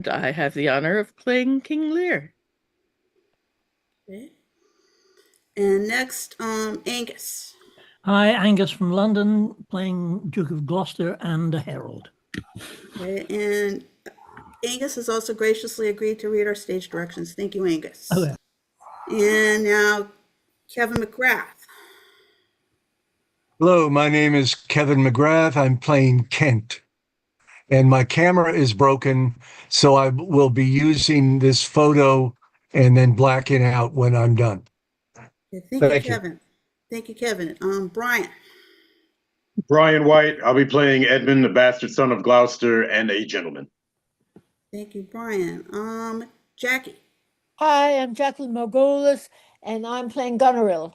I have the honor of playing King Lear. Okay. And next, Angus. Hi, Angus from London, playing Duke of Gloucester and a herald. Okay. And Angus has also graciously agreed to read our stage directions. Thank you, Angus. Okay. And now, Kevin McGrath. Hello, my name is Kevin McGrath. I'm playing Kent, and my camera is broken, so I will be using this photo and then blacking out when I'm done. Okay, thank Thank you, you. Kevin. Thank you, Kevin. Brian. Brian White, I'll be playing Edmund, the bastard son of Gloucester, and a gentleman. Thank you, Brian. Jackie. Hi, I'm Jacqueline Margolis, and I'm playing Goneril.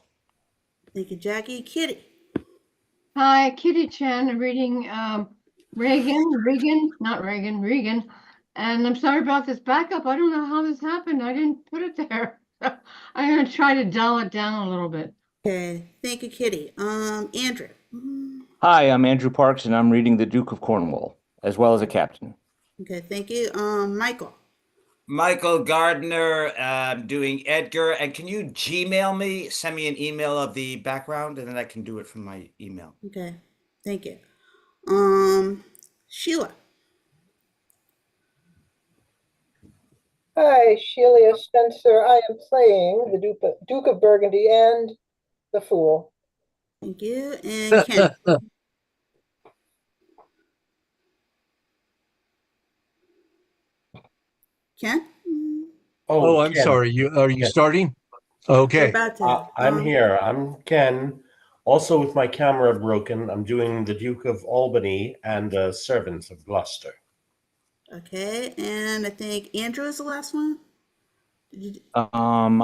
Thank you, Jackie. Kitty. Hi, Kitty Chen, reading Regan. And I'm sorry about this backup. I don't know how this happened. I didn't put it there. I'm going to try to dull it down a little bit. Okay, thank you, Kitty. Andrew. Hi, I'm Andrew Parks, and I'm reading The Duke of Cornwall, as well as a captain. Okay, thank you. Michael. Michael Gardner, doing Edgar. And can you Gmail me, send me an email of the background, and then I can do it from my email. Okay, thank you. Sheila. Hi, Sheila Spencer. I am playing the Duke of Burgundy and the Fool. Thank you. And Ken. Ken? Oh, I'm Ken. sorry. Are you starting? Okay. We're about to. I'm here. I'm Ken. Also with my camera broken, I'm doing the Duke of Albany and the Servants of Gloucester. Okay, and I think Andrew is the last one. I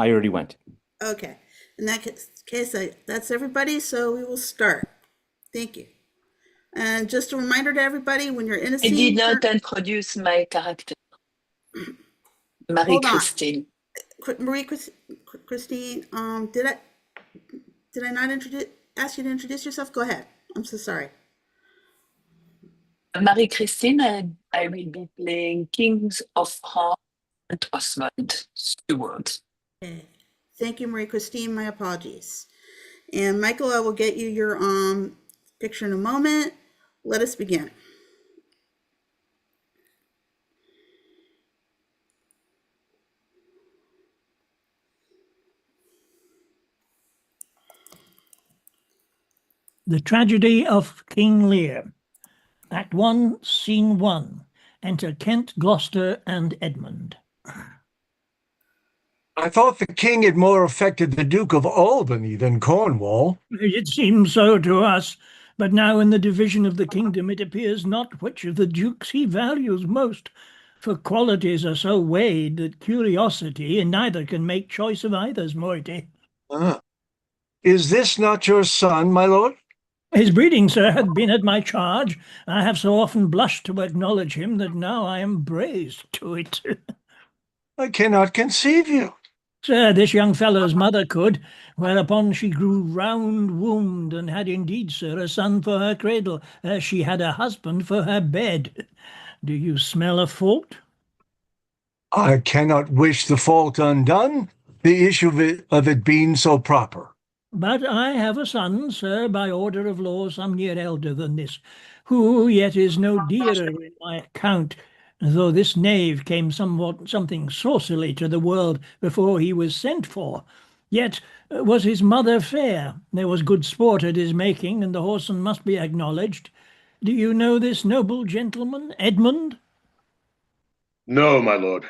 already went. Okay, in that case, that's everybody. So we will start. Thank you. And just a reminder to everybody, when you're in a scene, I did not introduce my character. Marie-Christine. Christine, did I not ask you to introduce yourself? Go ahead. I'm so sorry. Marie-Christine, I will be playing Kings of France and Osmond Stewart. Okay. Thank you, Marie-Christine. My apologies. And Michael, I will get you your picture in a moment. Let us begin. The Tragedy of King Lear. Act 1, Scene 1. Enter Kent, Gloucester, and Edmund. I thought the king had more affected the Duke of Albany than Cornwall. It seems so to us, but now in the division of the kingdom it appears not which of the dukes he values most, for qualities are so weighed that curiosity in neither can make choice of either's moiety. Is this not your son, my lord? His breeding, sir, hath been at my charge. I have so often blushed to acknowledge him that now I am braced to it. I cannot conceive you. Sir, this young fellow's mother could, whereupon she grew round-wombed, and had indeed, sir, a son for her cradle, as she had a husband for her bed. Do you smell a fault? I cannot wish the fault undone, the issue of it being so proper. But I have a son, sir, by order of law some year elder than this, who yet is no dearer in my account, though this knave came something saucily to the world before he was sent for. Yet was his mother fair, there was good sport at his making, and the whoreson must be acknowledged. Do you know this noble gentleman, Edmund? No, my lord.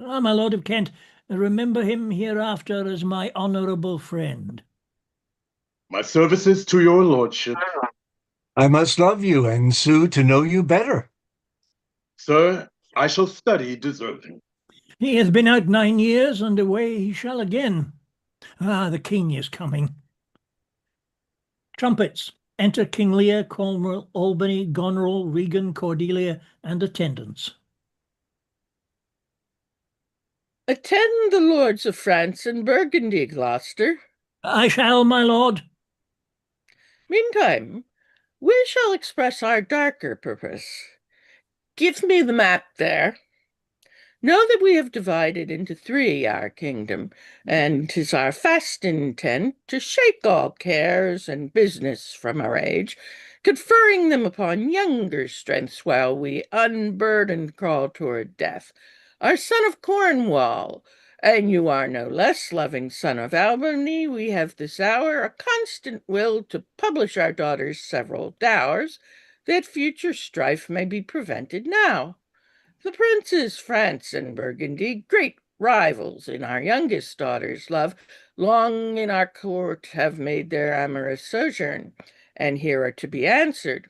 Ah, my lord of Kent, remember him hereafter as my honourable friend. My services to your lordship. I must love you and sue to know you better. Sir, I shall study deserving. He hath been out 9 years, and away he shall again. Ah, the king is coming. Trumpets. Enter King Lear, Cornwall, Albany, Goneril, Regan, Cordelia, and attendants. Attend the lords of France and Burgundy, Gloucester. I shall, my lord. Meantime, we shall express our darker purpose. Give me the map there. Know that we have divided into three our kingdom, and 'tis our fast intent to shake all cares and business from our age, conferring them upon younger strengths while we unburdened crawl toward death. Our son of Cornwall, and you are no less loving son of Albany, we have this hour a constant will to publish our daughter's several dowers, that future strife may be prevented now. The princes France and Burgundy, great rivals in our youngest daughter's love, long in our court have made their amorous sojourn, and here are to be answered.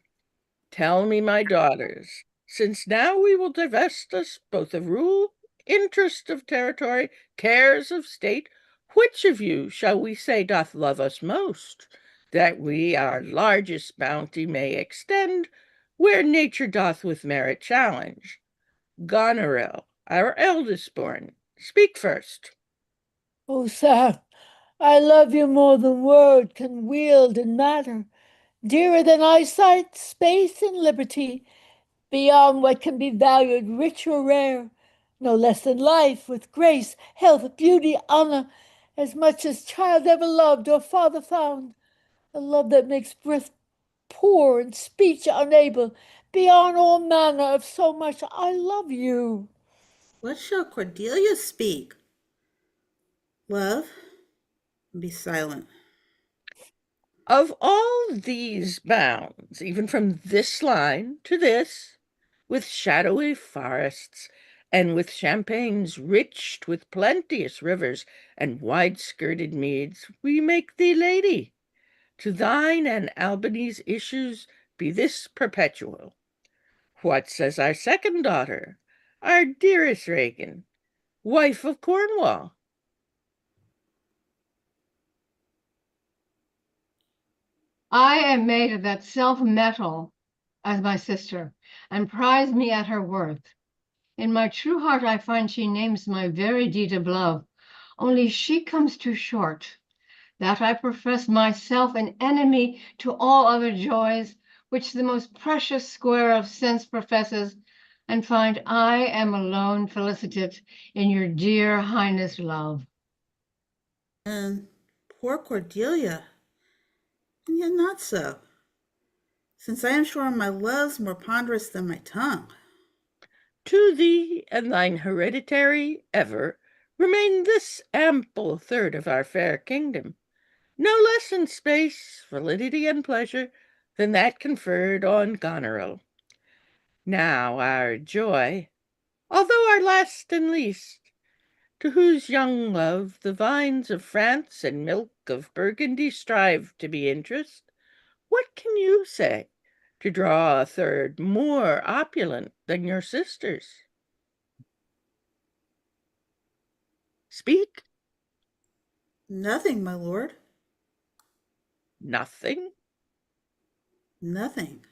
Tell me, my daughters, since now we will divest us both of rule, interest of territory, cares of state, which of you shall we say doth love us most, that we our largest bounty may extend, where nature doth with merit challenge? Goneril, our eldest born, speak first. Oh, sir, I love you more than word can wield in matter, dearer than eyesight, space, and liberty, beyond what can be valued rich or rare, no less than life, with grace, health, beauty, honor, as much as child ever loved or father found, a love that makes breath poor and speech unable, beyond all manner of so much I love you. What shall Cordelia speak? Love? Be silent. Of all these bounds, even from this line to this, with shadowy forests, and with champaigns riched with plenteous rivers and wide-skirted meads, we make thee lady. To thine and Albany's issues be this perpetual. What says our second daughter, our dearest Regan, wife of Cornwall? I am made of that self-metal as my sister, and prize me at her worth. In my true heart I find she names my very deed of love, only she comes too short. That I profess myself an enemy to all other joys, which the most precious square of sense professes, and find I am alone felicitate in your dear highness' love. And poor Cordelia, and yet not so, since I am sure my love's more ponderous than my tongue. To thee and thine hereditary ever remain this ample third of our fair kingdom, no less in space, validity, and pleasure than that conferred on Goneril. Now our joy, although our last and least, to whose young love the vines of France and milk of Burgundy strive to be interest, what can you say to draw a third more opulent than your sisters? Speak. Nothing, my lord. Nothing? Nothing.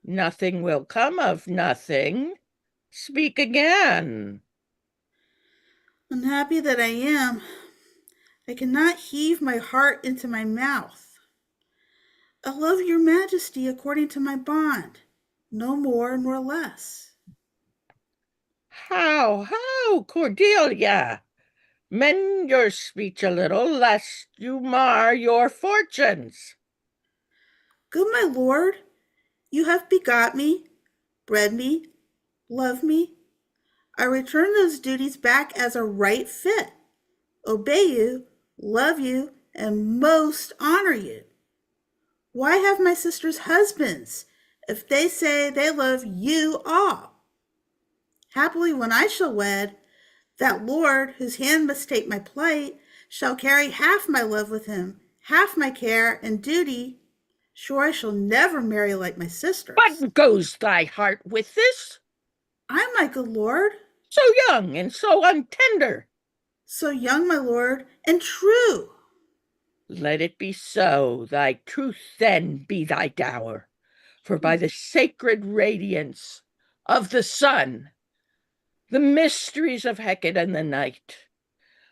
Nothing will come of nothing. Speak again. Unhappy that I am, I cannot heave my heart into my mouth. I love your majesty according to my bond, no more nor less. How, Cordelia? Mend your speech a little, lest you mar your fortunes. Good my lord, you have begot me, bred me, loved me. I return those duties back as a right fit. Obey you, love you, and most honor you. Why have my sisters husbands if they say they love you all? Happily, when I shall wed, that lord whose hand must take my plight shall carry half my love with him, half my care and duty. Sure, I shall never marry like my sisters. What goes thy heart with this? I, my good lord. So young and so untender. So young, my lord, and true. Let it be so. Thy truth then be thy dower. For by the sacred radiance of the sun, the mysteries of Hecate and the night,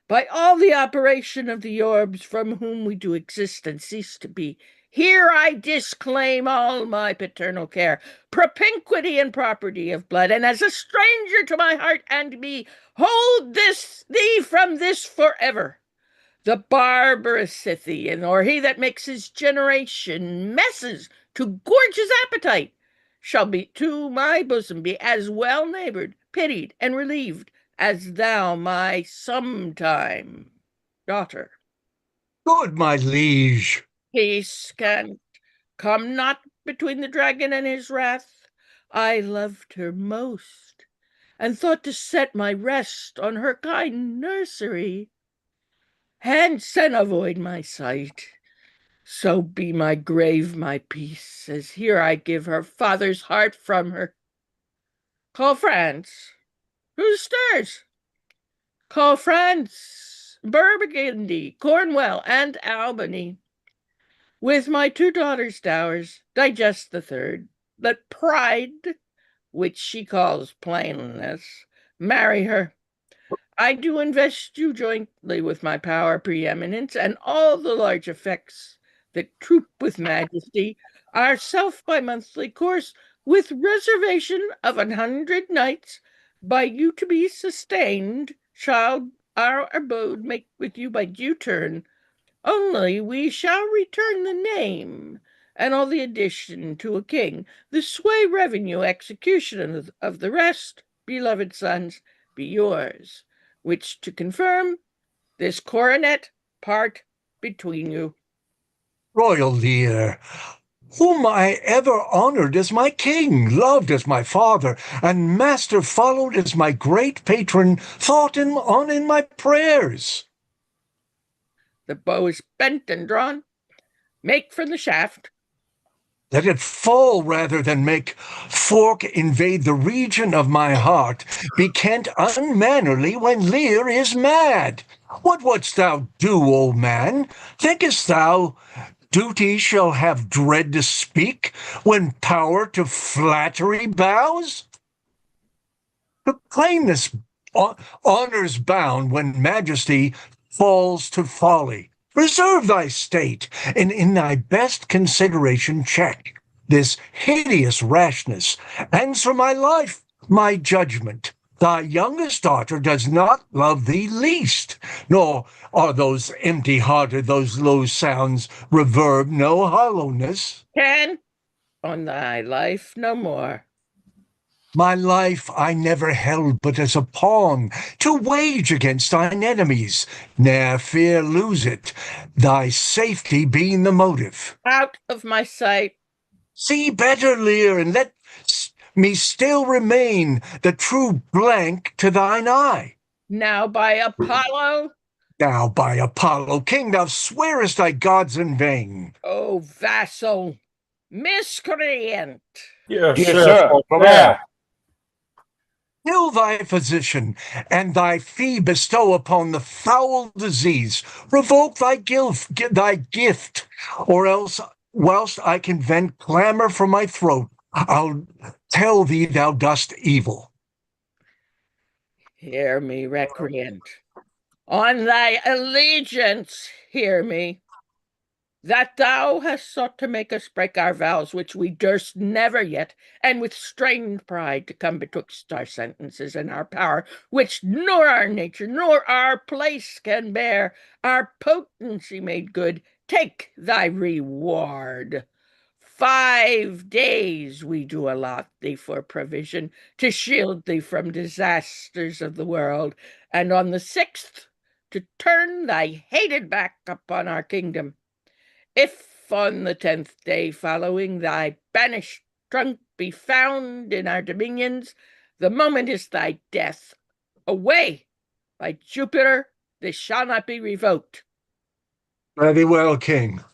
by all the operation of the orbs from whom we do exist and cease to be, Here I disclaim all my paternal care, propinquity and property of blood, and as a stranger to my heart and me, hold thee from this forever. The barbarous Scythian, or he that makes his generation messes to gorge his appetite, shall be to my bosom be as well neighbored, pitied, and relieved as thou, my sometime daughter. Good, my liege. Peace can come not between the dragon and his wrath. I loved her most, and thought to set my rest on her kind nursery. Hence and avoid my sight. So be my grave my peace, as here I give her father's heart from her. Call France. Who stirs? Call France, Burgundy, Cornwall, and Albany. With my 2 daughters' dowers, digest the third. Let pride, which she calls plainness, marry her. I do invest you jointly with my power, preeminence, and all the large effects that troop with majesty, ourself by monthly course, with reservation of 100 knights, by you to be sustained, shall our abode make with you by due turn. Only we shall return the name and all the addition to a king, the sway, revenue, execution of the rest, beloved sons, be yours, which to confirm this coronet part between you. Royal Lear, whom I ever honored as my king, loved as my father, and master followed as my great patron, thought on in my prayers. The bow is bent and drawn. Make for the shaft. Let it fall rather than make fork invade the region of my heart, be Kent unmannerly when Lear is mad. What wouldst thou do, old man? Thinkest thou duty shall have dread to speak when power to flattery bows? To plainness honor's bound when majesty falls to folly. Reserve thy state, and in thy best consideration check this hideous rashness. Answer my life, my judgment. Thy youngest daughter does not love thee least, nor are those empty-hearted, those low sounds reverb no hollowness. Can on thy life no more. My life I never held but as a pawn, to wage against thine enemies, ne'er fear lose it, thy safety being the motive. Out of my sight. See better, Lear, and let me still remain the true blank to thine eye. Now by Apollo. Now by Apollo, king, thou swearest thy gods in vain. O vassal, miscreant. Yes, sir. Come here. Kill thy physician, and thy fee bestow upon the foul disease. Revoke thy gift, or else, whilst I can vent clamor from my throat, I'll tell thee thou dost evil. Hear me, recreant. On thy allegiance, hear me. That thou hast sought to make us break our vows, which we durst never yet, and with strained pride to come betwixt our sentences and our power, which nor our nature nor our place can bear, our potency made good, take thy reward. 5 days we do allot thee for provision, to shield thee from disasters of the world, and on the 6th to turn thy hated back upon our kingdom. If on the 10th day following thy banished trunk be found in our dominions, the moment is thy death. Away! By Jupiter, this shall not be revoked. Very well, king.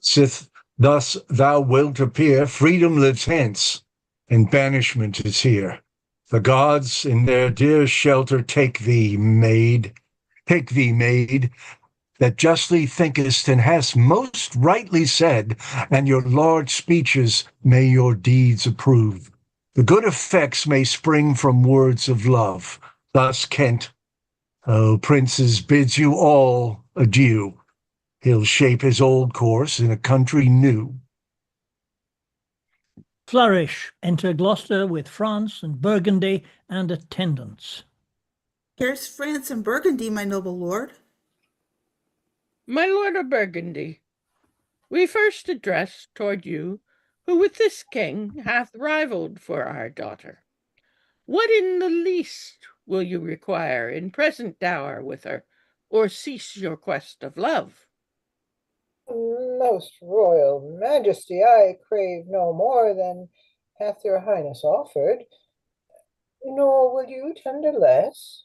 Sith thus thou wilt appear, freedom lives hence, and banishment is here. The gods in their dear shelter take thee, maid. Take thee, maid, that justly thinkest and hast most rightly said, and your large speeches may your deeds approve. The good effects may spring from words of love. Thus Kent, princes, bids you all adieu. He'll shape his old course in a country new. Flourish. Enter Gloucester with France and Burgundy and attendants. Here's France and Burgundy, my noble lord. My lord of Burgundy, we first address toward you, who with this king hath rivaled for our daughter. What in the least will you require in present dower with her, or cease your quest of love? Most royal majesty, I crave no more than hath your highness offered, nor will you tender less.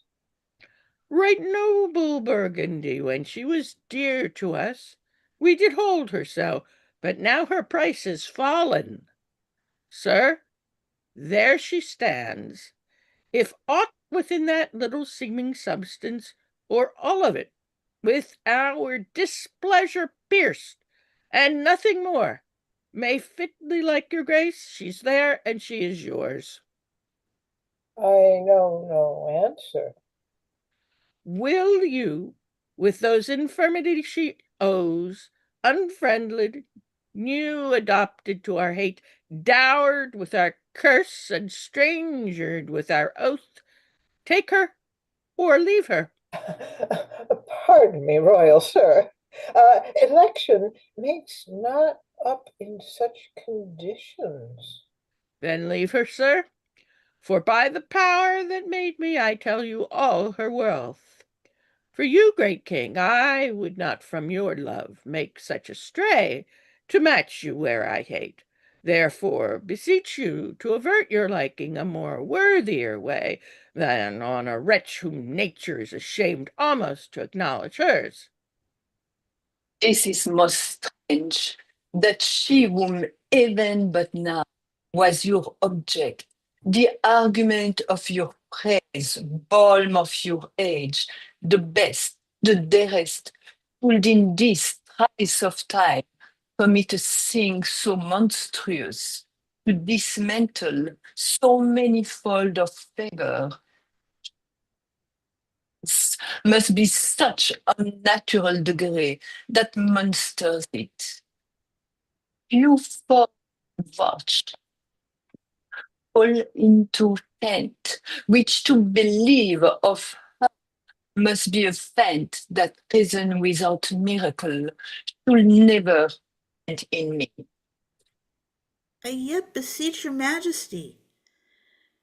Right noble Burgundy, when she was dear to us, we did hold her so, but now her price is fallen. Sir, there she stands. If aught within that little seeming substance, or all of it, with our displeasure pierced, and nothing more, may fitly like your grace, she's there, and she is yours. I know no answer. Will you, with those infirmities she owes, unfriended, new adopted to our hate, dowered with our curse, and strangered with our oath, take her or leave her? Pardon me, royal sir. Election makes not up in such conditions. Then leave her, sir, for by the power that made me, I tell you all her wealth. For you, great king, I would not from your love make such a stray to match you where I hate. Therefore beseech you to avert your liking a more worthier way than on a wretch whom nature is ashamed almost to acknowledge hers. This is most strange, that she whom even but now was your object, the argument of your praise, balm of your age, the best, the dearest, should in this trice of time commit a thing so monstrous, to dismantle so manifold of favor, must be such unnatural degree that monsters it. You watch fall into tent, which to believe of her must be a faint that reason without miracle should never end in me. I yet beseech your majesty,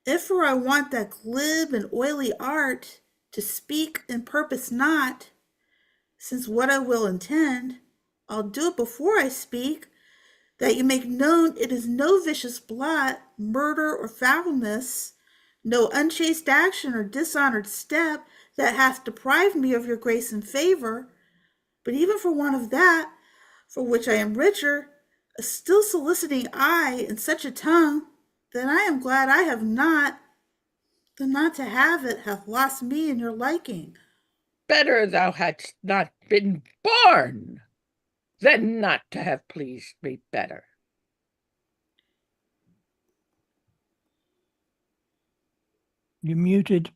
if for I want that glib and oily art to speak and purpose not, since what I will intend, I'll do it before I speak, that you make known it is no vicious blot, murder, or foulness, no unchaste action or dishonored step that hath deprived me of your grace and favor, but even for want of that, for which I am richer, a still soliciting eye and such a tongue, then I am glad I have not, the not to have it hath lost me in your liking. Better thou hadst not been born than not to have pleased me better. You're muted.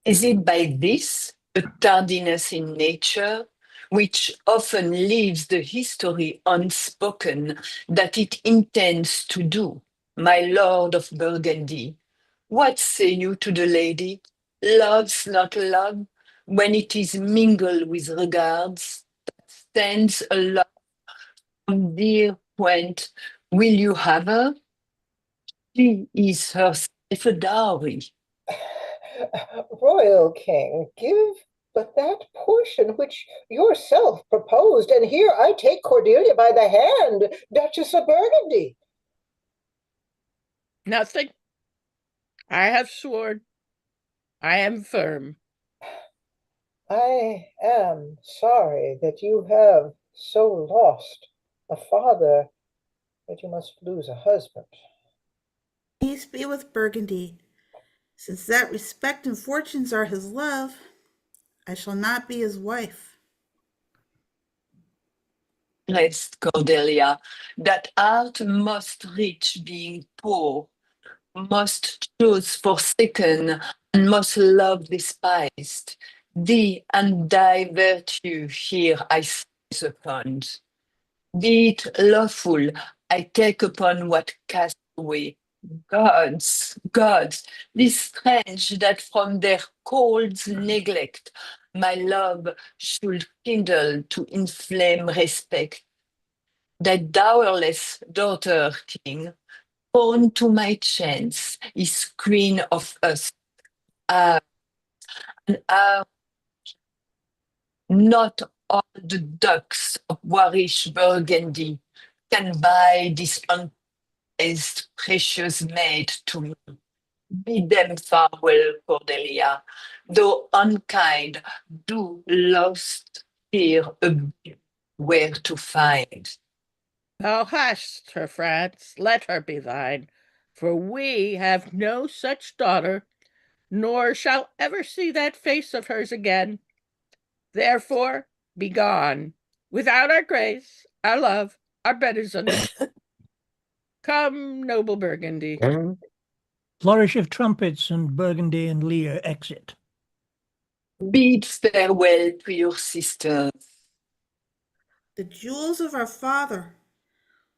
Is it by this, a tardiness in nature, which often leaves the history unspoken, that it intends to do, my lord of Burgundy? What say you to the lady? Love's not love, when it is mingled with regards, that stands alone from dear point. Will you have her? She is herself a dowry. Royal king, give but that portion which yourself proposed, and here I take Cordelia by the hand, Duchess of Burgundy. Nothing. I have sworn. I am firm. I am sorry that you have so lost a father, that you must lose a husband. Peace be with Burgundy. Since that respect and fortunes are his love, I shall not be his wife. Rest, Cordelia, that art most rich being poor, most choose forsaken, and most love despised. Thee and thy virtue here I seize upon. Be it lawful, I take upon what cast away. Gods, gods, this strange that from their cold neglect my love should kindle to inflame respect. Thy dowerless daughter, king, born to my chance, is queen of us. Ah, and not all the ducks of warish Burgundy can buy this unprized precious maid to me. Bid them farewell, Cordelia, though unkind, do lost here a where to find. Thou hast her, France, let her be thine, for we have no such daughter, nor shall ever see that face of hers again. Therefore, be gone, without our grace, our love, our benizons. Come, noble Burgundy. Flourish of trumpets, and Burgundy and Lear exit. Bid farewell to your sisters. The jewels of our father.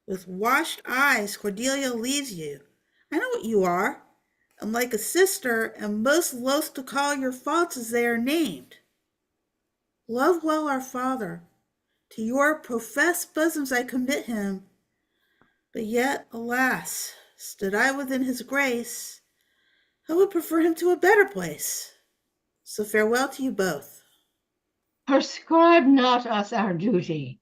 With washed eyes, Cordelia leaves you. I know what you are, and like a sister, am most loath to call your faults as they are named. Love well our father. To your professed bosoms I commit him. But yet, alas, stood I within his grace, I would prefer him to a better place. So farewell to you both. Prescribe not us our duty.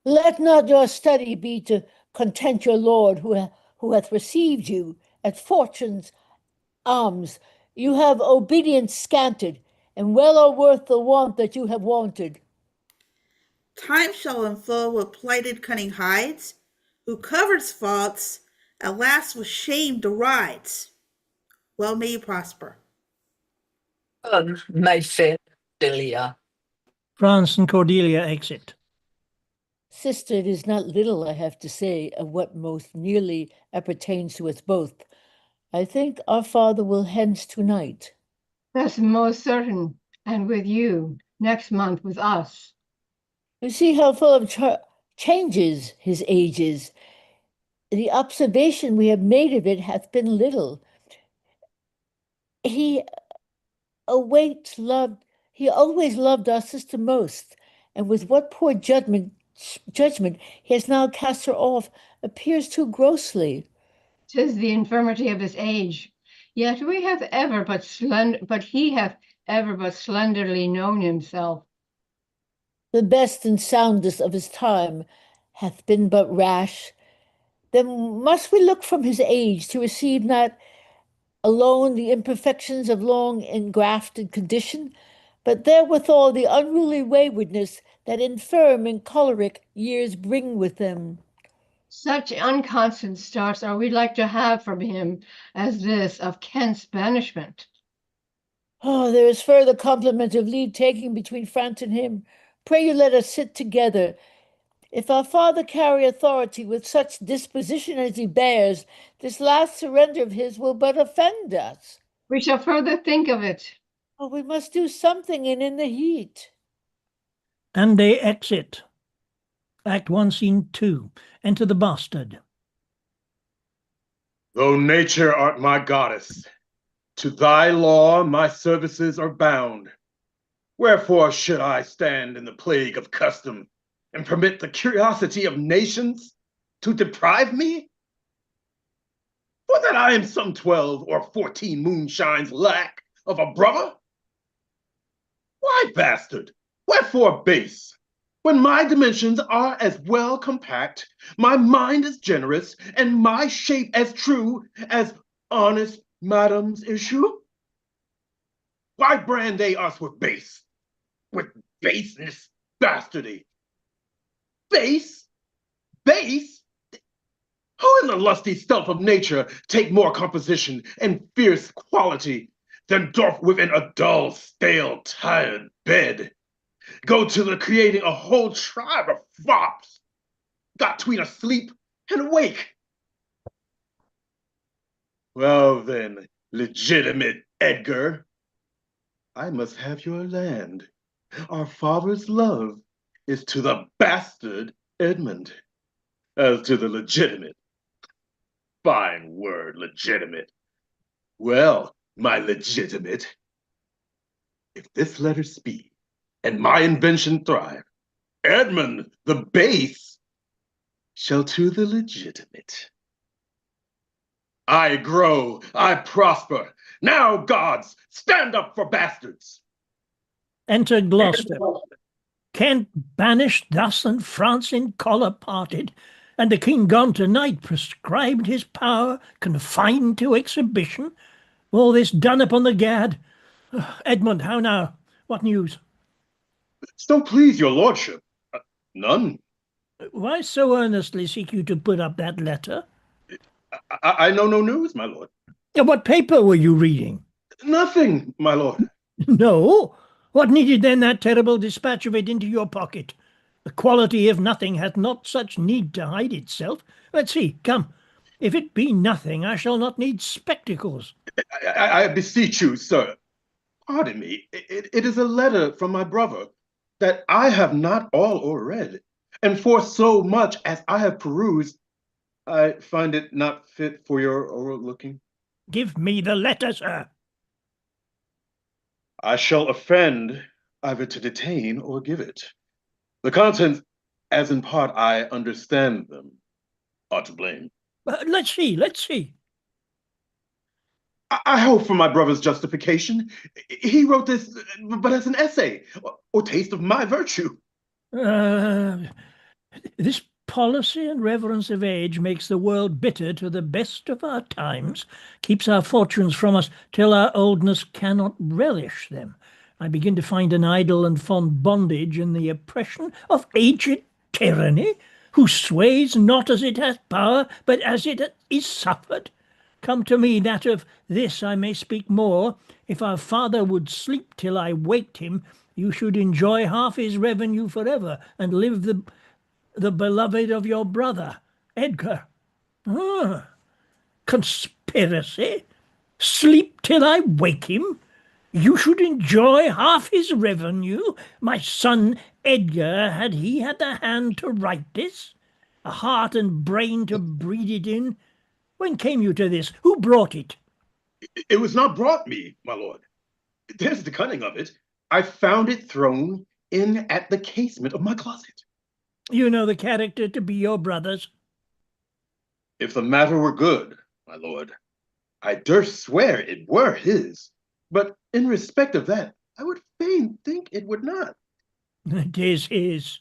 Let not your study be to content your lord who hath received you at fortune's alms. You have obedience scanted, and well are worth the want that you have wanted. Time shall unfold what plighted cunning hides, who covers faults, at last with shame derides. Well may you prosper. Come, my fair Cordelia. France and Cordelia exit. Sister, it is not little I have to say of what most nearly appertains to us both. I think our father will hence tonight. That's most certain, and with you, next month with us. You see how full of changes his age is. The observation we have made of it hath been little. He he always loved our sister most, and with what poor judgment he has now cast her off appears too grossly. 'Tis the infirmity of his age. Yet we have ever but he hath ever but slenderly known himself. The best and soundest of his time hath been but rash. Then must we look from his age to receive not alone the imperfections of long engrafted condition, but therewithal the unruly waywardness that infirm and choleric years bring with them. Such unconstant starts are we like to have from him as this of Kent's banishment. Oh, there is further compliment of leave taking between France and him. Pray you let us sit together. If our father carry authority with such disposition as he bears, this last surrender of his will but offend us. We shall further think of it. Oh, we must do something in the heat. And they exit. Act 1, Scene 2. Enter the bastard. Though nature art my goddess, to thy law my services are bound. Wherefore should I stand in the plague of custom and permit the curiosity of nations to deprive me? For that I am some 12 or 14 moonshines lack of a brother? Why bastard? Wherefore base? When my dimensions are as well compact, my mind as generous, and my shape as true as honest madam's issue? Why brand they us with base? With baseness, bastardy? Base? Base? Who in the lusty stuff of nature take more composition and fierce quality than doth within a dull, stale, tired bed? Go to the creating a whole tribe of fops, got tween asleep and awake. Well then, legitimate Edgar, I must have your land. Our father's love is to the bastard Edmund, as to the legitimate. Fine word, legitimate. Well, my legitimate, if this letter speed and my invention thrive, Edmund the base shall to the legitimate. I grow, I prosper. Now, gods, stand up for bastards. Enter Gloucester. Kent banished thus, and France in choler parted, and the king gone to night, prescribed his power, confined to exhibition. All this done upon the gad. Edmund, how now? What news? So please your lordship, none. Why so earnestly seek you to put up that letter? I know no news, my lord. What paper were you reading? Nothing, my lord. No? What needed then that terrible dispatch of it into your pocket? The quality of nothing hath not such need to hide itself. Let's see, come. If it be nothing, I shall not need spectacles. I beseech you, sir, pardon me. It is a letter from my brother that I have not all o'erread, and for so much as I have perused, I find it not fit for your overlooking. Give me the letter, sir. I shall offend either to detain or give it. The contents, as in part I understand them, are to blame. Let's see. I hope for my brother's justification. He wrote this but as an essay, or taste of my virtue. This policy and reverence of age makes the world bitter to the best of our times, keeps our fortunes from us till our oldness cannot relish them. I begin to find an idle and fond bondage in the oppression of aged tyranny, who sways not as it hath power, but as it is suffered. Come to me that of this I may speak more. If our father would sleep till I waked him, you should enjoy half his revenue forever, and live the beloved of your brother, Edgar. Conspiracy? Sleep till I wake him? You should enjoy half his revenue? My son Edgar, had he had the hand to write this? A heart and brain to breed it in? When came you to this? Who brought it? It was not brought me, my lord. There's the cunning of it. I found it thrown in at the casement of my closet. You know the character to be your brother's? If the matter were good, my lord, I durst swear it were his. But in respect of that, I would fain think it would not. It is his.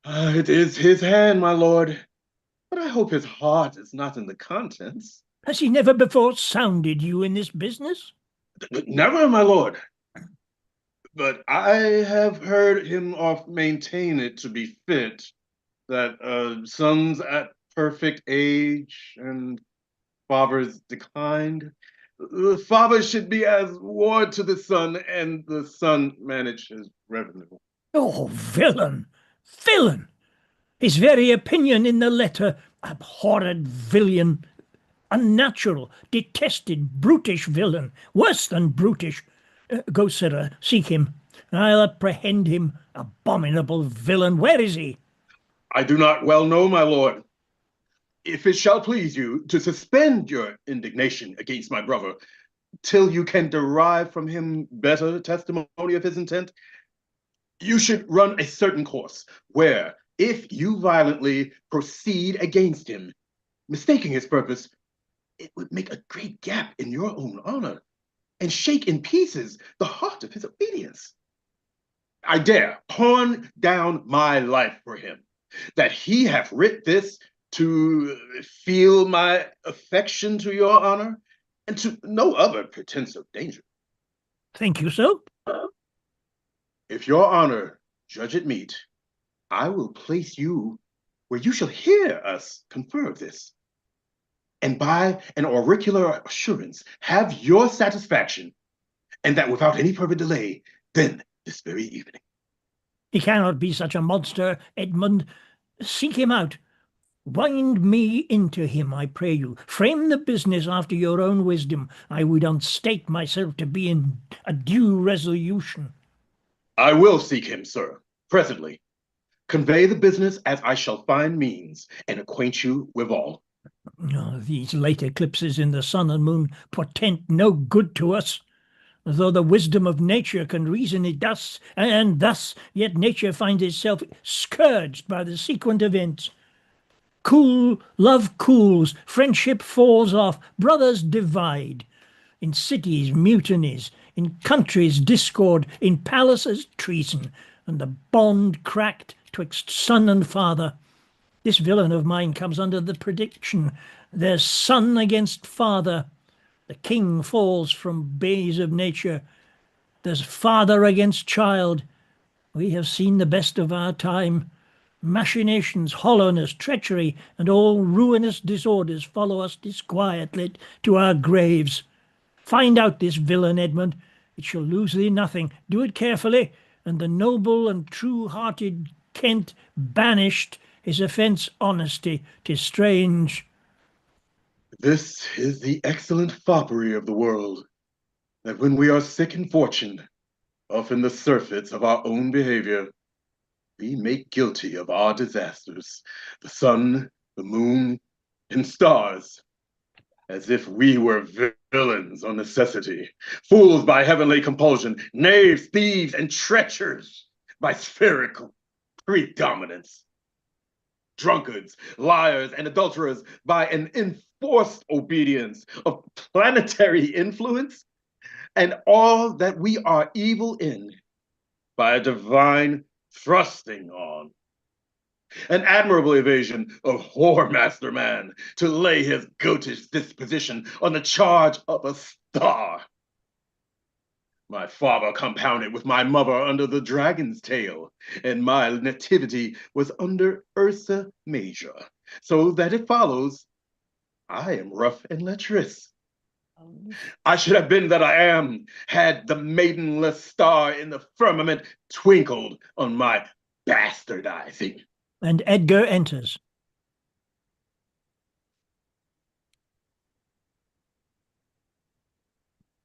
It is his hand, my lord. But I hope his heart is not in the contents. Has he never before sounded you in this business? Never, my lord. But I have heard him oft maintain it to be fit that sons at perfect age and fathers declined, the father should be as ward to the son, and the son manage his revenue. Oh, villain! Villain! His very opinion in the letter, abhorred villain, unnatural, detested, brutish villain, worse than brutish. Go, sirrah, seek him. I'll apprehend him. Abominable villain, where is he? I do not well know, my lord. If it shall please you to suspend your indignation against my brother till you can derive from him better testimony of his intent, you should run a certain course where, if you violently proceed against him, mistaking his purpose, it would make a great gap in your own honor and shake in pieces the heart of his obedience. I dare pawn down my life for him, that he hath writ this to feel my affection to your honor, and to no other pretense of danger. Think you so? If your honor judge it meet, I will place you where you shall hear us confer of this, and by an auricular assurance have your satisfaction, and that without any further delay, then this very evening. He cannot be such a monster, Edmund. Seek him out. Wind me into him, I pray you. Frame the business after your own wisdom. I would unstate myself to be in a due resolution. I will seek him, sir, presently. Convey the business as I shall find means, and acquaint you withal. These late eclipses in the sun and moon portend no good to us. Though the wisdom of nature can reason it thus, and thus, yet nature finds itself scourged by the sequent events. Love cools, friendship falls off, brothers divide. In cities, mutinies, in countries, discord, in palaces, treason, and the bond cracked twixt son and father. This villain of mine comes under the prediction. There's son against father. The king falls from bays of nature. There's father against child. We have seen the best of our time. Machinations, hollowness, treachery, and all ruinous disorders follow us disquietly to our graves. Find out this villain, Edmund. It shall lose thee nothing. Do it carefully, and the noble and true-hearted Kent banished, his offence honesty. 'Tis strange. This is the excellent foppery of the world, that when we are sick in fortune, often the surfeits of our own behavior, we make guilty of our disasters, the sun, the moon, and stars, as if we were villains on necessity, fools by heavenly compulsion, knaves, thieves, and treacherous by spherical predominance, drunkards, liars, and adulterers by an enforced obedience of planetary influence, and all that we are evil in by a divine thrusting on. An admirable evasion of whoremaster man to lay his goatish disposition on the charge of a star. My father compounded with my mother under the dragon's tail, and my nativity was under Ursa Major, so that it follows I am rough and lecherous. I should have been that I am, had the maidenless star in the firmament twinkled on my bastardizing. And Edgar enters.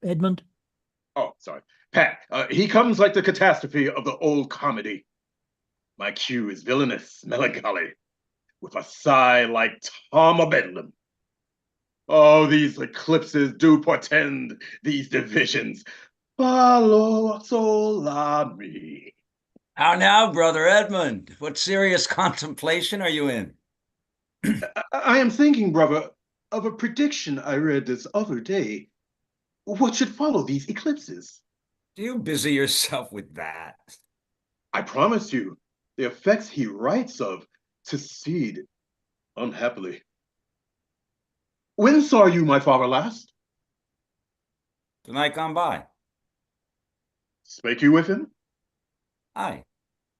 Edmund? Oh, sorry. Pat, he comes like the catastrophe of the old comedy. My cue is villainous, melancholy, with a sigh like Tom o' Bedlam. Oh, these eclipses do portend these divisions. Follow sola me. How now, brother Edmund? What serious contemplation are you in? I am thinking, brother, of a prediction I read this other day. What should follow these eclipses? Do you busy yourself with that? I promise you, the effects he writes of succeed unhappily. When saw you my father last? The night gone by. Spake you with him? Aye,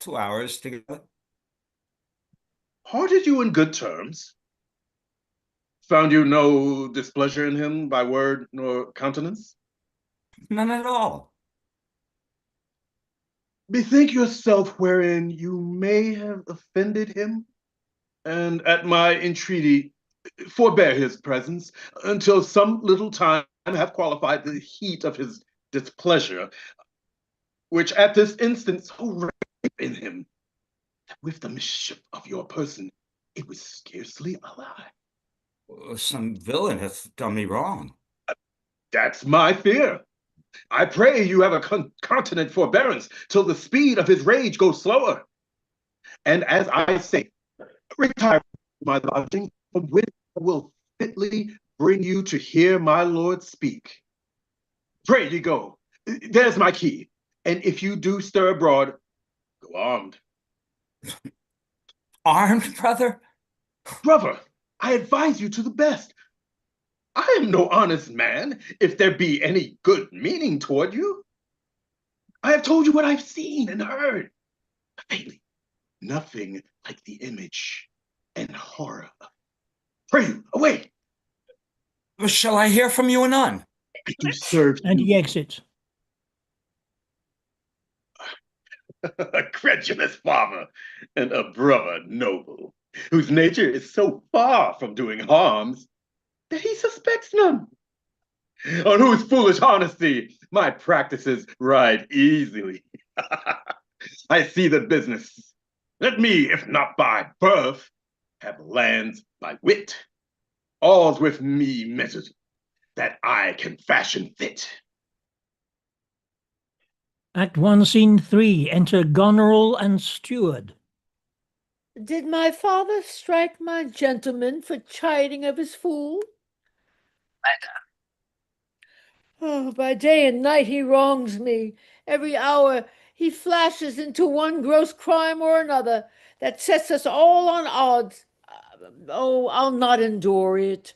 2 hours together. Parted you in good terms? Found you no displeasure in him by word nor countenance? None at all. Bethink yourself wherein you may have offended him, and at my entreaty, forbear his presence until some little time have qualified the heat of his displeasure, which at this instant so ripe in him, that with the mischief of your person, it was scarcely a lie. Some villain hath done me wrong. That's my fear. I pray you have a continent forbearance till the speed of his rage goes slower. And as I say, retire to my lodging, from which I will fitly bring you to hear my lord speak. Pray ye go. There's my key. And if you do stir abroad, go armed. Armed, brother? Brother, I advise you to the best. I am no honest man, if there be any good meaning toward you. I have told you what I've seen and heard. Faintly, nothing like the image and horror. Pray you, away. Shall I hear from you anon? I do serve And you. he exits. A credulous father and a brother noble. whose nature is so far from doing harms that he suspects none, on whose foolish honesty my practices ride easily. I see the business. Let me, if not by birth, have lands by wit. All's with me measured, that I can fashion fit. Act 1, Scene 3. Enter Goneril and Steward. Did my father strike my gentleman for chiding of his fool? Oh, by day and night he wrongs me. Every hour he flashes into one gross crime or another that sets us all on odds. Oh, I'll not endure it.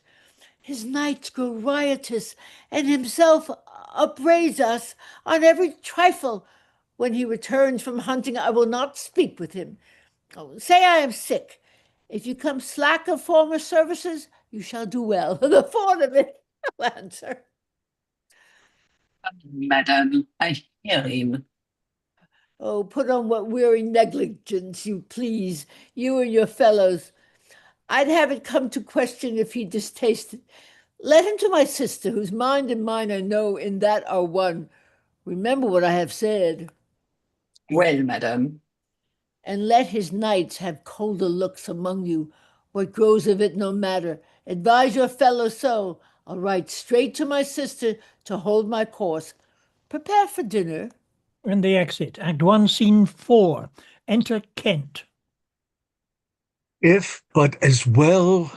His nights grow riotous, and himself upbraids us on every trifle. When he returns from hunting, I will not speak with him. Oh, say I am sick. If you come slack of former services, you shall do well. The thought of it will answer. Madam, I hear him. Oh, put on what weary negligence you please, you and your fellows. I'd have it come to question if he distasted. Let him to my sister, whose mind and mine I know in that are one. Remember what I have said. Well, madam. And let his knights have colder looks among you. What grows of it no matter. Advise your fellow so. I'll ride straight to my sister to hold my course. Prepare for dinner. And they exit. Act 1, Scene 4. Enter Kent. If but as well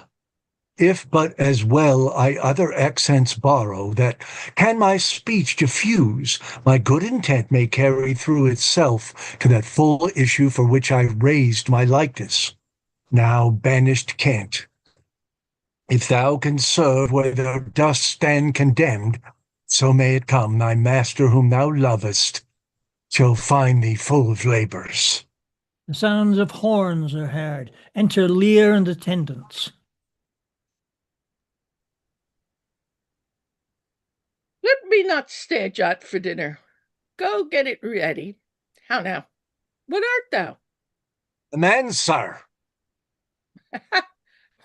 I other accents borrow, that can my speech diffuse, my good intent may carry through itself to that full issue for which I raised my likeness. Now banished Kent, if thou can serve where thou dost stand condemned, so may it come thy master whom thou lovest shall find thee full of labours. The sounds of horns are heard. Enter Lear and attendants. Let me not stay, Jot, for dinner. Go get it ready. How now? What art thou? The man, sir.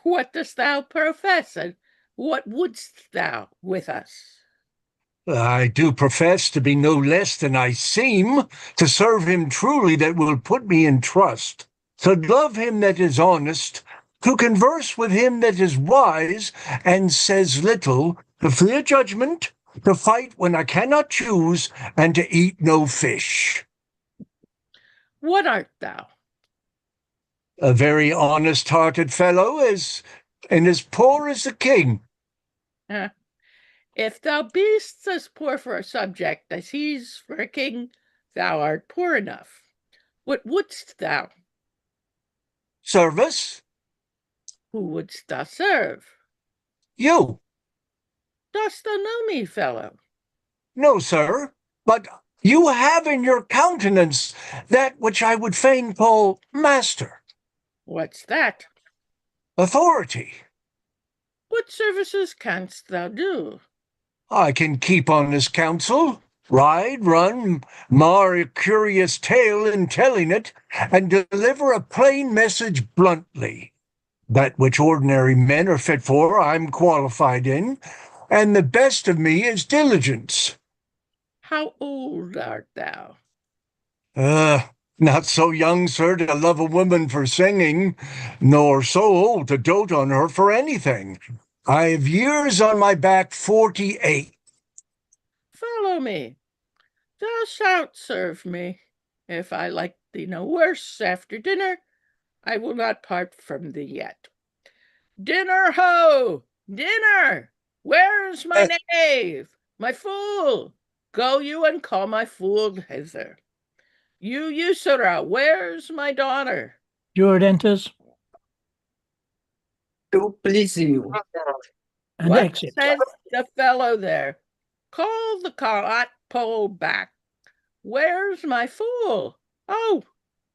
What dost thou profess, and what wouldst thou with us? I do profess to be no less than I seem, to serve him truly that will put me in trust, to love him that is honest, to converse with him that is wise and says little, to fear judgment, to fight when I cannot choose, and to eat no fish. What art thou? A very honest-hearted fellow, and as poor as the king. If thou be'st as poor for a subject as he's for a king, thou art poor enough. What wouldst thou? Service? Who wouldst thou serve? You. Dost thou know me, fellow? No, sir, but you have in your countenance that which I would fain call master. What's that? Authority. What services canst thou do? I can keep honest counsel, ride, run, mar a curious tale in telling it, and deliver a plain message bluntly. That which ordinary men are fit for, I'm qualified in, and the best of me is diligence. How old art thou? Not so young, sir, to love a woman for singing, nor so old to dote on her for anything. I've years on my back, 48. Follow me. Thou shalt serve me. If I like thee no worse after dinner, I will not part from thee yet. Dinner, ho! Dinner! Where's my knave? My fool! Go you and call my fool hither. You usurer, where's my daughter? Steward enters. To please you. And What exits. says the fellow there? Call the cart pole back. Where's my fool? Oh,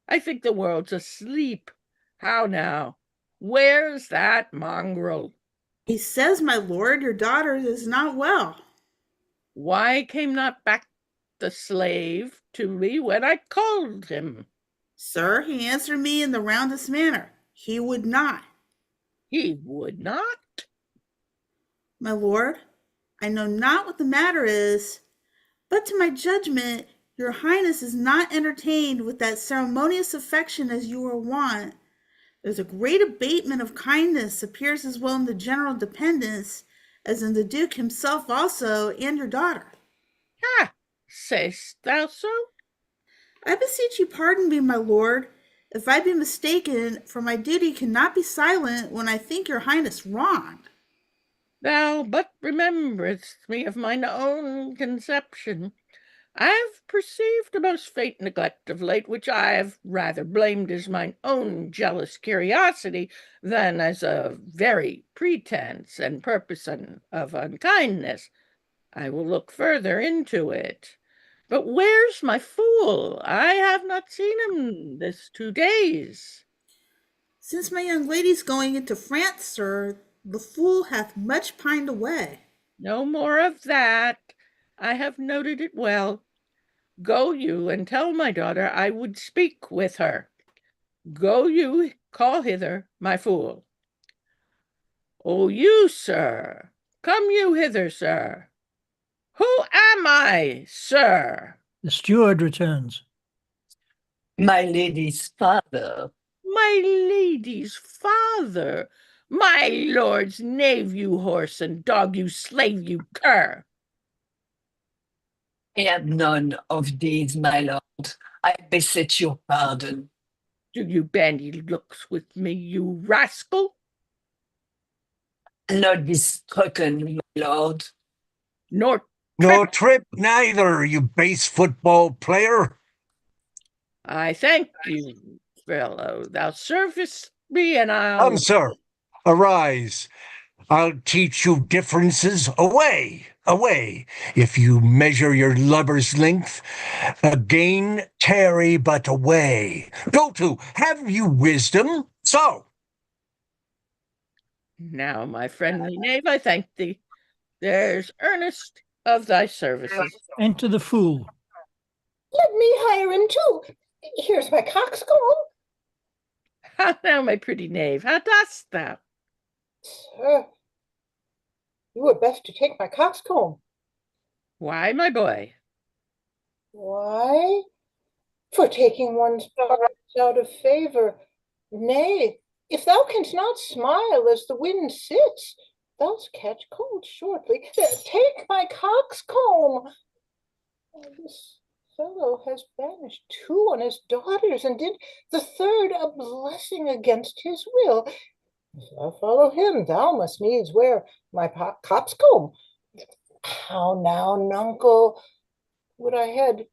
I think the world's asleep. How now? Where's that mongrel? He says, my lord, your daughter is not well. Why came not back the slave to me when I called him? Sir, he answered me in the roundest manner. He would not. He would not? My lord, I know not what the matter is, but to my judgment, your highness is not entertained with that ceremonious affection as you are wont. There's a great abatement of kindness appears as well in the general dependence as in the duke himself also and your daughter. Ha! Say'st thou so? I beseech you pardon me, my lord, if I be mistaken, for my duty cannot be silent when I think your highness wrong. Thou but rememberest me of mine own conception. I have perceived a most faint neglect of late, which I have rather blamed as mine own jealous curiosity than as a very pretence and purposon of unkindness. I will look further into it. But where's my fool? I have not seen him this 2 days. Since my young lady's going into France, sir, the fool hath much pined away. No more of that. I have noted it well. Go you and tell my daughter I would speak with her. Go you, call hither my fool. Oh, you, sir, come you hither, sir. Who am I, sir? The steward returns. My lady's father. My lady's father. My lord's knave, you horse and dog, you slave, you cur. I am none of these, my lord. I beseech your pardon. Do you bandy looks with me, you rascal? Not be stricken, my lord. Nor trip neither, you base football player. I thank you, fellow. Thou servest me, and I'll... Come, sir, arise. I'll teach you differences. Away, away. If you measure your lover's length, again tarry but away. Go to, have you wisdom? So. Now, my friendly knave, I thank thee. There's earnest of thy services. Enter the fool. Let me hire him too. Here's my coxcomb. How now, my pretty knave, how dost thou? Sir, you were best to take my coxcomb. Why, my boy? Why? For taking one's parts out of favor. Nay, if thou canst not smile as the wind sits, thou'lt catch cold shortly. Take my coxcomb. This fellow has banished 2 on his daughters, and did the 3rd a blessing against his will. If thou follow him, thou must needs wear my coxcomb. How now, nuncle? Would I had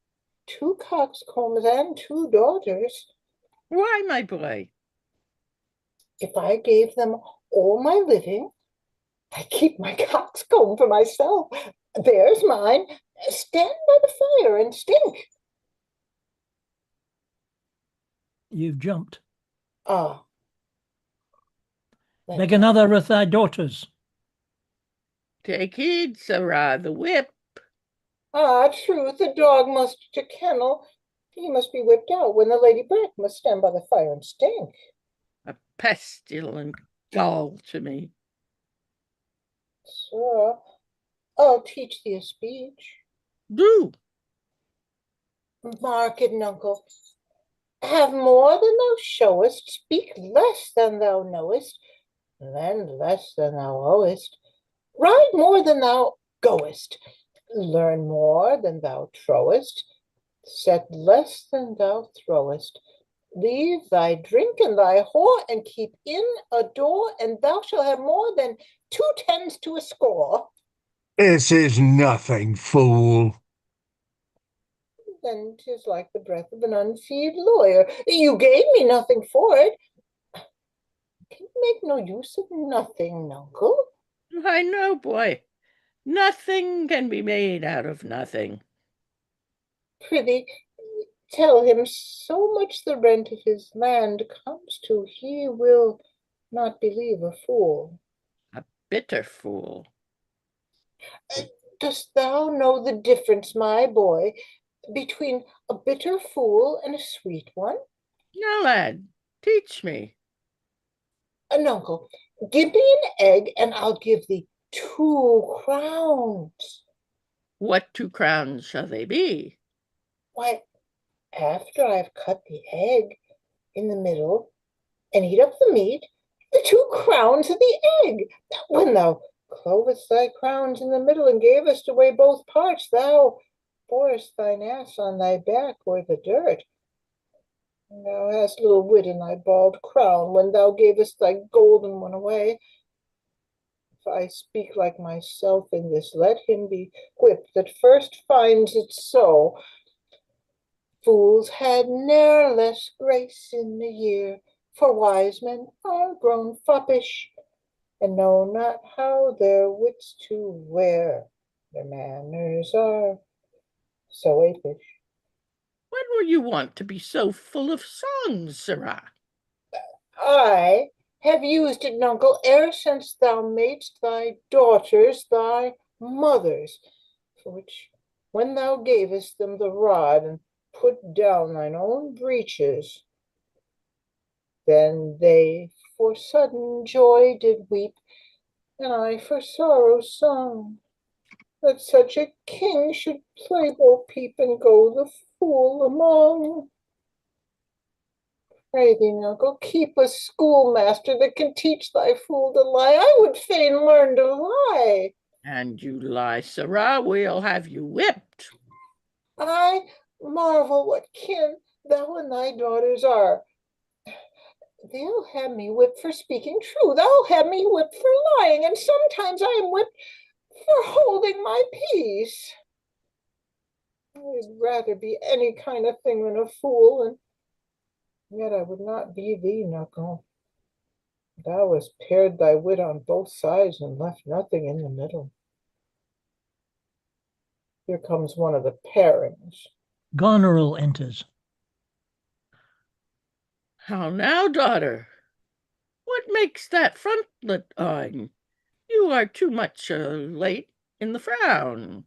2 coxcombs and 2 daughters. Why, my boy? If I gave them all my living, I keep my coxcomb for myself. There's mine. Stand by the fire and stink. You've jumped. Ah. Beg another of thy daughters. Take heed, sirrah, the whip. Ah, true, the dog must to kennel. He must be whipped out when the Lady Brack must stand by the fire and stink. A pestilent gall to me. Sir, I'll teach thee a speech. Do. Mark it, nuncle. Have more than thou showest, speak less than thou knowest, lend less than thou owest, ride more than thou goest, learn more than thou trowest, set less than thou throwest, leave thy drink and thy whore, and keep in a door, and thou shalt have more than 2 tens to a score. This is nothing, fool. Then 'tis like the breath of an unfeed lawyer. You gave me nothing for it. Can you make no use of nothing, nuncle? I know, boy. Nothing can be made out of nothing. Prithee, tell him so much the rent of his land comes to, he will not believe a fool. A bitter fool. Dost thou know the difference, my boy, between a bitter fool and a sweet one? Now, lad, teach me. An uncle, give me an egg and I'll give thee 2 crowns. What 2 crowns shall they be? Why, after I've cut the egg in the middle and eat up the meat, the 2 crowns of the egg. When thou clovest thy crowns in the middle and gavest away both parts, thou borest thine ass on thy back o'er the dirt. Thou hast little wit in thy bald crown when thou gavest thy golden one away. If I speak like myself in this, let him be whipped that first finds it so. Fools had ne'er less grace in the year, for wise men are grown foppish, and know not how their wits to wear. Their manners are so apish. When will you want to be so full of songs, sirrah? I have used it, nuncle, e'er since thou madest thy daughters thy mothers, for which when thou gavest them the rod and put down thine own breeches, then they for sudden joy did weep, and I for sorrow sung, that such a king should play bo peep and go the fool among. Pray thee, uncle, keep a schoolmaster that can teach thy fool to lie. I would fain learn to lie. And you lie, sirrah, we'll have you whipped. I marvel what kin thou and thy daughters are. They'll have me whipped for speaking true. They'll have me whipped for lying, and sometimes I am whipped for holding my peace. I'd rather be any kind of thing than a fool, and yet I would not be thee, Knuckle. Thou hast pared thy wit on both sides and left nothing in the middle. Here comes one of the parings. Goneril enters. How now, daughter? What makes that frontlet on? You are too much late in the frown.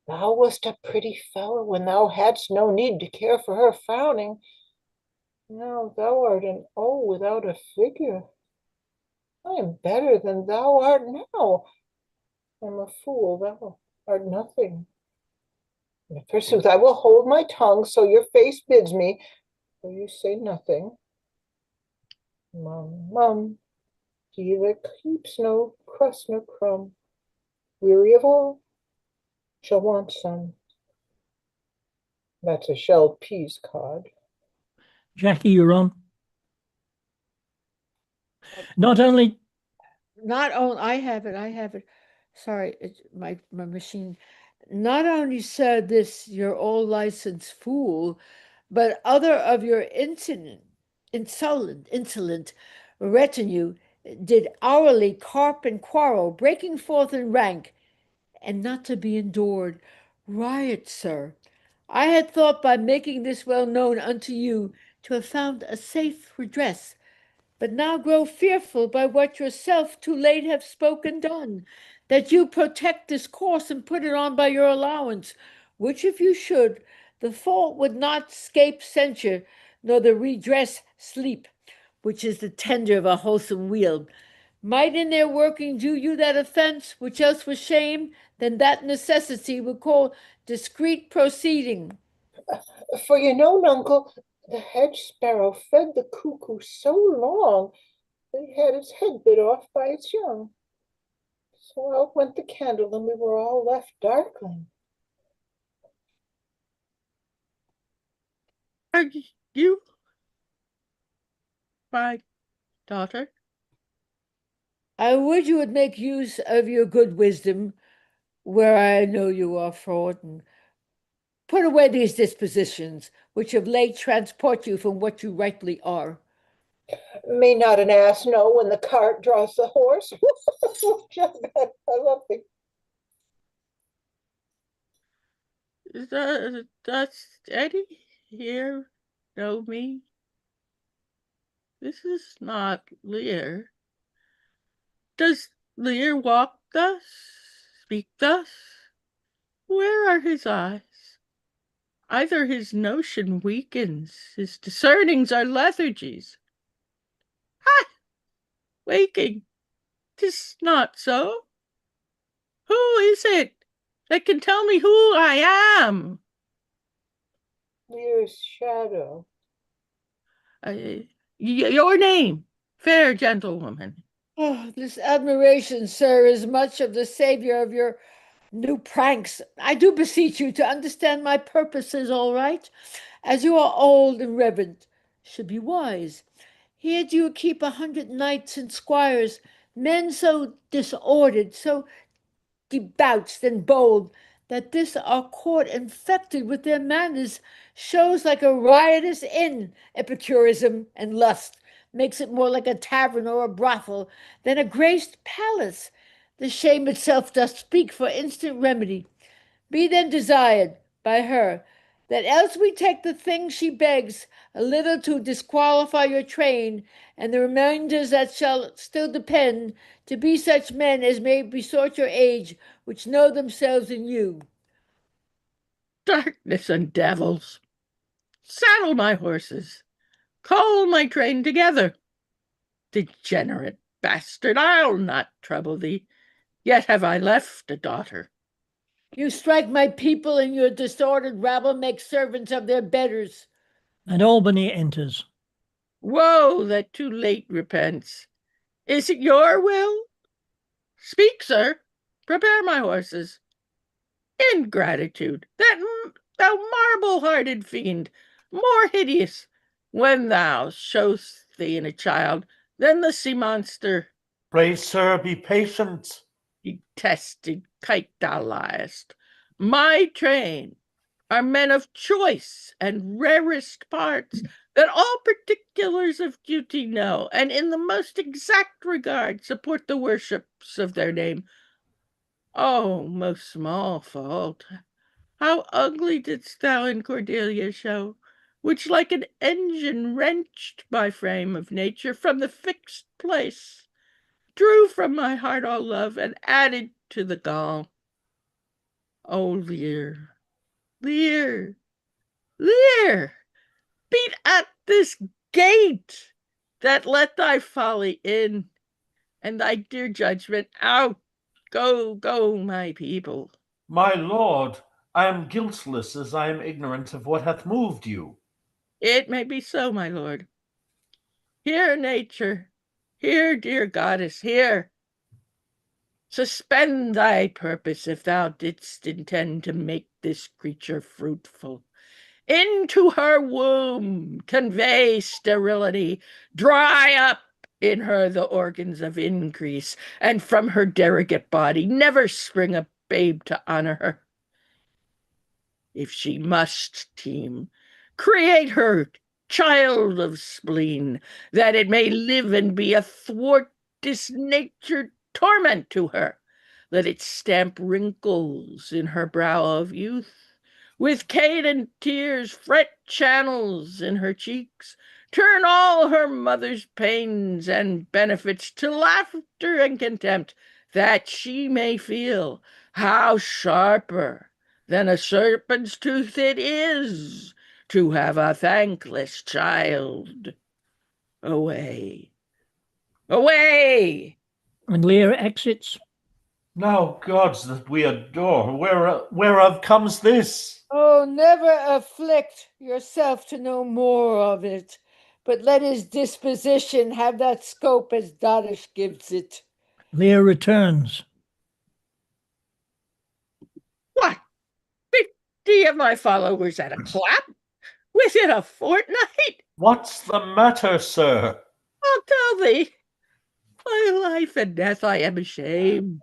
Thou wast a pretty fellow when thou hadst no need to care for her frowning. Now thou art an O without a figure. I am better than thou art now. I am a fool, thou art nothing. Forsooth, I will hold my tongue, so your face bids me, though you say nothing. Mum, mum, he that keeps no crust nor crumb, weary of all, shall want some. That's a shelled peas cod. Jackie, you're on. Not only I have it. Sorry, it's my machine. Not only said this your old licensed fool, but other of your insolent retinue did hourly carp and quarrel, breaking forth in rank, and not to be endured. Riot, sir. I had thought by making this well known unto you to have found a safe redress, but now grow fearful by what yourself too late have spoken done, that you protect this course and put it on by your allowance, which if you should, the fault would not scape censure, nor the redress sleep, which is the tender of a wholesome weal, might in their working do you that offense, which else was shame, then that necessity would call discreet proceeding. For you know, nuncle, the hedge sparrow fed the cuckoo so long that it had its head bit off by its young. So out went the candle, and we were all left darkling. Are you my daughter? I would you would make use of your good wisdom, where I know you are fraught, and put away these dispositions, which of late transport you from what you rightly are. May not an ass know when the cart draws the horse? I love the Does Eddie here know me? This is not Lear. Does Lear walk thus, speak thus? Where are his eyes? Either his notion weakens, his discernings are lethargies. Ha! waking. 'Tis not so. Who is it that can tell me who I am? Lear's shadow. Your name, fair gentlewoman. Oh, this admiration, sir, is much of the savior of your new pranks. I do beseech you to understand my purposes, all right? As you are old and reverend, should be wise. Here do you keep 100 knights and squires, men so disordered, so debauched and bold, that this our court, infected with their manners, shows like a riotous inn. Epicurism and lust makes it more like a tavern or a brothel than a graced palace. The shame itself doth speak for instant remedy. Be then desired by her that else we take the thing she begs, a little to disqualify your train, and the remainders that shall still depend, to be such men as may besort your age, which know themselves in you. Darkness and devils! Saddle my horses, call my train together. Degenerate bastard, I'll not trouble thee. Yet have I left a daughter. You strike my people, and your disordered rabble make servants of their betters. And Albany enters. Woe that too late repents. Is it your will? Speak, sir. Prepare my horses. Ingratitude, thou marble-hearted fiend, more hideous when thou show'st thee in a child than the sea monster. Pray, sir, be patient. Detested kite thou liest. My train are men of choice and rarest parts, that all particulars of duty know, and in the most exact regard support the worships of their name. Oh, most small fault! How ugly didst thou in Cordelia show, which like an engine wrenched my frame of nature from the fixed place, drew from my heart all love, and added to the gall. O Lear, Lear, Lear, beat at this gate that let thy folly in, and thy dear judgment out. Go, go, my people. My lord, I am guiltless as I am ignorant of what hath moved you. It may be so, my lord. Here, nature, here, dear goddess, here. Suspend thy purpose if thou didst intend to make this creature fruitful. Into her womb convey sterility, dry up in her the organs of increase, and from her derogate body never spring a babe to honor her. If she must teem, create her child of spleen, that it may live and be athwart disnatured torment to her. Let it stamp wrinkles in her brow of youth, with cadent tears fret channels in her cheeks, turn all her mother's pains and benefits to laughter and contempt, that she may feel how sharper than a serpent's tooth it is to have a thankless child. Away, away! And Lear exits. Now, gods that we adore, whereof comes this? Oh, never afflict yourself to know more of it, but let his disposition have that scope as Dodish gives it. Lear returns. What? 50 of my followers at a clap? Within a fortnight? What's the matter, sir? I'll tell thee. By life and death I am ashamed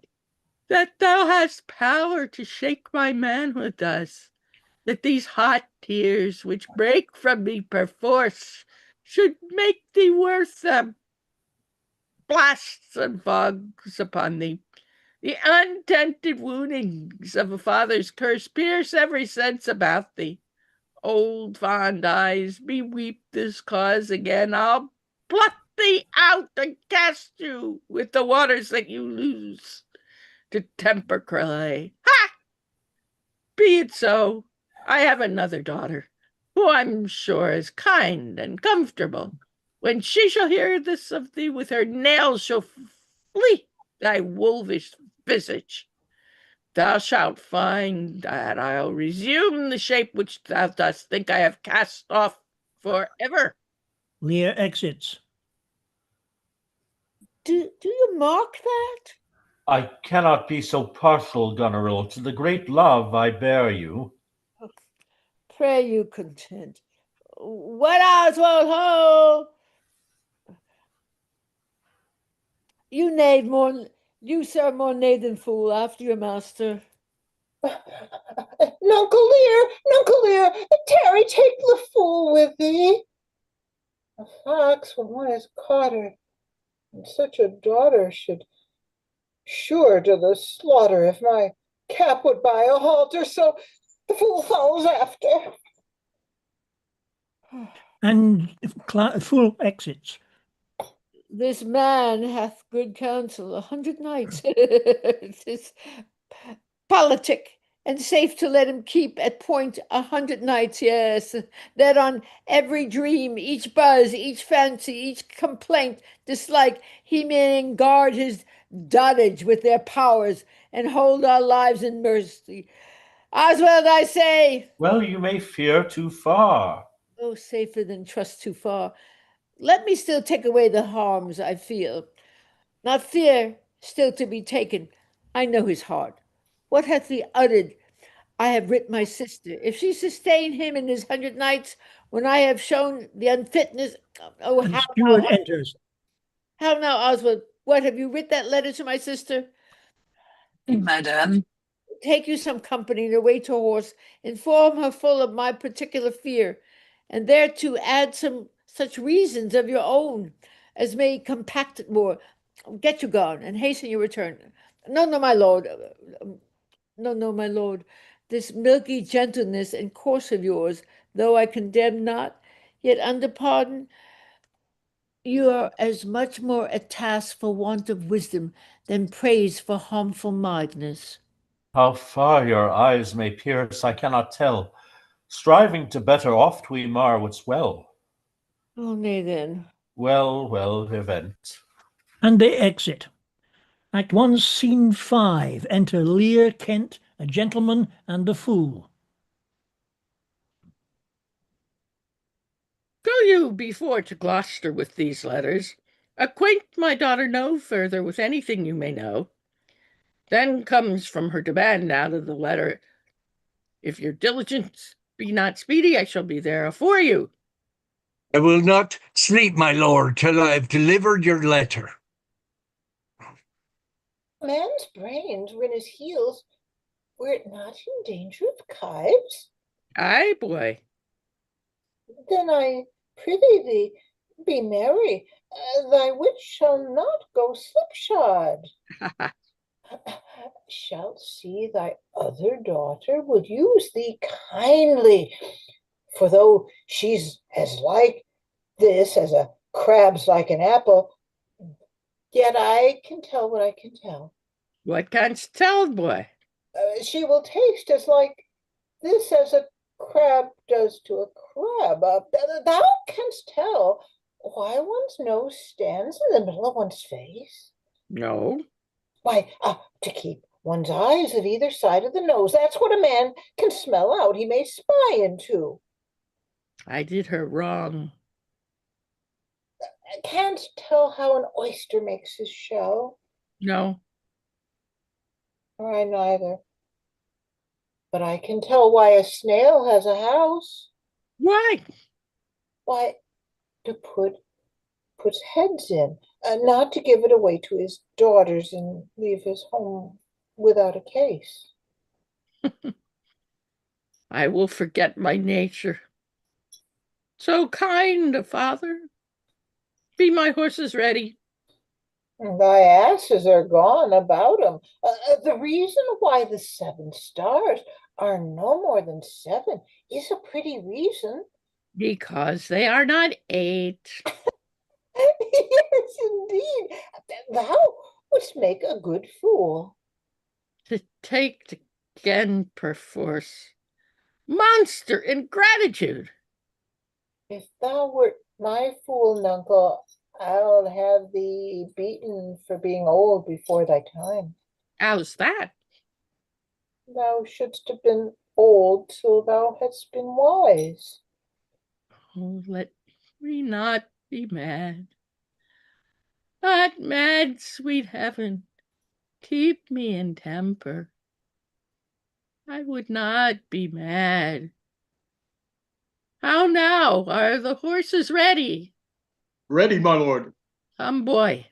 that thou hast power to shake my manhood thus, that these hot tears which break from me perforce should make thee worth them. Blasts and fogs upon thee. The untented woundings of a father's curse pierce every sense about thee. Old fond eyes, beweep this cause again. I'll pluck thee out and cast you with the waters that you lose to temper clay. Ha! Be it so. I have another daughter, who I'm sure is kind and comfortable. When she shall hear this of thee, with her nails shall flee thy wolvish visage. Thou shalt find that I'll resume the shape which thou dost think I have cast off forever. Lear exits. Do you mark that? I cannot be so partial, Goneril, to the great love I bear you. Pray you content. What Oswald, ho! You, sir, more knave than fool, after your master. Nuncle Lear, tarry, take the fool with thee. A fox, when one has caught her, and such a daughter should sure to the slaughter if my cap would buy a halter, so the fool follows after. And fool exits. This man hath good counsel, 100 knights. 'Tis politic and safe to let him keep at point 100 knights, yes, that on every dream, each buzz, each fancy, each complaint, dislike, he may guard his dotage with their powers and hold our lives in mercy. Oswald, I say. Well, you may fear too far. Oh, safer than trust too far. Let me still take away the harms I feel. Not fear, still to be taken. I know his heart. What hath he uttered? I have writ my sister. If she sustain him in his 100 nights, when I have shown the unfitness. Oh, And steward enters. How now, Oswald? What, have you writ that letter to my sister? Madam. Take you some company in her way to horse, inform her full of my particular fear, and thereto add some such reasons of your own as may compact it more. Get you gone, and hasten your return. No, my lord. No, my lord. This milky gentleness and course of yours, though I condemn not, yet under pardon, you are as much more at task for want of wisdom than praise for harmful mildness. How far your eyes may pierce, I cannot tell. Striving to better, oft we mar what's well. Oh, nay then. Well, event. And they exit. Act 1, Scene 5. Enter Lear, Kent, a gentleman, and a fool. Go you before to Gloucester with these letters. Acquaint my daughter no further with anything you may know. Then comes from her demand out of the letter, if your diligence be not speedy, I shall be there afore you. I will not sleep, my lord, till I have delivered your letter. Man's brains were in his heels. Were it not in danger of kibes? Aye, boy. Then I prithee thee, be merry. Thy wit shall not go slipshod. Shalt see thy other daughter would use thee kindly, for though she's as like this as a crab's like an apple, yet I can tell what I can tell. What canst tell, boy? She will taste as like this as a crab does to a crab. Thou canst tell why one's nose stands in the middle of one's face? No. Why, to keep one's eyes at either side of the nose. That's what a man can smell out. He may spy into. I did her wrong. Can't tell how an oyster makes his shell. No. I neither. But I can tell why a snail has a house. Why? Why, to puts heads in, not to give it away to his daughters and leave his home without a case. I will forget my nature. So kind a father. Be my horses ready? Thy asses are gone about 'em. The reason why the 7 stars are no more than 7 is a pretty reason. Because they are not 8. Yes, indeed. Thou wouldst make a good fool. To take again perforce. Monster ingratitude. If thou wert My fool, nuncle, I'll have thee beaten for being old before thy time. How's that? Thou shouldst have been old till thou hadst been wise. Oh, let me not be mad. Not mad, sweet heaven. Keep me in temper. I would not be mad. How now? Are the horses ready? Ready, my lord. Come, boy.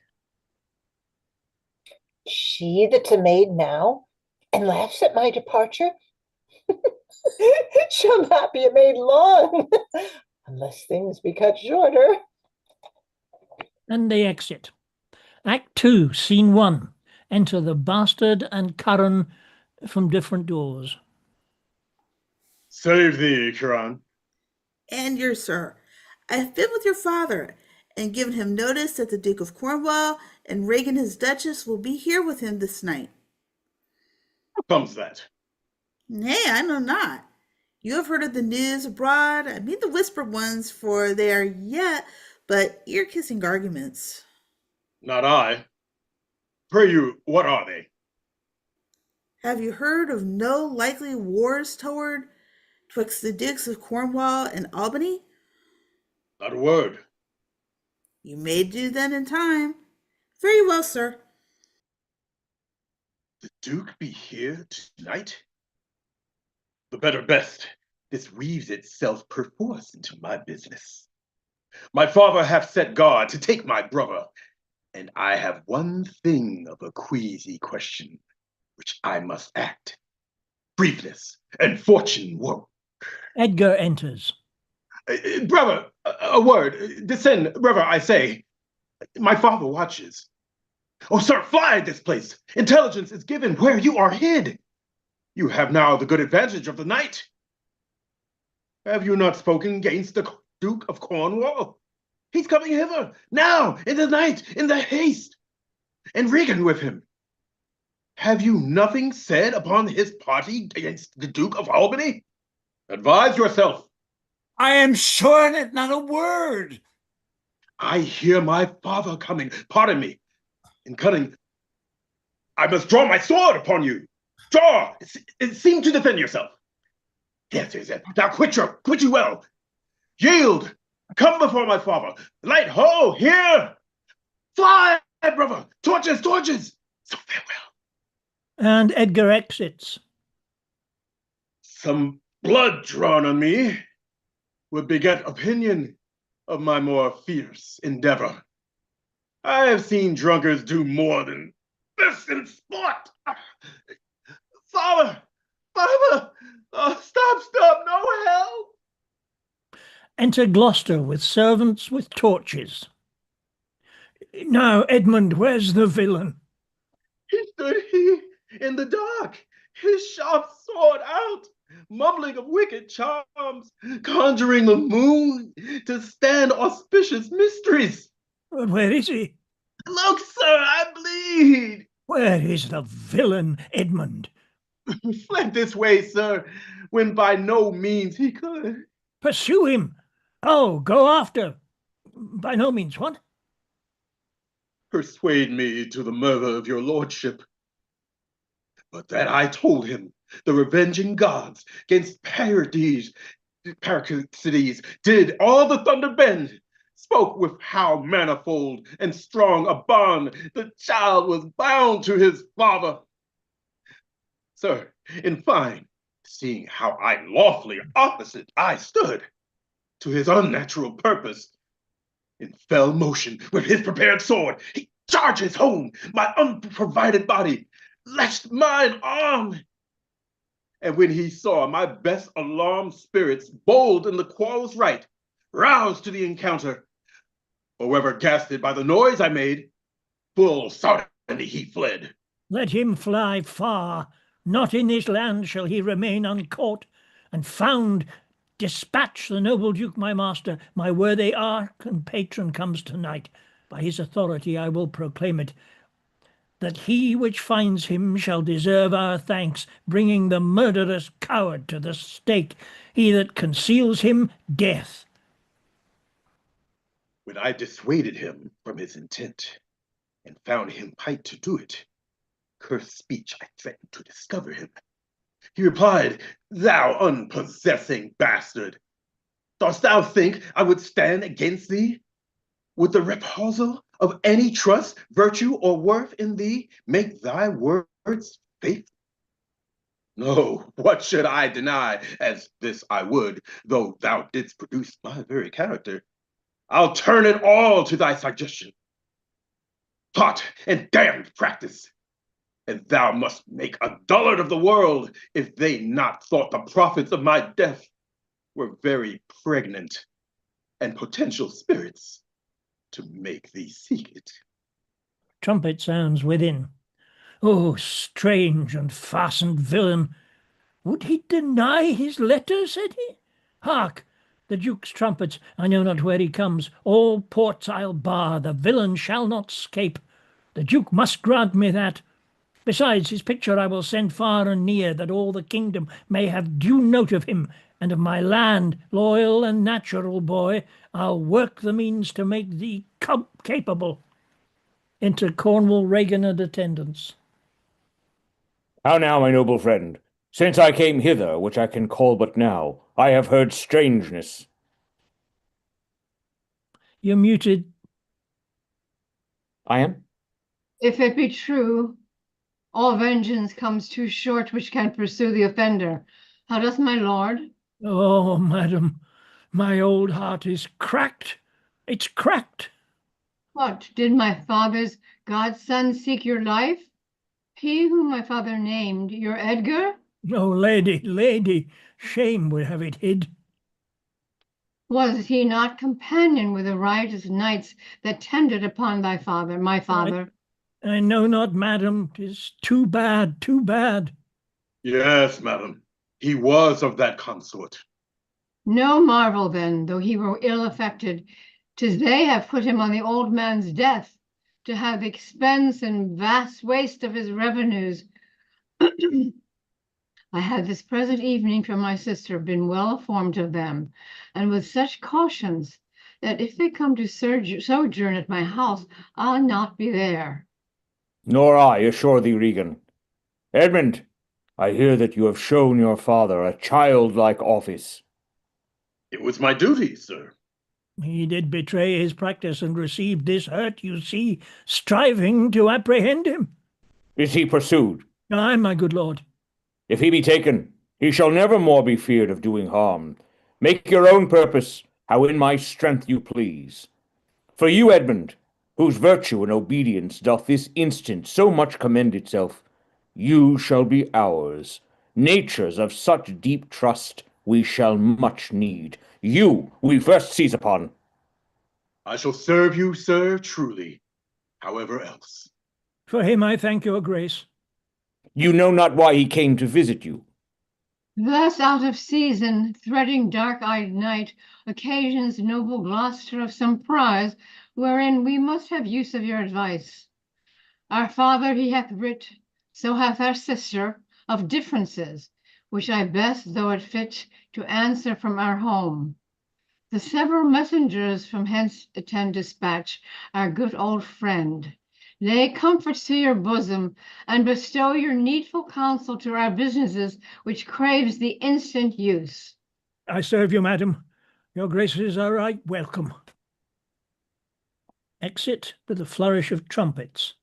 She that's a maid now, and laughs at my departure, shall not be a maid long, unless things be cut shorter. And they exit. Act 2, Scene 1. Enter the bastard and Curran from different doors. Save thee, Kiran. And your sir, I have been with your father, and given him notice that the Duke of Cornwall and Regan his Duchess will be here with him this night. How comes that? Nay, I know not. You have heard of the news abroad. I mean the whispered ones, for they are yet but ear-kissing arguments. Not I. Pray you, what are they? Have you heard of no likely wars toward twixt the Dukes of Cornwall and Albany? Not a word. You may do then in time. Very well, sir. The Duke be here tonight? The better best. This weaves itself perforce into my business. My father hath set guard to take my brother, and I have one thing of a queasy question, which I must act. Briefness and fortune woe. Edgar enters. Brother, a word. Descend, brother, I say. My father watches. Oh, sir, fly this place. Intelligence is given where you are hid. You have now the good advantage of the night. Have you not spoken against the Duke of Cornwall? He's coming hither, now, in the night, in the haste, and Regan with him. Have you nothing said upon his party against the Duke of Albany? Advise yourself. I am sure that not a word. I hear my father coming. Pardon me. In cunning, I must draw my sword upon you. Draw! Seem to defend yourself. Yes. Now quit you well. Yield! Come before my father. Light ho! Here! Fly, brother! Torches! So farewell. And Edgar exits. Some blood drawn on me would beget opinion of my more fierce endeavor. I have seen drunkards do more than this in sport. Father! Stop! No help! Enter Gloucester with servants with torches. Now, Edmund, where's the villain? He stood in the dark, his sharp sword out, mumbling of wicked charms, conjuring the moon to stand auspicious mysteries. Where is he? Look, sir, I bleed. Where is the villain, Edmund? Fled this way, sir, when by no means he could. Pursue him. Oh, go after. By no means, what? Persuade me to the murder of your lordship. But that I told him, the revenging gods gainst Parasites did all the thunder bend, spoke with how manifold and strong a bond the child was bound to his father. Sir, in fine, seeing how I lawfully opposite I stood to his unnatural purpose, in fell motion with his prepared sword, he charges home my unprovided body, lashed mine arm. And when he saw my best alarmed spirits bold in the quarrel's right, roused to the encounter, or whether gasted by the noise I made, full suddenly he fled. Let him fly far. Not in this land shall he remain uncaught and found. Dispatch the noble Duke, my master. My worthy arch and patron comes tonight. By his authority I will proclaim it, that he which finds him shall deserve our thanks, bringing the murderous coward to the stake. He that conceals him, death. When I dissuaded him from his intent and found him pight to do it, cursed speech I threatened to discover him. He replied, "Thou unpossessing bastard, dost thou think I would stand against thee? Would the repulsal of any trust, virtue, or worth in thee make thy words faithful? No, what should I deny? As this I would, though thou didst produce my very character. I'll turn it all to thy suggestion. Taught and damned practice. And thou must make a dullard of the world if they not thought the prophets of my death were very pregnant and potential spirits to make thee seek it." Trumpet sounds within. Oh, strange and fastened villain! Would he deny his letter, said he? Hark! The Duke's trumpets, I know not where he comes. All ports I'll bar, the villain shall not scape. The Duke must grant me that. Besides, his picture I will send far and near, that all the kingdom may have due note of him, and of my land, loyal and natural boy, I'll work the means to make thee capable. Enter Cornwall, Regan, and attendants. How now, my noble friend? Since I came hither, which I can call but now, I have heard strangeness. You're muted. I am? If it be true, all vengeance comes too short which can pursue the offender. How doth my lord? Oh, madam, my old heart is cracked. It's cracked. What, did my father's godson seek your life? He whom my father named, your Edgar? Oh, lady, shame would have it hid. Was he not companion with the riotous knights that tended upon thy father, my father? I know not, madam. 'Tis too bad, too bad. Yes, madam, he was of that consort. No marvel then, though he were ill affected, 'tis they have put him on the old man's death, to have expense and vast waste of his revenues. I have this present evening from my sister been well informed of them, and with such cautions, that if they come to sojourn at my house, I'll not be there. Nor I, assure thee, Regan. Edmund, I hear that you have shown your father a childlike office. It was my duty, sir. He did betray his practice and received this hurt, you see, striving to apprehend him. Is he pursued? Aye, my good lord. If he be taken, he shall never more be feared of doing harm. Make your own purpose, how in my strength you please. For you, Edmund, whose virtue and obedience doth this instant so much commend itself, you shall be ours. Natures of such deep trust we shall much need. You we first seize upon. I shall serve you, sir, truly, however else. For him I thank your grace. You know not why he came to visit you. Thus out of season, threading dark-eyed night, occasions noble Gloucester of some prize, wherein we must have use of your advice. Our father he hath writ, so hath our sister, of differences, which I best, though it fit, to answer from our home. The several messengers from hence attend dispatch our good old friend. Lay comforts to your bosom, and bestow your needful counsel to our businesses, which craves the instant use. I serve you, madam. Your graces are right welcome. Exit with a flourish of trumpets.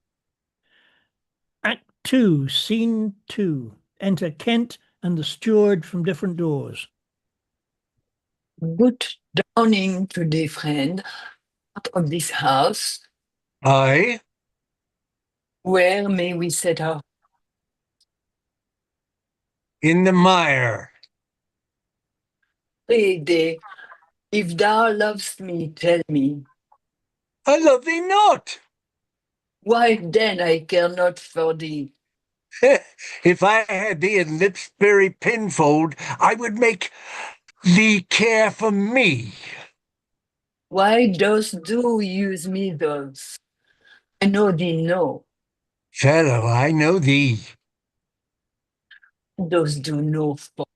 Act 2, Scene 2. Enter Kent and the steward from different doors. Good dawning to the friend out of this house. Aye. Where may we set our In the mire. Pray thee, if thou lovest me, tell me. I love thee not. Why then I care not for thee. If I had thee in lips very pinfold, I would make thee care for me. Why dost thou use me thus? I know thee no. Fellow, I know thee. Dost do no for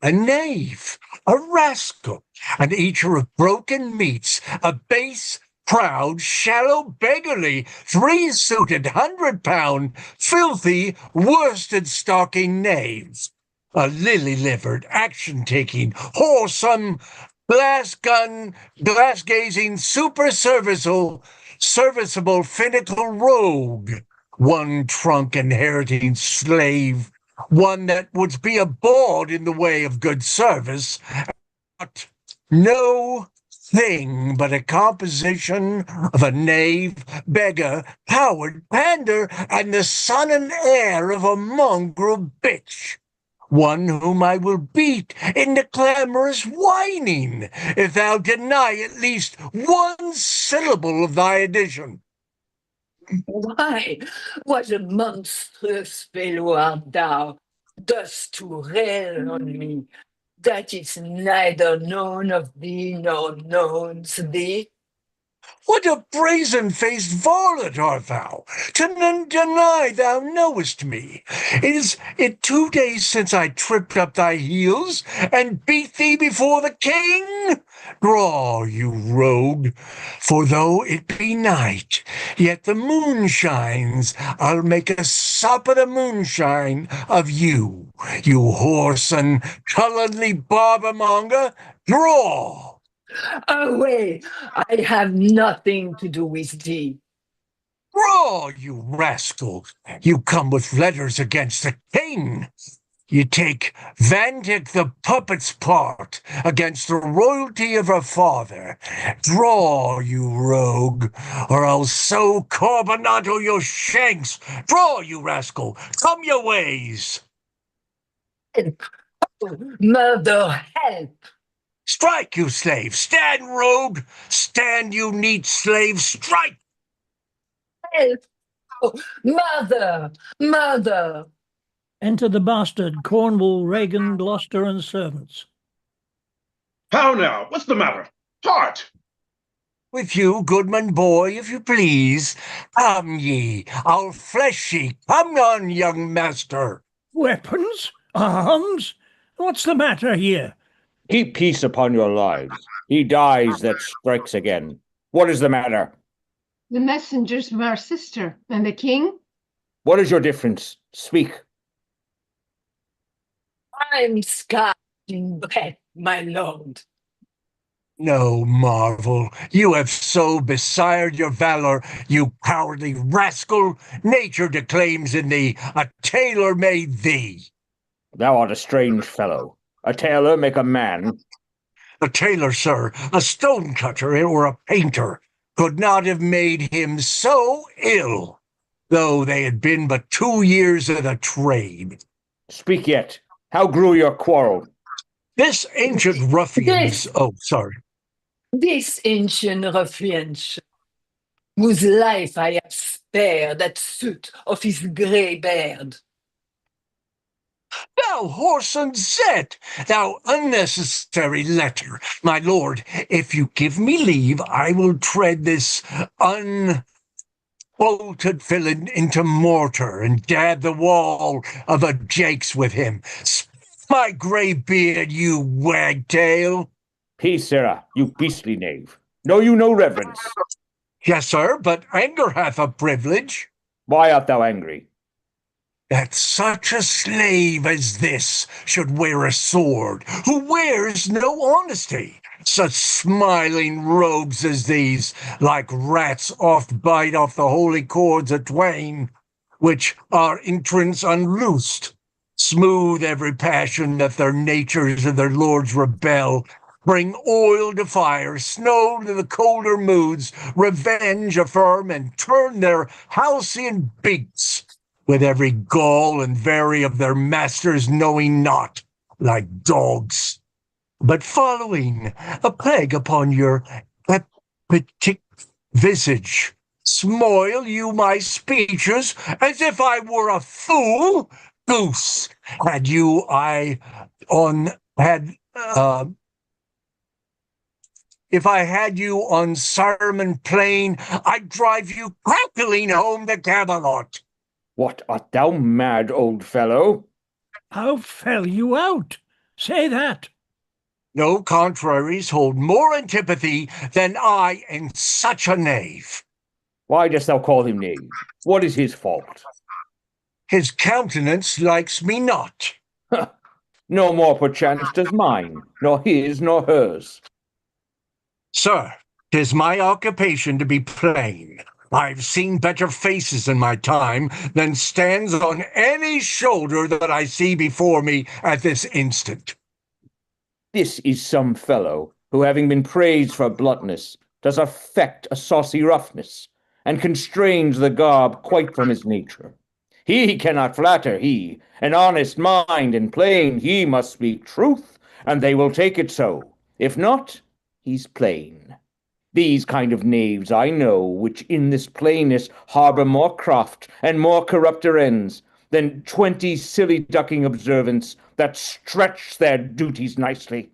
A knave, a rascal, an eater of broken meats, a base, proud, shallow, beggarly, three-suited, 100-pound, filthy, worsted-stalking knaves, a lily-livered, action-taking, wholesome, glass-gazing, serviceable, finical rogue, one trunk inheriting slave, one that would be a bawd in the way of good service, but no thing but a composition of a knave, beggar, coward, pander, and the son and heir of a mongrel bitch. One whom I will beat into clamorous whining, if thou deny at least one syllable of thy addition. Why, what a monstrous fellow art thou, thus to rail on me, that is neither known of thee nor knowns thee? What a brazen-faced varlet art thou, to deny thou knowest me! Is it 2 days since I tripped up thy heels, and beat thee before the king? Draw, you rogue, for though it be night, yet the moon shines. I'll make a sup of the moonshine of you, you whoreson, culludly barbermonger. Draw! Away! I have nothing to do with thee. Draw, you rascal! You come with letters against the king. You take Vandyck the puppet's part against the royalty of her father. Draw, you rogue, or I'll so carbonato your shanks. Draw, you rascal! Come your ways! Help! Murder, help! Strike, you slave! Stand, rogue! Stand, you neat slave! Strike! Help! Oh, murder! Murder! Enter the bastard, Cornwall, Regan, Gloucester, and servants. How now? What's the matter? Heart! With you, goodman boy, if you please. Come ye, I'll flesh ye. Come on, young master. Weapons? Arms? What's the matter here? Keep peace upon your lives. He dies that strikes again. What is the matter? The messengers from our sister and the king. What is your difference? Speak. I'm scarred in breath, my lord. No marvel. You have so besired your valor, you cowardly rascal. Nature declaims in thee, a tailor made thee. Thou art a strange fellow. A tailor make a man. A tailor, sir, a stonecutter or a painter, could not have made him so ill, though they had been but 2 years of the trade. Speak yet. How grew your quarrel? This ancient ruffian's... Oh, sorry. This ancient ruffian, whose life I have spared at suit of his grey beard. Thou whoreson zet, thou unnecessary letter. My lord, if you give me leave, I will tread this unbolted villain into mortar and dab the wall of a jakes with him. My grey beard, you wagtail. Peace, sirrah, you beastly knave. Know you no reverence? Yes, sir, but anger hath a privilege. Why art thou angry? That such a slave as this should wear a sword, who wears no honesty. Such smiling rogues as these, like rats, oft bite off the holy cords of twain, which our entrance unloosed, smooth every passion that their natures and their lords rebel, bring oil to fire, snow to the colder moods, revenge affirm, and turn their halcyon beaks with every gall and vary of their masters knowing not, like dogs. But following a plague upon your epitic visage, smoil you my speeches as if I were a fool? Goose, had you if I had you on Sarmon Plain, I'd drive you cackling home to Camelot. What, art thou mad, old fellow? How fell you out? Say that. No contraries hold more antipathy than I in such a knave. Why dost thou call him knave? What is his fault? His countenance likes me not. No more perchance does mine, nor his, nor hers. Sir, 'tis my occupation to be plain. I've seen better faces in my time than stands on any shoulder that I see before me at this instant. This is some fellow who, having been praised for bluntness, does affect a saucy roughness, and constrains the garb quite from his nature. He cannot flatter, he, an honest mind and plain, he must speak truth, and they will take it so. If not, he's plain. These kind of knaves I know, which in this plainness harbour more craft and more corrupter ends than 20 silly ducking observants that stretch their duties nicely.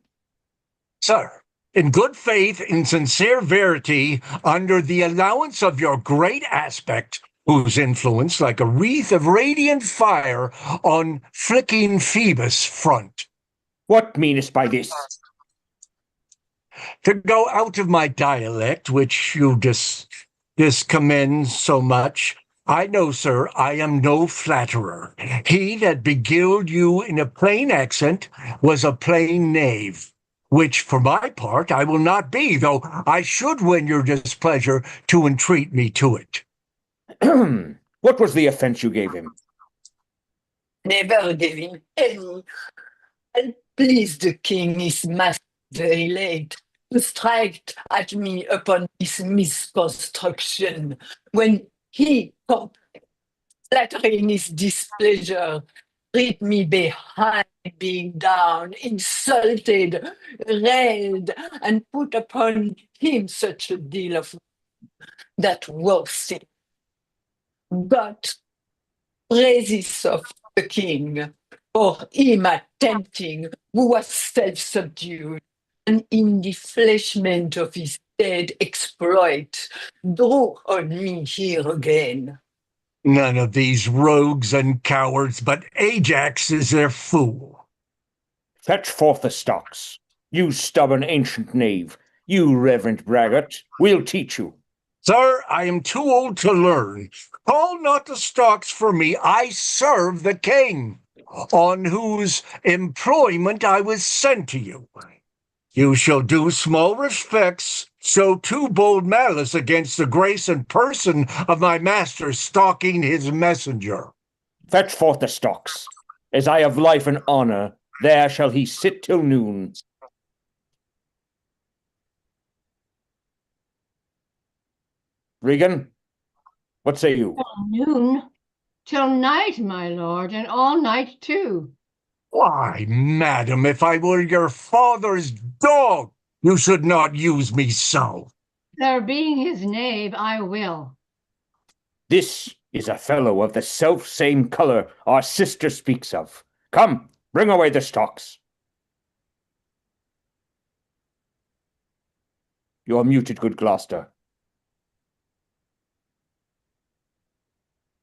Sir, in good faith, in sincere verity, under the allowance of your great aspect, whose influence like a wreath of radiant fire on flicking Phoebus' front. What meanest by this? To go out of my dialect, which you discommend so much, I know, sir, I am no flatterer. He that beguiled you in a plain accent was a plain knave, which for my part I will not be, though I should win your displeasure to entreat me to it. What was the offence you gave him? Never gave him any. And please the king is master very late to strike at me upon this misconstruction, when he, flattering his displeasure, treat me behind, being down, insulted, railed, and put upon him such a deal of that worse. God praises of the king, for him attempting, who was self-subdued, and in the fleshment of his dead exploit, drew on me here again. None of these rogues and cowards, but Ajax is their fool. Fetch forth the stocks. You stubborn ancient knave, you reverent braggart, we'll teach you. Sir, I am too old to learn. Call not the stocks for me. I serve the king, on whose employment I was sent to you. You shall do small respects, show too bold malice against the grace and person of my master stalking his messenger. Fetch forth the stocks. As I have life and honour, there shall he sit till noon. Regan, what say you? Till noon, till night, my lord, and all night too. Why, madam, if I were your father's dog, you should not use me so. There being his knave, I will. This is a fellow of the self-same colour our sister speaks of. Come, bring away the stocks. You are muted, good Gloucester.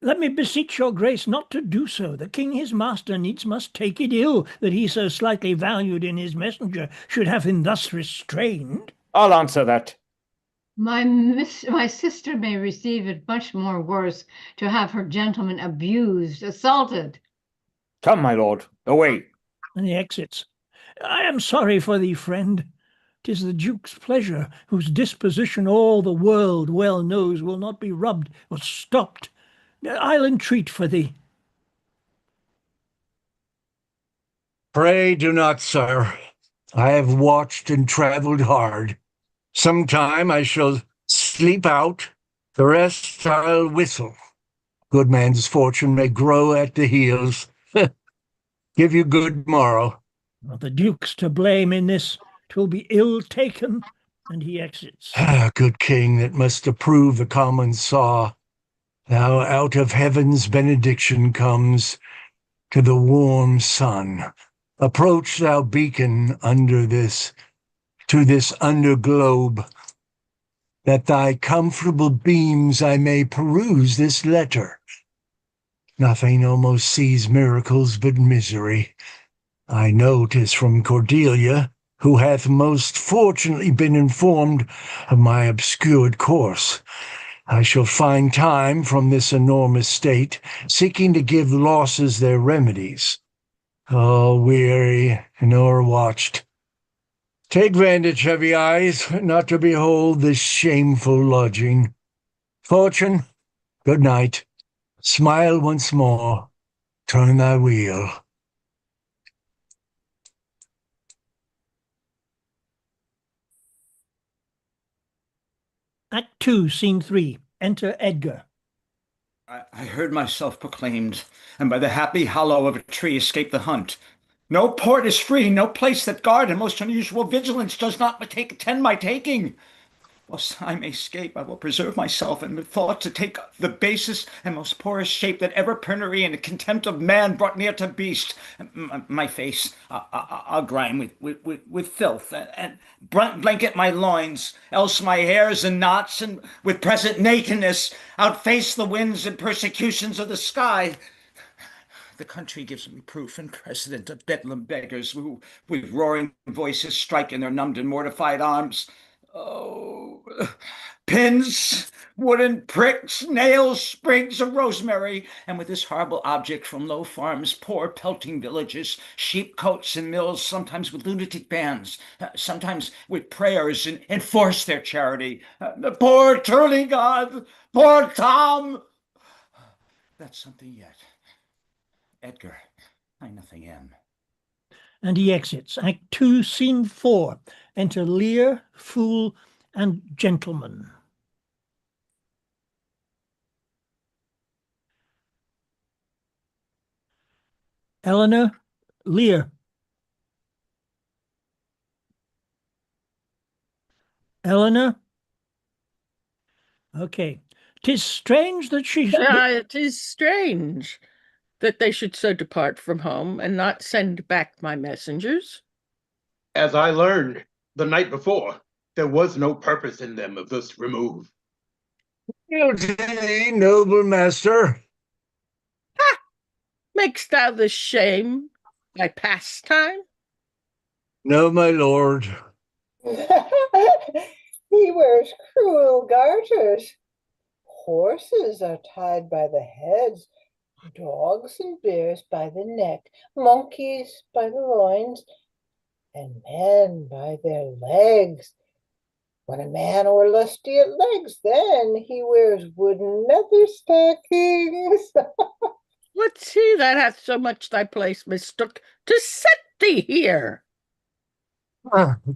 Let me beseech your grace not to do so. The king his master needs must take it ill that he so slightly valued in his messenger should have him thus restrained. I'll answer that. My sister may receive it much more worse to have her gentleman abused, assaulted. Come, my lord, away. And he exits. I am sorry for thee, friend. 'Tis the duke's pleasure, whose disposition all the world well knows will not be rubbed or stopped. I'll entreat for thee. Pray do not, sir. I have watched and travelled hard. Sometime I shall sleep out, the rest I'll whistle. Good man's fortune may grow at the heels. Give you good morrow. Well, the duke's to blame in this. 'Twill be ill taken, and he exits. Good king that must approve the common saw. Thou out of heaven's benediction comes to the warm sun. Approach thou beacon to this underglobe, that thy comfortable beams I may peruse this letter. Nothing almost sees miracles but misery. I know 'tis from Cordelia, who hath most fortunately been informed of my obscured course. I shall find time from this enormous state, seeking to give losses their remedies. All weary and o'erwatched. Take vantage, heavy eyes, not to behold this shameful lodging. Fortune, good night. Smile once more. Turn thy wheel. Act 2, Scene 3. Enter Edgar. I heard myself proclaimed, and by the happy hollow of a tree escaped the hunt. No port is free, no place that guard and most unusual vigilance does not attend my taking. Whilst I may escape, I will preserve myself and with thought to take the basest and most poorest shape that ever penury and the contempt of man brought near to beast. My face I'll grime with filth and blanket my loins, else my hairs in knots, and with present nakedness outface the winds and persecutions of the sky. The country gives me proof and precedent of bedlam beggars who, with roaring voices, strike in their numbed and mortified arms. Oh, pins, wooden pricks, nails, sprigs of rosemary, and with this horrible object from low farms, poor pelting villages, sheep cotes and mills, sometimes with lunatic bands, sometimes with prayers, and enforce their charity. The poor turly god, poor Tom. That's something yet. Edgar, I nothing am. And he exits. Act 2, Scene 4. Enter Lear, Fool, and Gentleman. Eleanor, Lear. Eleanor? Okay. 'Tis strange that she... It is strange that they should so depart from home and not send back my messengers. As I learned the night before, there was no purpose in them of this remove. Guilty, noble master. Ha! Makest thou this shame thy pastime? No, my lord. He wears cruel garters. Horses are tied by the heads, dogs and bears by the neck, monkeys by the loins, and men by their legs. When a man o'er lusty at legs, then he wears wooden leather stockings. What's he that hath so much thy place mistook to set thee here?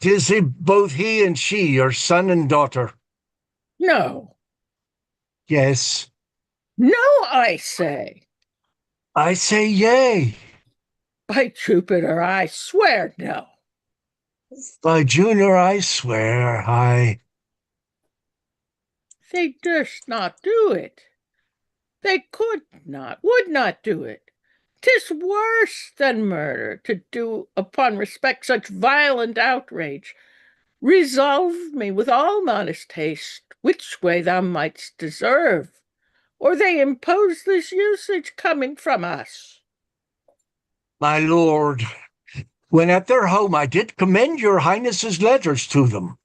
'Tis both he and she, your son and daughter. No. Yes. No, I say. I say yea. By Jupiter, I swear no. By Junior, I swear, I... They durst not do it. They could not, would not do it. 'Tis worse than murder to do upon respect such violent outrage. Resolve me with all honest haste which way thou mightst deserve, or they impose this usage coming from us. My lord, when at their home I did commend your highness's letters to them.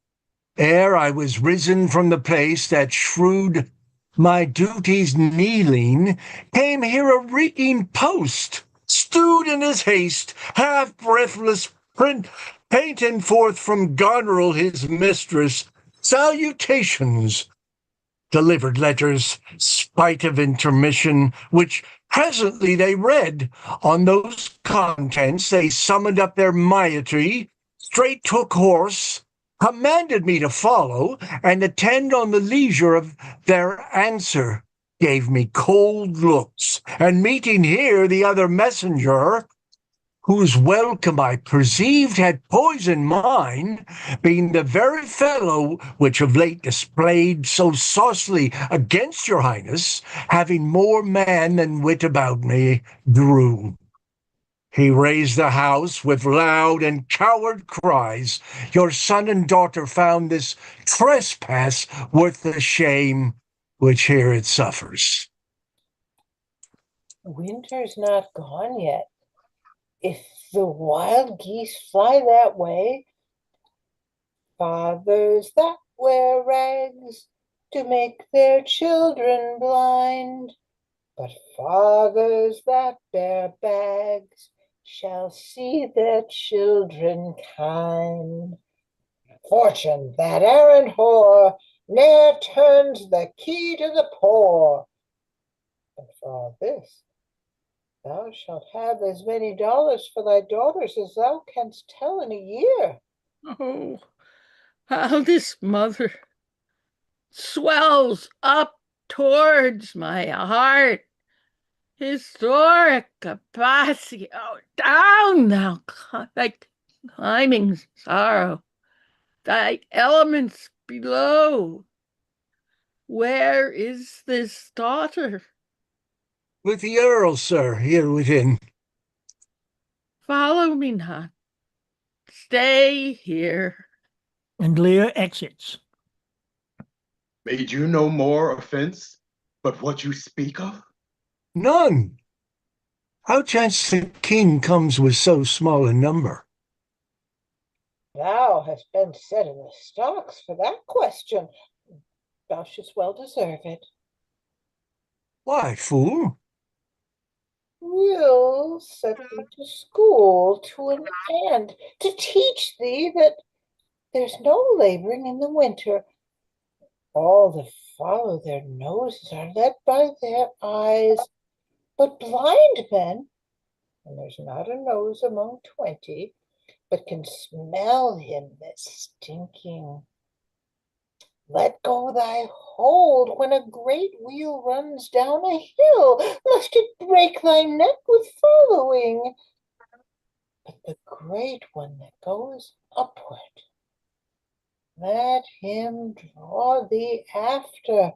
Ere I was risen from the place that shrewd my duties kneeling, came here a reeking post, stewed in his haste, half breathless, painting forth from Goneril his mistress salutations. Delivered letters, spite of intermission, which presently they read. On those contents they summoned up their moiety, straight took horse, commanded me to follow, and attend on the leisure of their answer, gave me cold looks, and meeting here the other messenger, whose welcome I perceived had poisoned mine, being the very fellow which of late displayed so saucily against your highness, having more man than wit about me, drew. He raised the house with loud and coward cries. Your son and daughter found this trespass worth the shame which here it suffers. Winter's not gone yet. If the wild geese fly that way, Fathers that wear rags to make their children blind, but fathers that bear bags shall see their children kind. Fortune, that errant whore, ne'er turns the key to the poor. And for all this, thou shalt have as many dollars for thy daughters as thou canst tell in a year. Oh, how this mother swells up towards my heart. Historic capacity. Oh, down thou, thy climbing sorrow, thy elements below. Where is this daughter? With the Earl, sir, here within. Follow me not. Stay here. And Lear exits. Made you no more offense but what you speak of? None. How chance the king comes with so small a number? Thou hast been set in the stocks for that question. Thou shouldst well deserve it. Why, fool? We'll set thee to school to an end, to teach thee that there's no laboring in the winter. All that follow their noses are led by their eyes, but blind men, and there's not a nose among 20, but can smell him that's stinking. Let go thy hold when a great wheel runs down a hill, lest it break thy neck with following. But the great one that goes upward, let him draw thee after.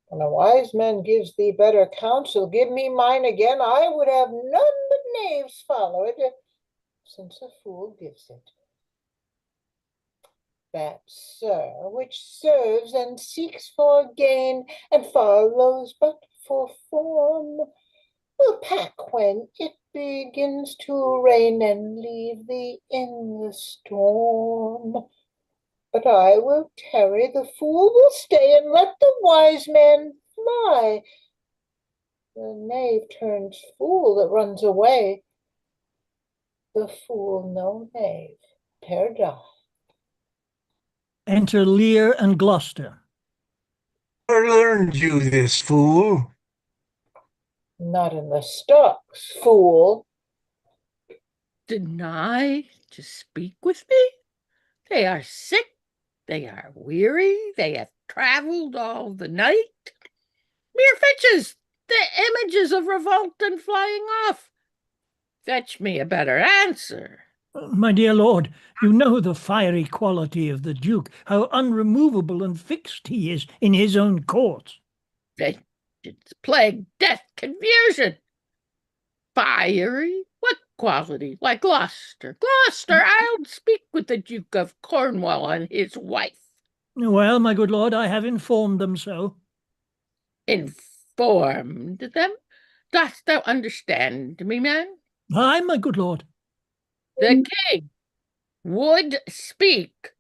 When a wise man gives thee better counsel, give me mine again. I would have none but knaves follow it, since a fool gives it. That, sir, which serves and seeks for gain, and follows but for form, will pack when it begins to rain, and leave thee in the storm. But I will tarry, the fool will stay, and let the wise man fly. The knave turns fool that runs away. The fool no knave, pair die. Enter Lear and Gloucester. Where learned you this, fool? Not in the stocks, fool. Deny to speak with me? They are sick, they are weary, they have travelled all the night. Mere fetches, the images of revolt and flying off. Fetch me a better answer. My dear lord, you know the fiery quality of the Duke, how unremovable and fixed he is in his own court. Vengeance, plague, death, confusion. Fiery? What quality? Why, Gloucester, Gloucester, I'll speak with the Duke of Cornwall and his wife. Well, my good lord, I have informed them so. Informed them? Dost thou understand me, man? Aye, my good lord. The king would speak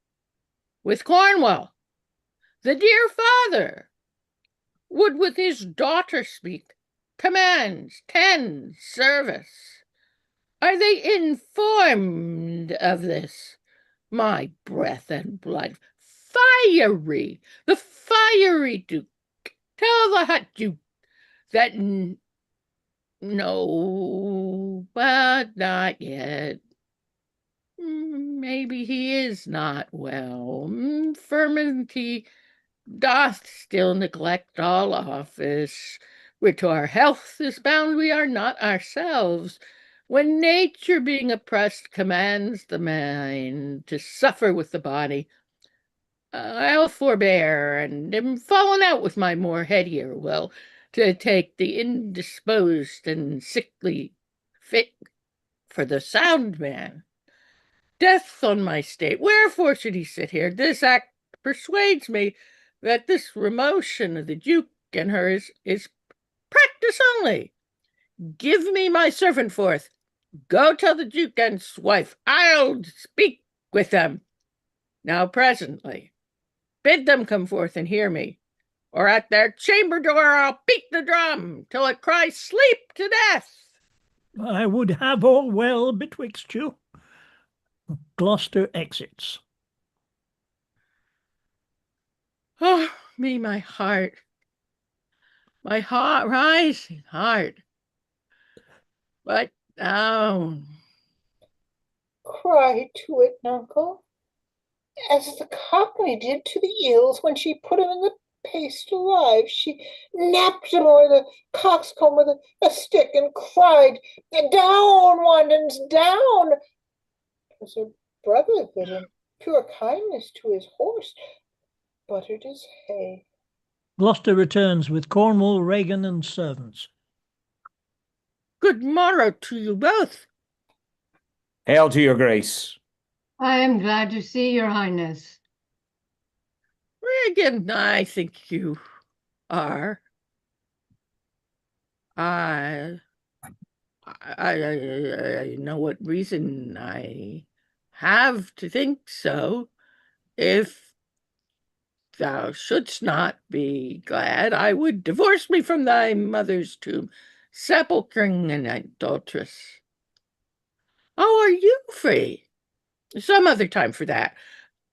with Cornwall. The dear father would with his daughter speak. Commands, tends, service. Are they informed of this? My breath and blood. Fiery, the fiery Duke. Tell the hot Duke that no, but not yet. Maybe he is not well. Firmity doth still neglect all office. Which to our health is bound we are not ourselves. When nature being oppressed commands the mind to suffer with the body, I'll forbear, and am fallen out with my more headier will, to take the indisposed and sickly fit for the sound man. Death on my state, wherefore should he sit here? This act persuades me that this remotion of the Duke and her is practice only. Give me my servant forth. Go tell the Duke and his wife, I'll speak with them. Now presently, bid them come forth and hear me, or at their chamber door I'll beat the drum till it cries sleep to death. I would have all well betwixt you. Gloucester exits. Oh, me, my heart, rising heart. But down. Cry to it, Nuncle, as the cockney did to the eels when she put him in the paste alive. She napped him o'er the coxcomb with a stick and cried, "Down, Wandens, down!" 'Twas her brother that in pure kindness to his horse buttered his hay. Gloucester returns with Cornwall, Regan, and servants. Good morrow to you both. Hail to your grace. I am glad to see your highness. Regan, I think you are. I know what reason I have to think so. If thou shouldst not be glad, I would divorce me from thy mother's tomb, sepulchring an adulteress. Oh, are you free? Some other time for that.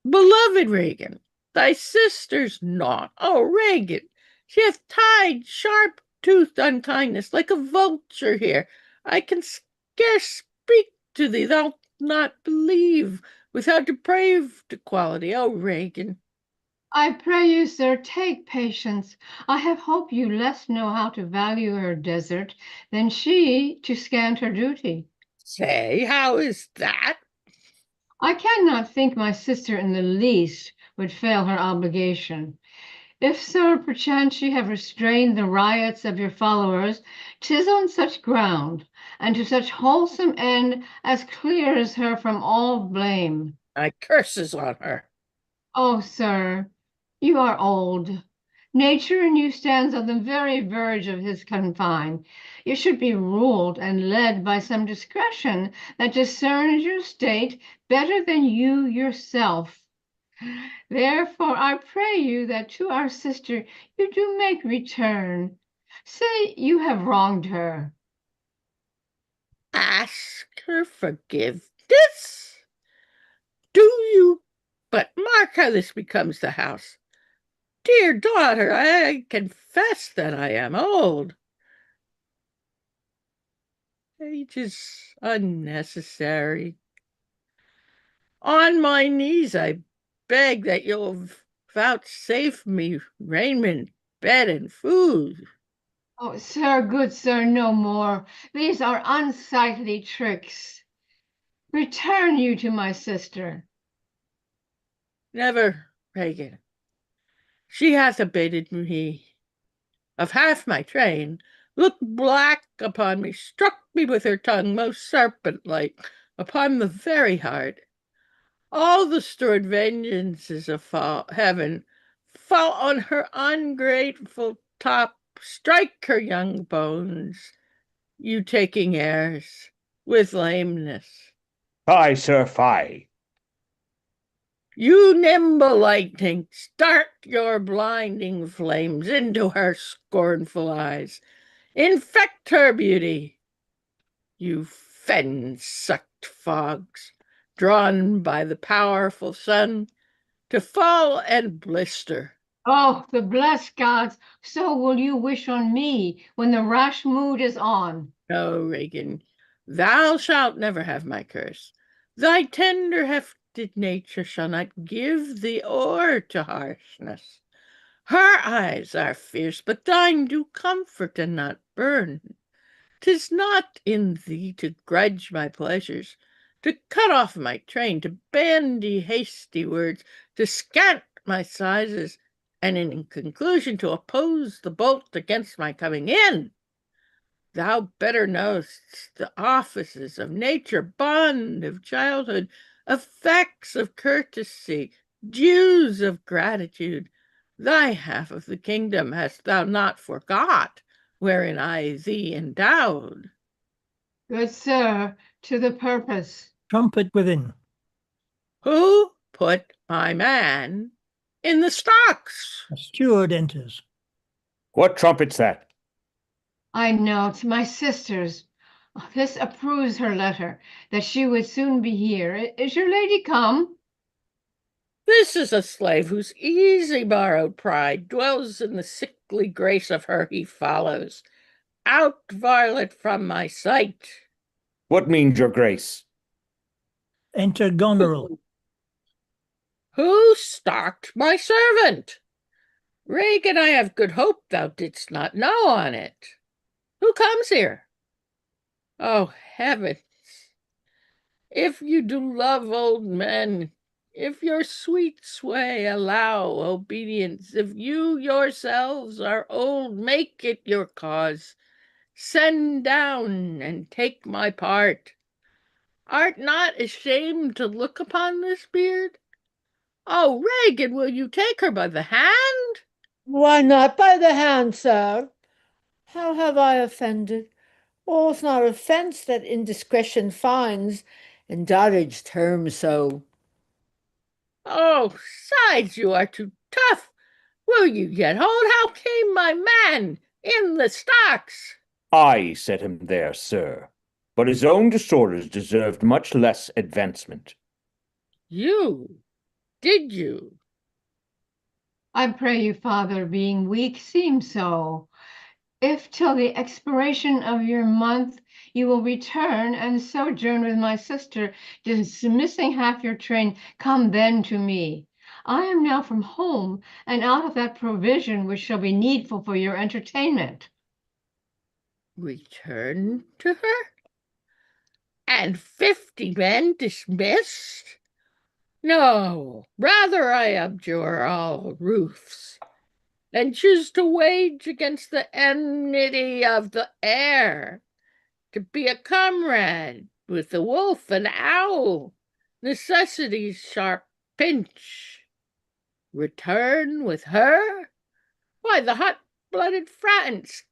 Beloved Regan, thy sister's not. Oh, Regan, she hath tied sharp-toothed unkindness like a vulture here. I can scarce speak to thee, thou'lt not believe, without depraved equality. Oh, Regan. I pray you, sir, take patience. I have hope you less know how to value her desert than she to scant her duty. Say, how is that? I cannot think my sister in the least would fail her obligation. If, sir, perchance she have restrained the riots of your followers, 'tis on such ground, and to such wholesome end as clears her from all blame. My curses on her. Oh, sir, you are old. Nature in you stands on the very verge of his confine. You should be ruled and led by some discretion that discerns your state better than you yourself. Therefore, I pray you that to our sister you do make return. Say you have wronged her. Ask her forgiveness? Do you? But mark how this becomes the house. Dear daughter, I confess that I am old. Age is unnecessary. On my knees I beg that you'll vouchsafe me raiment, bed, and food. Oh, sir, good sir, no more. These are unsightly tricks. Return you to my sister. Never, Regan. She hath abated me of half my train, looked black upon me, struck me with her tongue most serpent-like upon the very heart. All the stored vengeances of heaven fall on her ungrateful top, strike her young bones, you taking airs with lameness. Fie, sir, fie. You nimble lightning, start your blinding flames into her scornful eyes. Infect her beauty, you fen-sucked fogs, drawn by the powerful sun to fall and blister. Oh, the blessed gods, so will you wish on me when the rash mood is on. No, Regan, thou shalt never have my curse. Thy tender-hefted nature shall not give thee o'er to harshness. Her eyes are fierce, but thine do comfort and not burn. 'Tis not in thee to grudge my pleasures, to cut off my train, to bandy hasty words, to scant my sizes, and in conclusion to oppose the bolt against my coming in. Thou better know'st the offices of nature, bond of childhood, effects of courtesy, dues of gratitude. Thy half of the kingdom hast thou not forgot, wherein I thee endowed. Good sir, to the purpose. Trumpet within. Who put my man in the stocks. A steward enters. What trumpet's that? I know, to my sisters. This approves her letter, that she would soon be here. Is your lady come? This is a slave whose easy borrowed pride dwells in the sickly grace of her he follows. Out, varlet, from my sight. What means your grace? Enter Goneril. Who stalked my servant? Regan, I have good hope thou didst not know on it. Who comes here? Oh, heavens! If you do love old men, if your sweet sway allow obedience, if you yourselves are old, make it your cause. Send down and take my part. Art not ashamed to look upon this beard? Oh, Regan, will you take her by the hand? Why not by the hand, sir? How have I offended? All's not offence that indiscretion finds, and dotage terms so. Oh, sides, you are too tough. Will you yet hold? How came my man in the stocks? I set him there, sir, but his own disorders deserved much less advancement. You? Did you? I pray you, father, being weak, seem so. If till the expiration of your month you will return and sojourn with my sister, dismissing half your train, come then to me. I am now from home and out of that provision which shall be needful for your entertainment. Return to her? And 50 men dismissed? No, rather I abjure all roofs, and choose to wage against the enmity of the air, to be a comrade with the wolf and owl, necessity's sharp pinch. Return with her? Why, the hot-blooded France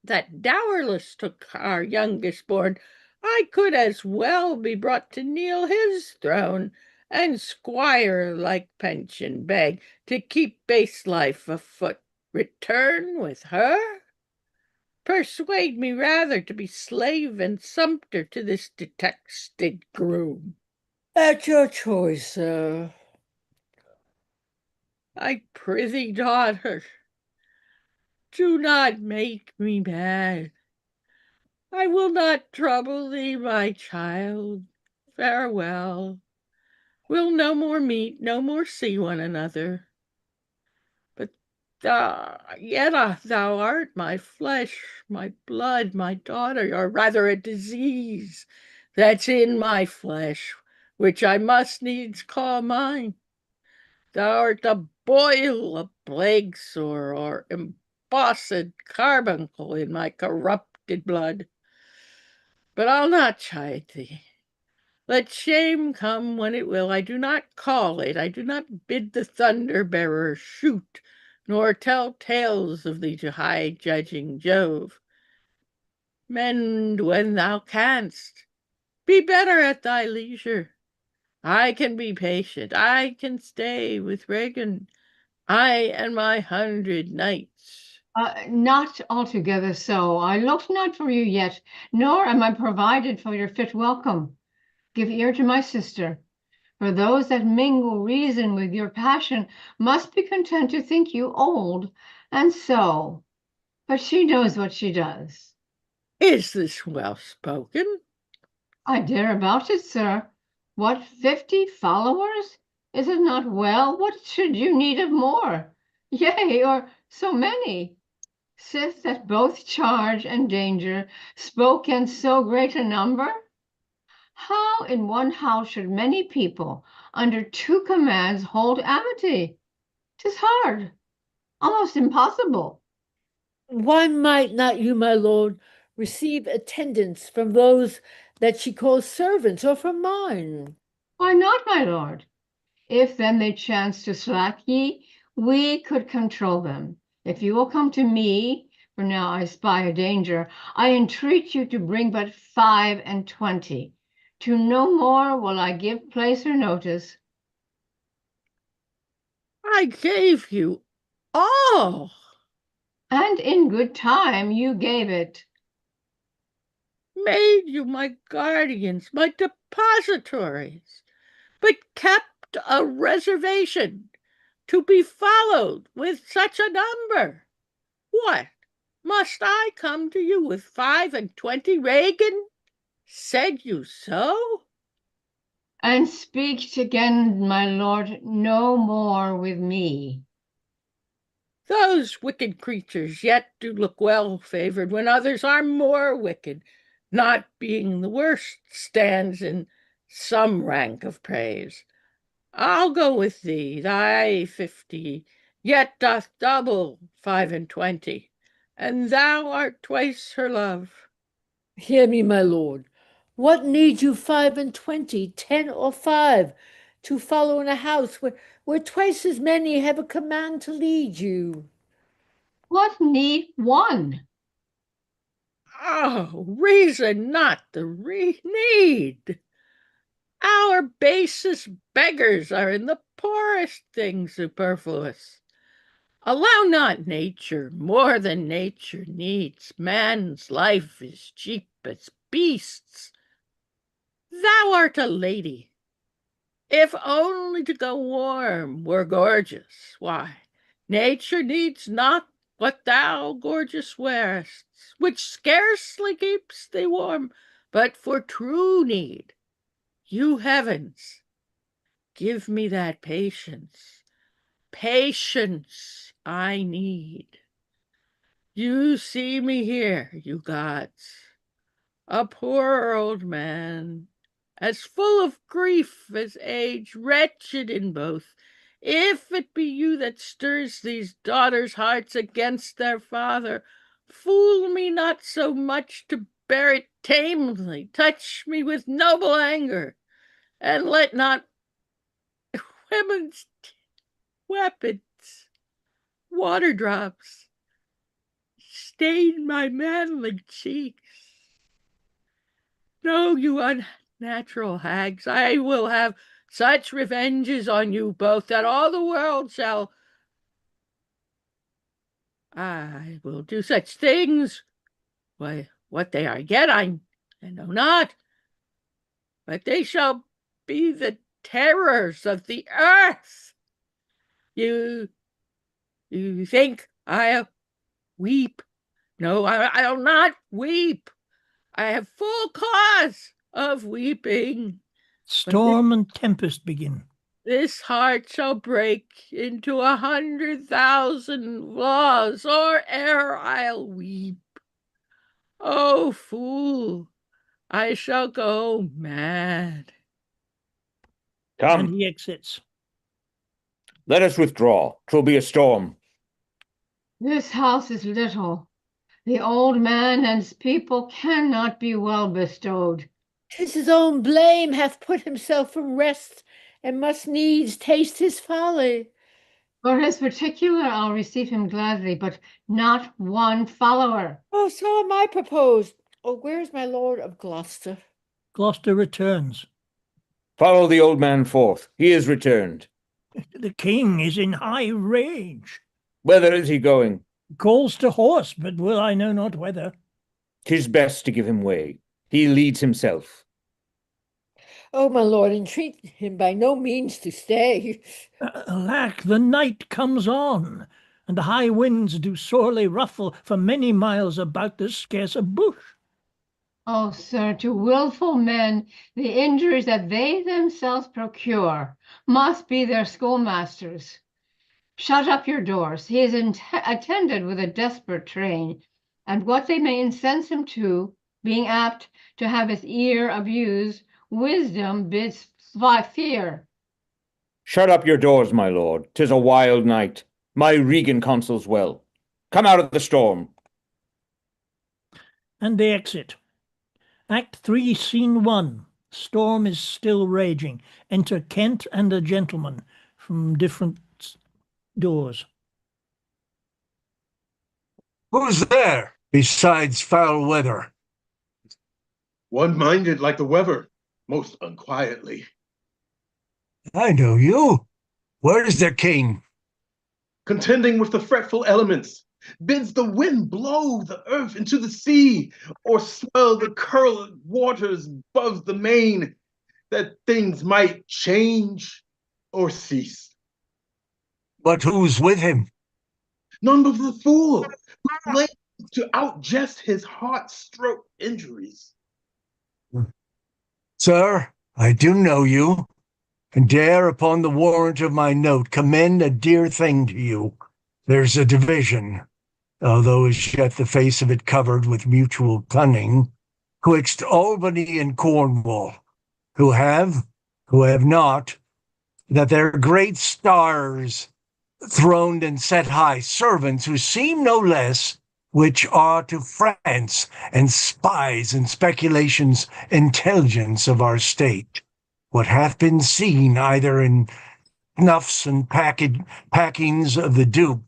that dowerless took our youngest born, I could as well be brought to kneel his throne, and squire like pension beg to keep base life afoot. Return with her? Persuade me rather to be slave and sumpter to this detested groom. At your choice, sir. I prithee, daughter, do not make me mad. I will not trouble thee, my child. Farewell. We'll no more meet, no more see one another. But thou art my flesh, my blood, my daughter, or rather a disease that's in my flesh, which I must needs call mine. Thou art a boil, a plague sore, or embossed carbuncle in my corrupted blood. But I'll not chide thee. Let shame come when it will, I do not call it. I do not bid the thunder-bearer shoot, nor tell tales of thee to high-judging Jove. Mend when thou canst. Be better at thy leisure. I can be patient. I can stay with Regan. I and my 100 knights. Not altogether so. I looked not for you yet, nor am I provided for your fit welcome. Give ear to my sister, for those that mingle reason with your passion must be content to think you old, and so, but she knows what she does. Is this well spoken? I dare about it, sir. What, 50 followers? Is it not well? What should you need of more? Yea, or so many? Sith that both charge and danger spoke against so great a number? How in one house should many people under two commands hold amity? 'Tis hard, almost impossible. Why might not you, my lord, receive attendance from those that she calls servants, or from mine? Why not, my lord? If then they chance to slack ye, we could control them. If you will come to me, for now I spy a danger, I entreat you to bring but 25. To no more will I give place or notice. I gave you all. And in good time you gave it. Made you my guardians, my depositories, but kept a reservation to be followed with such a number. What? Must I come to you with 25, Regan? Said you so? And speak again, my lord, no more with me. Those wicked creatures yet do look well favored when others are more wicked. Not being the worst stands in some rank of praise. I'll go with thee, thy 50, yet doth double 25, and thou art twice her love. Hear me, my lord. What need you 25, 10 or 5, to follow in a house where twice as many have a command to lead you? What need one? Oh, reason not the need. Our basest beggars are in the poorest things superfluous. Allow not nature more than nature needs. Man's life is cheap as beasts. Thou art a lady. If only to go warm were gorgeous, why, nature needs not what thou gorgeous wearest, which scarcely keeps thee warm, but for true need. You heavens, give me that patience. Patience I need. You see me here, you gods, a poor old man, as full of grief as age, wretched in both. If it be you that stirs these daughters' hearts against their father, fool me not so much to bear it tamely. Touch me with noble anger, and let not women's weapons, water drops, stain my manly cheeks. No, you unnatural hags, I will have such revenges on you both that all the world shall. I will do such things. Why, what they are yet, I know not, but they shall be the terrors of the earth. You think I'll weep? No, I'll not weep. I have full cause of weeping. Storm and tempest begin. This heart shall break into 100,000 laws, or ere I'll weep. Oh, fool, I shall go mad. And Come, he exits. let us withdraw. 'Twill be a storm. This house is little. The old man and his people cannot be well bestowed. 'Tis his own blame hath put himself from rest, and must needs taste his folly. For his particular I'll receive him gladly, but not one follower. Oh, so am I proposed. Oh, where's my lord of Gloucester? Gloucester returns. Follow the old man forth. He is returned. The king is in high rage. Whither is he going? Calls to horse, but will I know not whether. 'Tis best to give him way. He leads himself. Oh, my lord, entreat him by no means to stay. Alack, the night comes on, and the high winds do sorely ruffle for many miles about this scarce a bush. Oh, sir, to wilful men, the injuries that they themselves procure must be their schoolmasters. Shut up your doors. He is attended with a desperate train, and what they may incense him to, being apt to have his ear abused, wisdom bids fear. Shut up your doors, my lord. 'Tis a wild night. My Regan consuls well. Come out of the storm. And they exit. Act 3, Scene 1. Storm is still raging. Enter Kent and a gentleman from different doors. Who's there besides foul weather? One-minded like the weather, most unquietly. I know you. Where is their king? contending with the fretful elements, bids the wind blow the earth into the sea, or swell the curled waters above the main, that things might change or cease. But who's with him? None but the fool, who lays to outjest his heart-stroke injuries. Sir, I do know you, and dare upon the warrant of my note commend a dear thing to you. There's a division, although as yet the face of it covered with mutual cunning, twixt Albany and Cornwall, who have not, that their great stars throned and set high, servants who seem no less, which are to France and spies and speculations intelligence of our state. What hath been seen either in snuffs and packings of the Duke,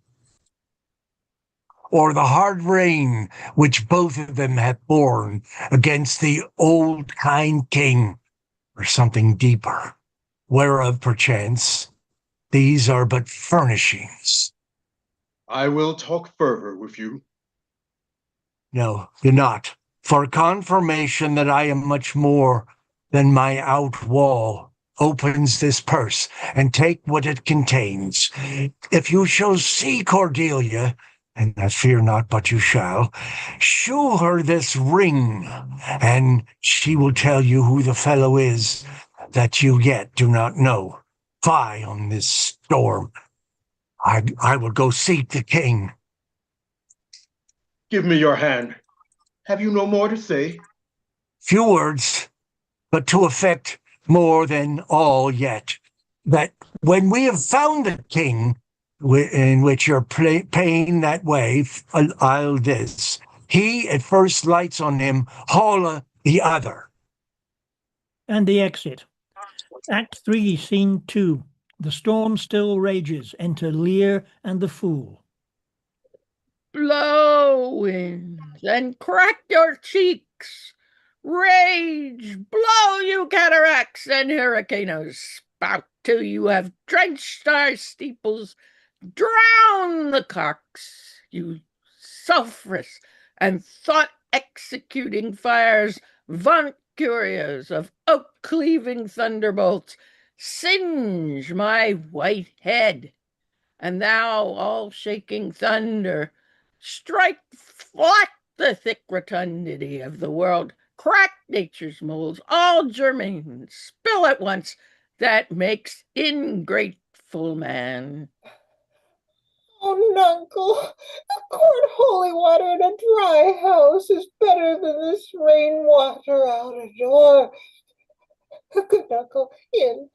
or the hard reign which both of them hath borne against the old kind king, or something deeper, whereof perchance these are but furnishings. I will talk further with you. No, do not. For confirmation that I am much more than my outwall, opens this purse, and take what it contains. If you shall see Cordelia, and I fear not but you shall, shew her this ring, and she will tell you who the fellow is that you yet do not know. Fie on this storm. I will go seek the king. Give me your hand. Have you no more to say? Few words, but to effect more than all yet, that when we have found the king, in which you're paying that way, I'll this, he at first lights on him, Holla the other. And the exit. Act 3, Scene 2. The storm still rages. Enter Lear and the fool. Blow, winds, and crack your cheeks. Rage, blow, you cataracts and hurricanes. Spout till you have drenched our steeples. Drown the cocks, you sulphurous and thought-executing fires. Vaunt curios of oak-cleaving thunderbolts. Singe my white head, and thou, all-shaking thunder, strike flat the thick rotundity of the world, crack nature's molds, all germane, spill at once, that makes ingrateful man. Oh, Nuncle, a quart holy water in a dry house is better than this rain water out of door. Good Nuncle, in,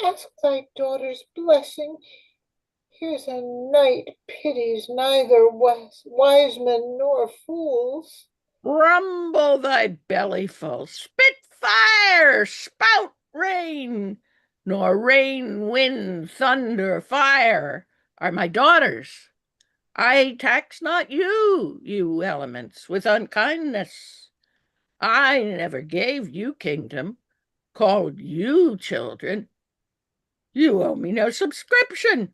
ask thy daughter's blessing. Here's a night pities neither wise men nor fools. Rumble thy belly full, spit fire, spout rain, nor rain, wind, thunder, fire are my daughters. I tax not you, you elements, with unkindness. I never gave you kingdom, called you children. You owe me no subscription.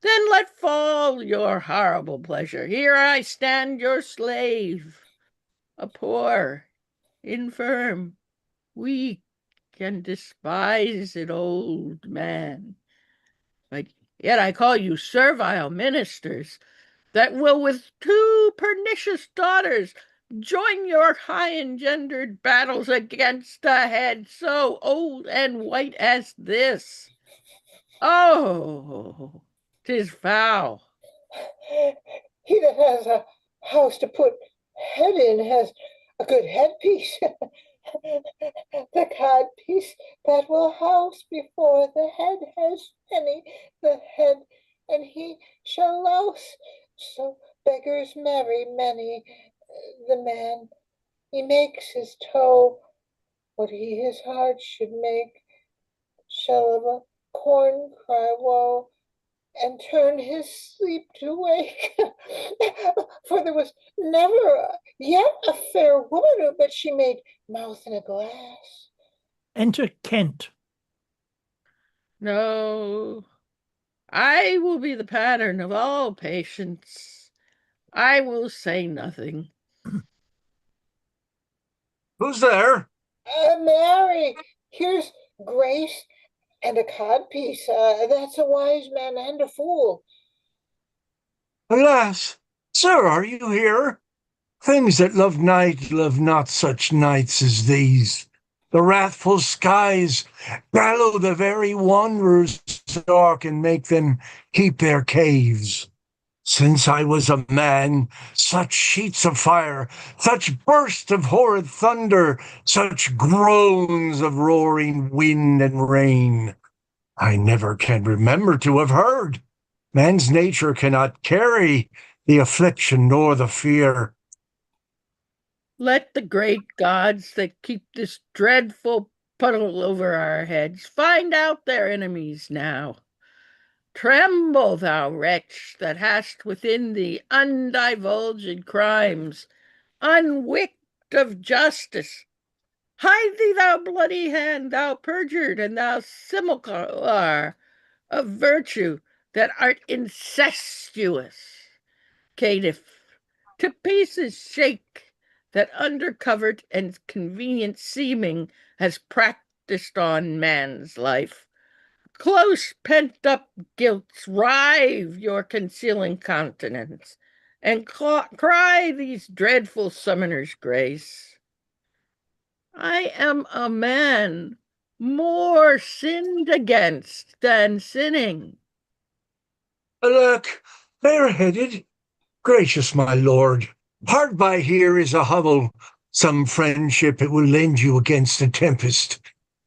Then let fall your horrible pleasure. Here I stand your slave, a poor, infirm, weak, and despised old man. But yet I call you servile ministers, that will with 2 pernicious daughters join your high-engendered battles against a head so old and white as this. Oh, 'tis foul. He that has a house to put head in has a good headpiece. The codpiece that will house before the head has any, the head, and he shall louse. So beggars marry many. The man, he makes his toe what he his heart should make. Shall of a corn cry woe, and turn his sleep to wake. For there was never yet a fair woman, but she made mouth in a glass. Enter Kent. No, I will be the pattern of all patience. I will say nothing. Who's there? Mary, here's Grace and a codpiece. That's a wise man and a fool. Alas, sir, are you here? Things that love night love not such nights as these. The wrathful skies gallow the very wanderers dark and make them keep their caves. Since I was a man, such sheets of fire, such bursts of horrid thunder, such groans of roaring wind and rain, I never can remember to have heard. Man's nature cannot carry the affliction nor the fear. Let the great gods that keep this dreadful puddle over our heads find out their enemies now. Tremble, thou wretch, that hast within thee undivulged crimes, unwicked of justice. Hide thee, thou bloody hand, thou perjured, and thou simulacre of virtue that art incestuous. Caitiff, to pieces shake that under covert and convenient seeming has practised on man's life. Close pent-up guilts rive your concealing countenance, and cry these dreadful summoners' grace. I am a man more sinned against than sinning. Alack, bareheaded, gracious my lord, hard by here is a hovel. Some friendship it will lend you against a tempest.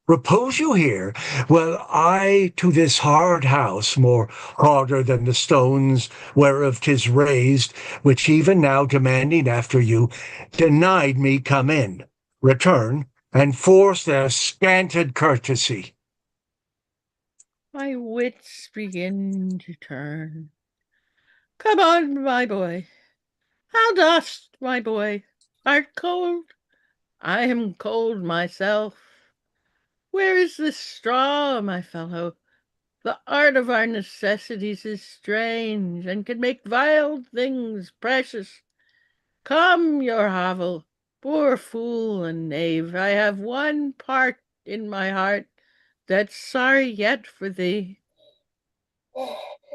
Repose you here, while I to this hard house, more harder than the stones whereof 'tis raised, which even now demanding after you, denied me come in, return, and force their scanted courtesy. My wits begin to turn. Come on, my boy. How dost, my boy? Art cold? I am cold myself. Where is this straw, my fellow? The art of our necessities is strange, and can make vile things precious. Come, your hovel, poor fool and knave, I have one part in my heart that's sorry yet for thee.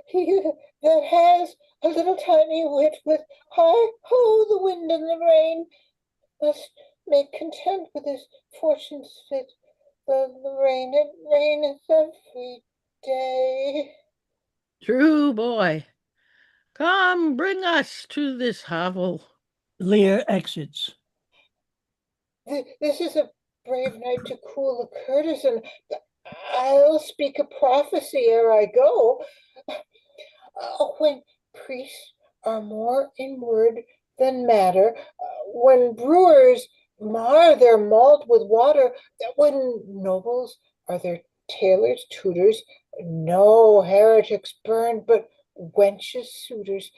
He that has a little tiny wit with hi ho the wind and the rain must make content with his fortune's fit. The rain, it raineth every day. True, boy. Come, bring us to this hovel. Lear exits. This is a brave night to cool the courtesan. I'll speak a prophecy ere I go. When priests are more in word than matter, when brewers mar their malt with water, when nobles are their tailors, tutors, no heretics burned, but wenches suitors,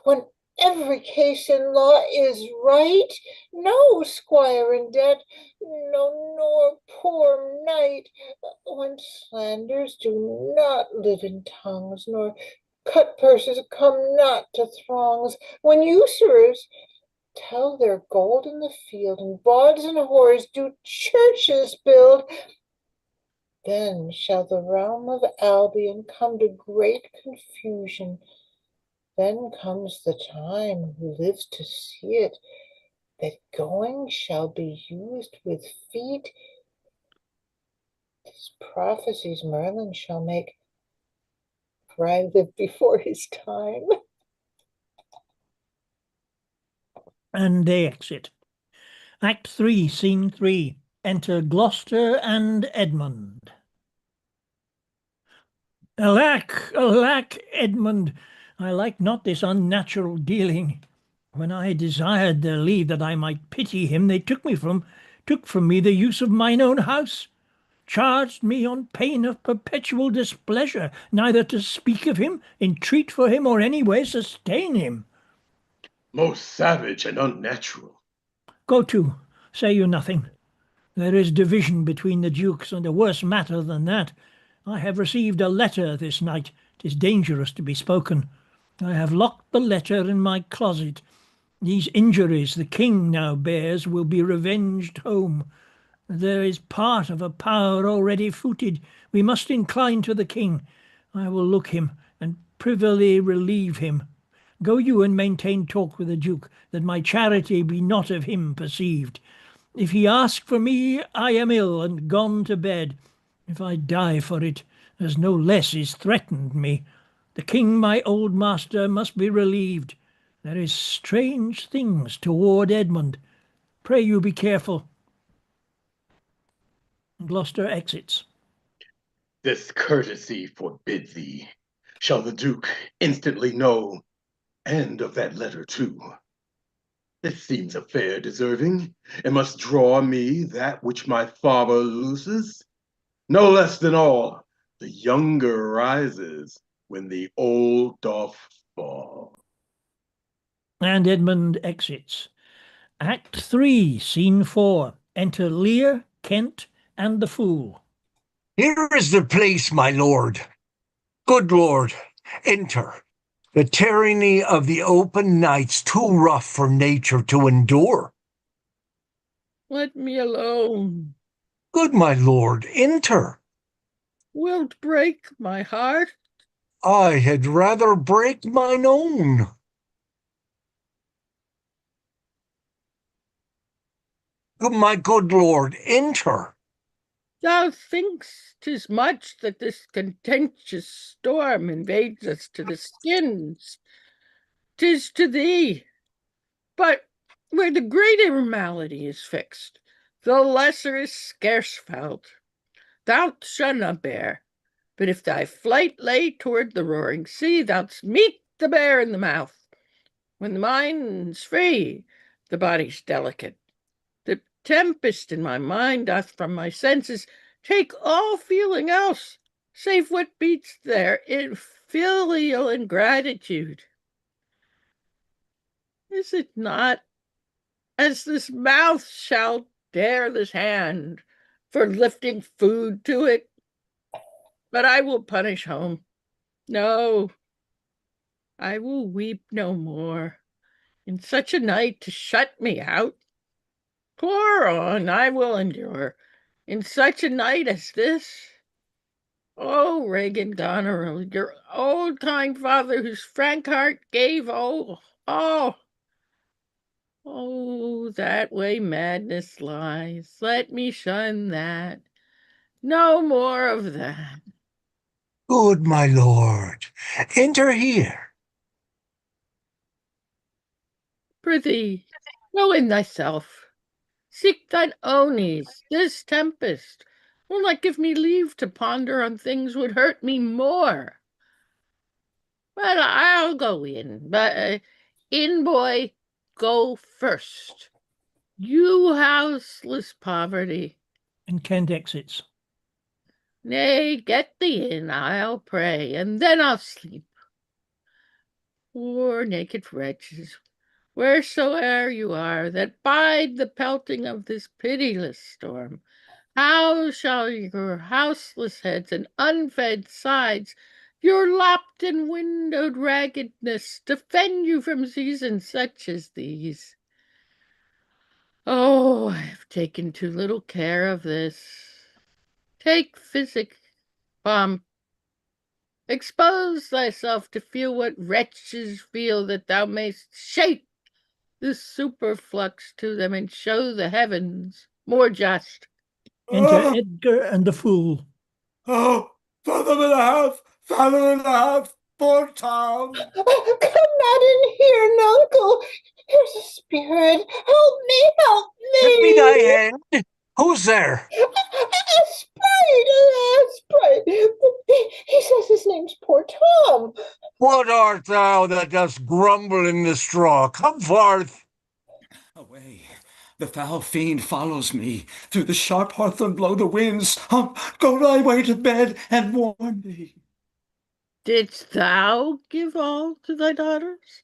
when every case in law is right, no squire in debt, no nor poor knight, when slanders do not live in tongues, nor cut purses come not to throngs, when usurers tell their gold in the field, and bawds and whores do churches build, then shall the realm of Albion come to great confusion. Then comes the time, who lives to see it, that going shall be used with feet. These prophecies Merlin shall make, for I live before his time. And they exit. Act 3, Scene 3. Enter Gloucester and Edmund. Alack, alack, Edmund, I like not this unnatural dealing. When I desired their leave that I might pity him, they took from me the use of mine own house, charged me on pain of perpetual displeasure, neither to speak of him, entreat for him, or any way sustain him. Most savage and unnatural. Go to, say you nothing. There is division between the dukes, and a worse matter than that. I have received a letter this night 'Tis dangerous to be spoken. I have locked the letter in my closet. These injuries the king now bears will be revenged home. There is part of a power already footed. We must incline to the king. I will look him, and privily relieve him. Go you and maintain talk with the duke, that my charity be not of him perceived. If he ask for me, I am ill and gone to bed. If I die for it, as no less is threatened me, the king, my old master, must be relieved. There is strange things toward Edmund. Pray you be careful. Gloucester exits. This courtesy forbids thee. Shall the Duke instantly know, and of that letter too? This seems a fair deserving, and must draw me that which my father loses. No less than all, the younger rises when the old doth fall. And Edmund exits. Act 3, Scene 4. Enter Lear, Kent, and the Fool. Here is the place, my lord. Good lord, enter. The tyranny of the open night's too rough for nature to endure. Let me alone. Good my lord, enter. Wilt break my heart? I had rather break mine own. My good lord, enter. Thou think'st 'tis much that this contentious storm invades us to the skins. 'Tis to thee. But where the greater malady is fixed, the lesser is scarce felt. Thou shalt not bear, but if thy flight lay toward the roaring sea, thou'dst meet the bear in the mouth. When the mind's free, the body's delicate. The tempest in my mind doth from my senses take all feeling else, save what beats there in filial ingratitude. Is it not as this mouth shall dare this hand for lifting food to it? But I will punish home. No, I will weep no more. In such a night to shut me out? Pour on, I will endure. In such a night as this? Oh, Regan Goneril, your old kind father whose frank heart gave all. Oh, that way madness lies. Let me shun that. No more of that. Good my lord, enter here. Prithee, go in thyself. Seek thine own ease. This tempest will not give me leave to ponder on things would hurt me more. But I'll go in. But in, boy, go first. You houseless poverty. And Kent exits. Nay, get thee in, I'll pray, and then I'll sleep. Poor naked wretches, wheresoe'er you are, that bide the pelting of this pitiless storm, how shall your houseless heads and unfed sides, your lopped and windowed raggedness, defend you from seasons such as these? Oh, I have taken too little care of this. Take physic, pomp. Expose thyself to feel what wretches feel, that thou mayst shape this superflux to them and show the heavens more just. Enter Edgar and the Fool. Oh, fathom and a half, fathom and a half, poor Tom. Come not in here, Nuncle. Here's a spirit. Help me, help me. Give me thy hand. Who's there? A sprite. He says his name's poor Tom. What art thou that dost grumble in the straw? Come forth. Away. The foul fiend follows me. Through the sharp hawthorn blow the winds. Go thy way to bed and warn thee. Didst thou give all to thy daughters?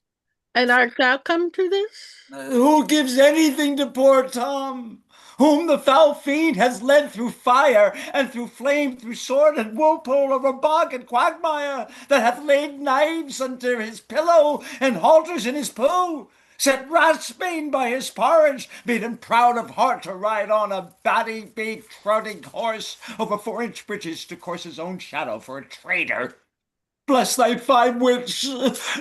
And art thou come to this? Who gives anything to poor Tom? whom the foul fiend has led through fire and through flame, through sword and whirlpool, over bog and quagmire, that hath laid knives under his pillow and halters in his poo, set ratsbane by his porridge, made him proud of heart to ride on a batty big trotting horse over 4-inch bridges to course his own shadow for a traitor. Bless thy fine wits,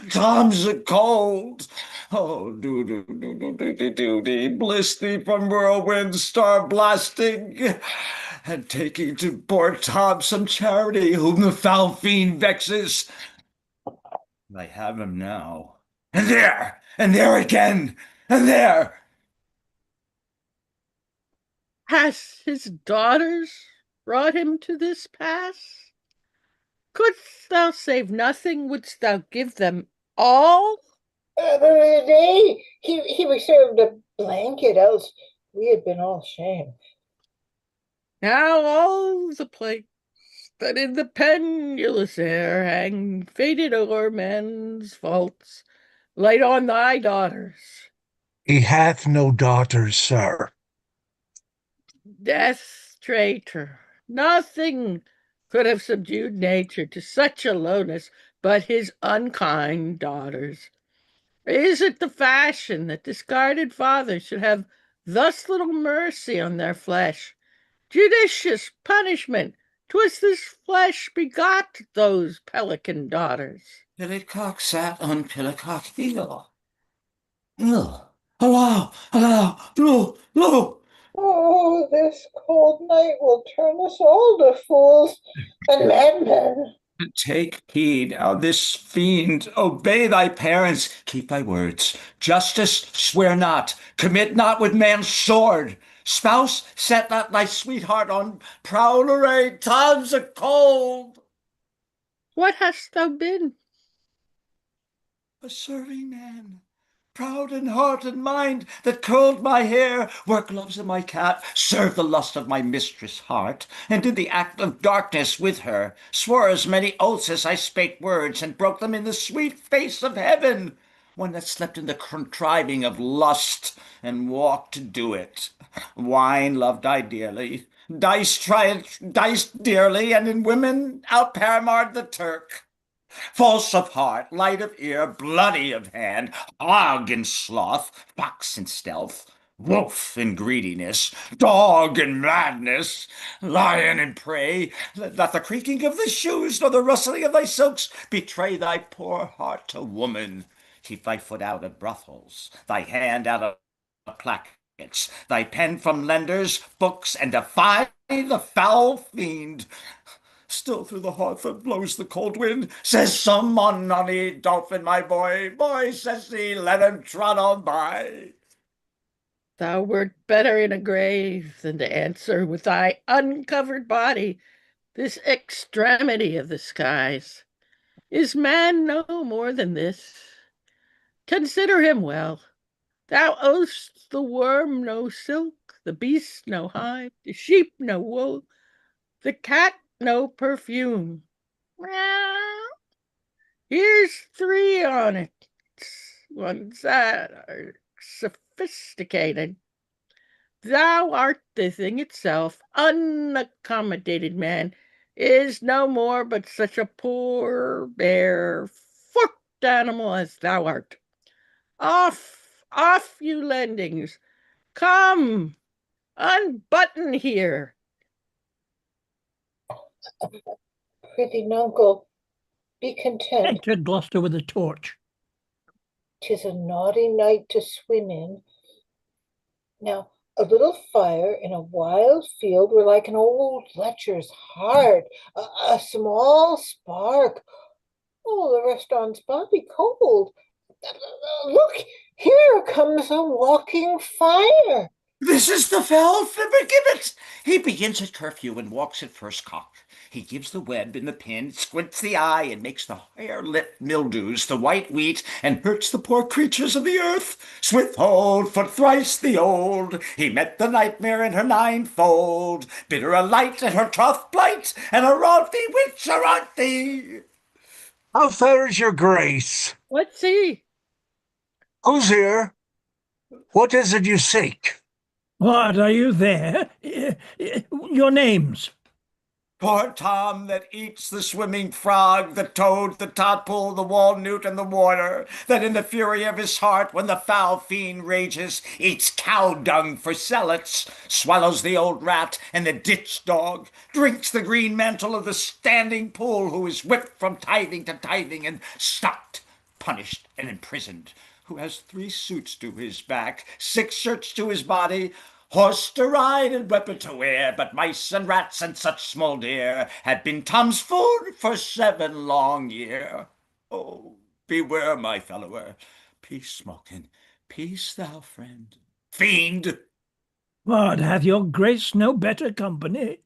Tom's a cold. Oh, do, bliss thee from whirlwind star blasting, and taking to poor Tom some charity, whom the foul fiend vexes. I have him now. And there again, and there. Has his daughters brought him to this pass? Couldst thou save nothing? Wouldst thou give them all? Nay, he reserved a blanket, else we had been all shamed. Now all the plates that in the pendulous air hang faded o'er men's faults, light on thy daughters. He hath no daughters, sir. Death, traitor, nothing could have subdued nature to such a lowness but his unkind daughters. Is it the fashion that discarded fathers should have thus little mercy on their flesh? Judicious punishment! 'Twas this flesh begot those pelican daughters. Pillicock sat on Pillicock heel. Allow, lo. Oh, this cold night will turn us all to fools and madmen. Take heed how this fiend, obey thy parents, keep thy words. Justice, swear not, commit not with man's sword. Spouse, set not thy sweetheart on proud array. Times are cold. What hast thou been? A serving man, proud in heart and mind, that curled my hair, wore gloves of my cat, served the lust of my mistress' heart, and did the act of darkness with her, swore as many oaths as I spake words, and broke them in the sweet face of heaven. One that slept in the contriving of lust, and walked to do it. Wine loved I dearly, dice dearly, and in women out paramored the Turk. False of heart, light of ear, bloody of hand, hog in sloth, fox in stealth, wolf in greediness, dog in madness, lion in prey, let not the creaking of the shoes nor the rustling of thy silks betray thy poor heart to woman. Keep thy foot out of brothels, thy hand out of plackets, thy pen from lenders, books, and defy the foul fiend. Still through the hearth blows the cold wind. Says some nonny dolphin, my boy, says he, let him trot on by. Thou wert better in a grave than to answer with thy uncovered body this extremity of the skies. Is man no more than this? Consider him well. Thou owest the worm no silk, the beast no hide, the sheep no wool, the cat no perfume. Here's 3 on it. Ones that are sophisticated. Thou art the thing itself. Unaccommodated man is no more but such a poor, bare, forked animal as thou art. Off, you lendings. Come, unbutton here. Prithee, nuncle, be content. Entered Gloucester with a torch. 'Tis a naughty night to swim in. Now, a little fire in a wild field were like an old lecher's heart, a small spark. Oh, the rest on's body cold. Look, here comes a walking fire. This is the fell Flibbergibbet. He begins at curfew and walks at first cock. He gives the web in the pin, squints the eye, and makes the hare lip mildews the white wheat, and hurts the poor creatures of the earth. Swifthold, foot thrice the old, he met the nightmare in her ninefold, bid her a light at her troth blight, and a rod thee, witch, a thee. How fares your grace? Let's see. Who's here? What is it you seek? What, are you there? Your names? Poor Tom that eats the swimming frog, the toad, the tadpole, the wall-newt, and the water, that in the fury of his heart, when the foul fiend rages, eats cow dung for cellates, swallows the old rat and the ditch dog, drinks the green mantle of the standing pool, who is whipped from tithing to tithing and stopped, punished, and imprisoned, who has 3 suits to his back, 6 shirts to his body, horse to ride and weapon to wear, but mice and rats and such small deer had been Tom's food for 7 long year. Oh, beware, my fellower. Peace, Smokin. Peace, thou friend. Fiend! What, hath your grace no better company?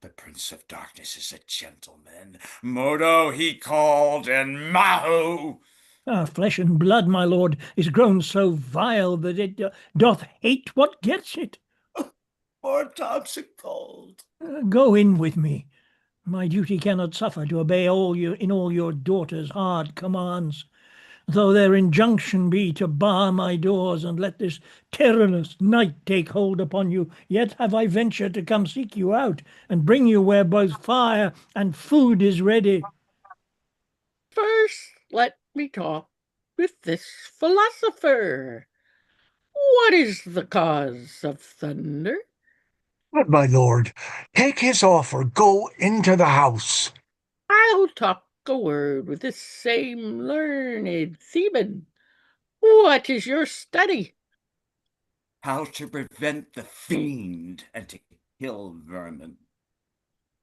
The Prince of Darkness is a gentleman. Modo he called, and Mahu! Our flesh and blood, my lord, is grown so vile that it doth hate what gets it. Poor Tom's a cold. Go in with me. My duty cannot suffer to obey all your daughter's hard commands. Though their injunction be to bar my doors and let this tyrannous night take hold upon you, yet have I ventured to come seek you out and bring you where both fire and food is ready. First, let me talk with this philosopher. What is the cause of thunder? But, my lord, take his offer, go into the house. I'll talk a word with this same learned Theban. What is your study? How to prevent the fiend and to kill vermin.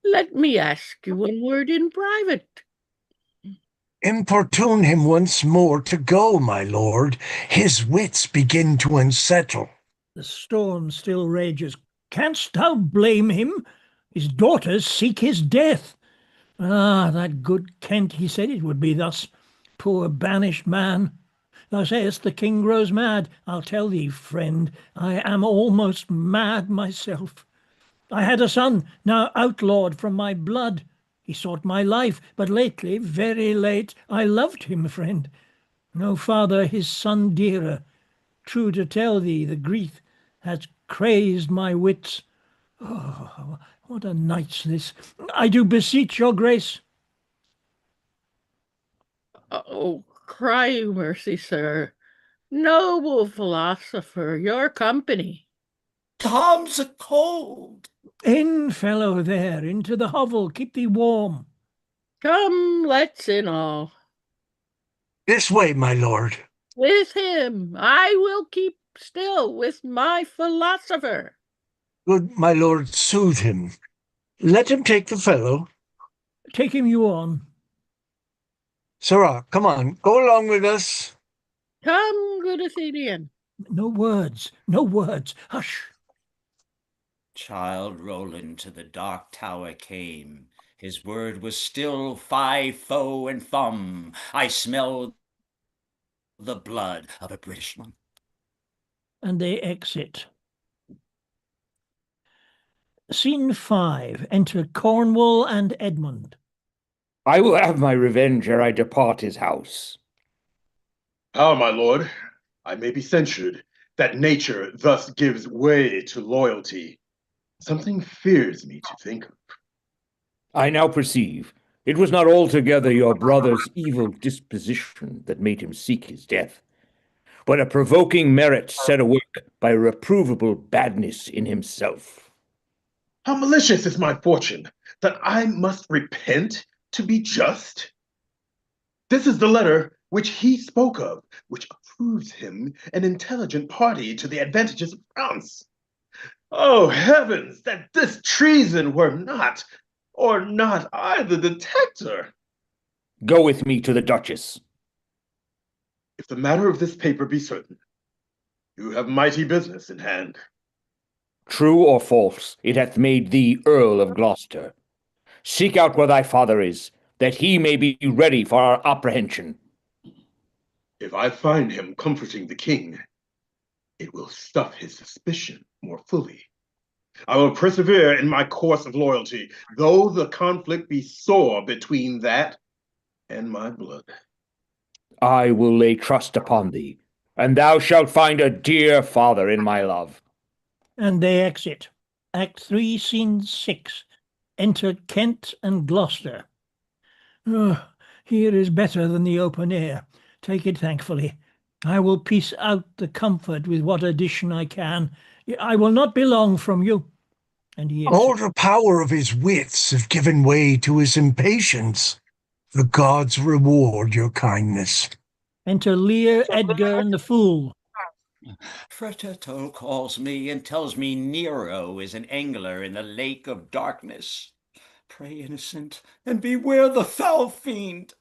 Let me ask you one word in private. Importune him once more to go, my lord. His wits begin to unsettle. The storm still rages. Canst thou blame him? His daughters seek his death. Ah, that good Kent, he said it would be thus. Poor banished man. Thou sayest the king grows mad. I'll tell thee, friend, I am almost mad myself. I had a son, now outlawed from my blood. He sought my life, but lately, very late, I loved him, friend. No father his son dearer. True to tell thee, the grief has crazed my wits. Oh, what a night's this! I do beseech your grace. Oh, cry you mercy, sir. Noble philosopher, your company. Tom's a cold. In, fellow, there, into the hovel, keep thee warm. Come, let's in all. This way, my lord. With him, I will keep still with my philosopher. Good my lord, soothe him. Let him take the fellow. Take him you on. Sirrah, come on, go along with us. Come, good Athenian. No words, no words. Hush. Child Roland to the dark tower came. His word was still fi, fo, and fum. I smelled the blood of a British monk. And they exit. Scene 5. Enter Cornwall and Edmund. I will have my revenge ere I depart his house. How, my lord? I may be censured that nature thus gives way to loyalty. Something fears me to think of. I now perceive it was not altogether your brother's evil disposition that made him seek his death, but a provoking merit set awork by reprovable badness in himself. How malicious is my fortune, that I must repent to be just? This is the letter which he spoke of, which approves him an intelligent party to the advantages of France. Oh, heavens, that this treason were not, or not I, the detector. Go with me to the Duchess. If the matter of this paper be certain, you have mighty business in hand. True or false, it hath made thee Earl of Gloucester. Seek out where thy father is, that he may be ready for our apprehension. If I find him comforting the king, it will stuff his suspicion more fully. I will persevere in my course of loyalty, though the conflict be sore between that and my blood. I will lay trust upon thee, and thou shalt find a dear father in my love. And they exit. Act 3, Scene 6. Enter Kent and Gloucester. Oh, here is better than the open air. Take it thankfully. I will piece out the comfort with what addition I can. I will not be long from you. And he All exits. the power of his wits have given way to his impatience. The gods reward your kindness. Enter Lear, Edgar, and the Fool. Freteto calls me and tells me Nero is an angler in the lake of darkness. Pray, innocent, and beware the foul fiend.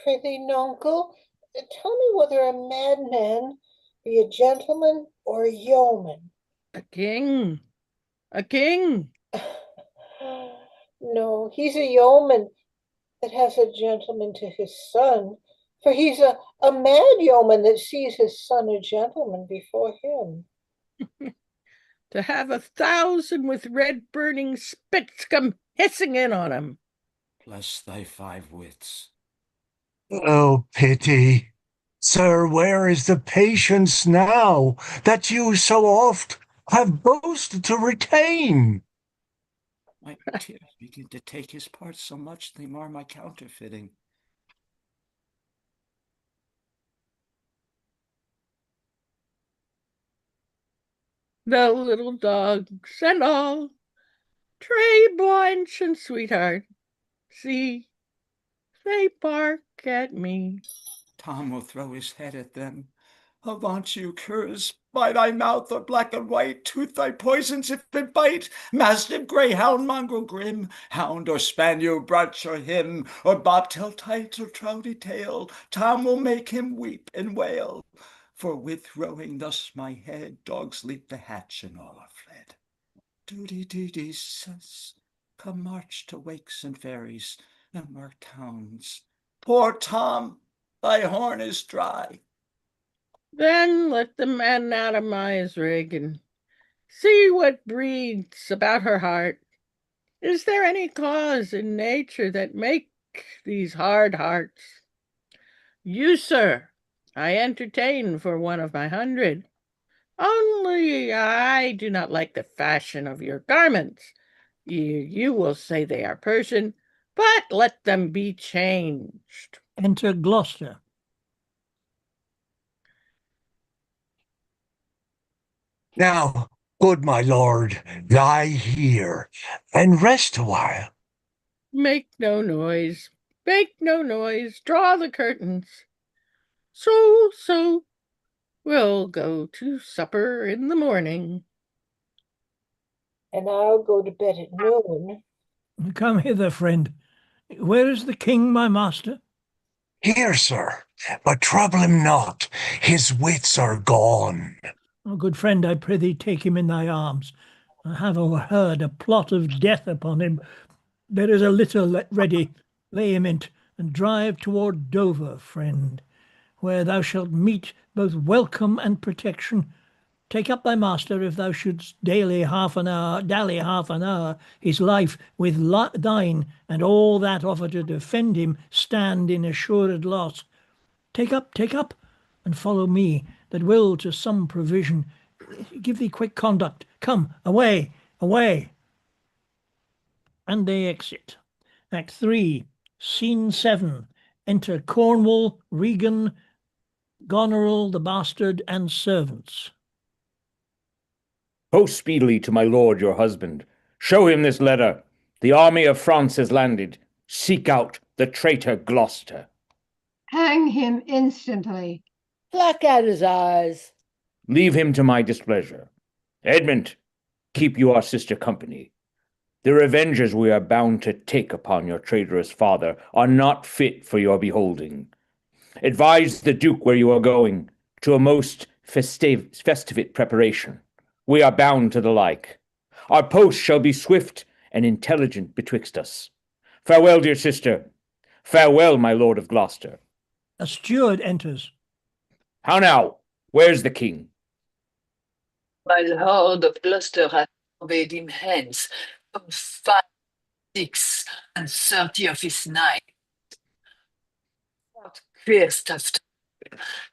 Prithee, nuncle, tell me whether a madman be a gentleman or a yeoman. A king. A king. No, he's a yeoman that has a gentleman to his son, for he's a mad yeoman that sees his son a gentleman before him. To have 1,000 with red burning spits come hissing in on him. Bless thy 5 wits. Oh, pity. Sir, where is the patience now that you so oft have boasted to retain? My tears begin to take his part so much they mar my counterfeiting. The little dogs and all, Tray, Blanche, and Sweetheart, see, they bark at me. Tom will throw his head at them. Avaunt you, curs, by thy mouth or black and white, tooth thy poisons if it bite. Mastiff, greyhound, mongrel grim, hound or spaniel, brutch or him, or bobtail tight or trouty tail, Tom will make him weep and wail. For with throwing thus my head, dogs leap the hatch and all are fled. Duty, sus, come march to wakes and ferries, and mark towns. Poor Tom, thy horn is dry. Then let the men atomize rig and see what breeds about her heart. Is there any cause in nature that make these hard hearts? You, sir, I entertain for one of my 100. Only I do not like the fashion of your garments. You will say they are Persian, but let them be changed. Enter Gloucester. Now, good my lord, lie here and rest a while. Make no noise, make no noise, draw the curtains. So, we'll go to supper in the morning. And I'll go to bed at noon. Come hither, friend. Where is the king, my master? Here, sir, but trouble him not. His wits are gone. Oh, good friend, I prithee take him in thy arms. I have overheard a plot of death upon him. There is a litter ready. Lay him in't, and drive toward Dover, friend, where thou shalt meet both welcome and protection. Take up thy master, if thou shouldst dally half an hour, his life with thine, and all that offer to defend him stand in assured loss. Take up, and follow me, that will to some provision give thee quick conduct. Come, away. And they exit. Act 3, Scene 7. Enter Cornwall, Regan, Goneril, the bastard, and servants. Post speedily to my lord your husband. Show him this letter. The army of France has landed. Seek out the traitor Gloucester. Hang him instantly. Pluck out his eyes. Leave him to my displeasure. Edmund, keep you our sister company. The revenges we are bound to take upon your traitorous father are not fit for your beholding. Advise the Duke where you are going, to a most festivate preparation. We are bound to the like. Our post shall be swift and intelligent betwixt us. Farewell, dear sister. Farewell, my lord of Gloucester. A steward enters. How now? Where's the king? My lord of Gloucester hath obeyed him hence from 5, 6, and 30 of his night. What queer stuff.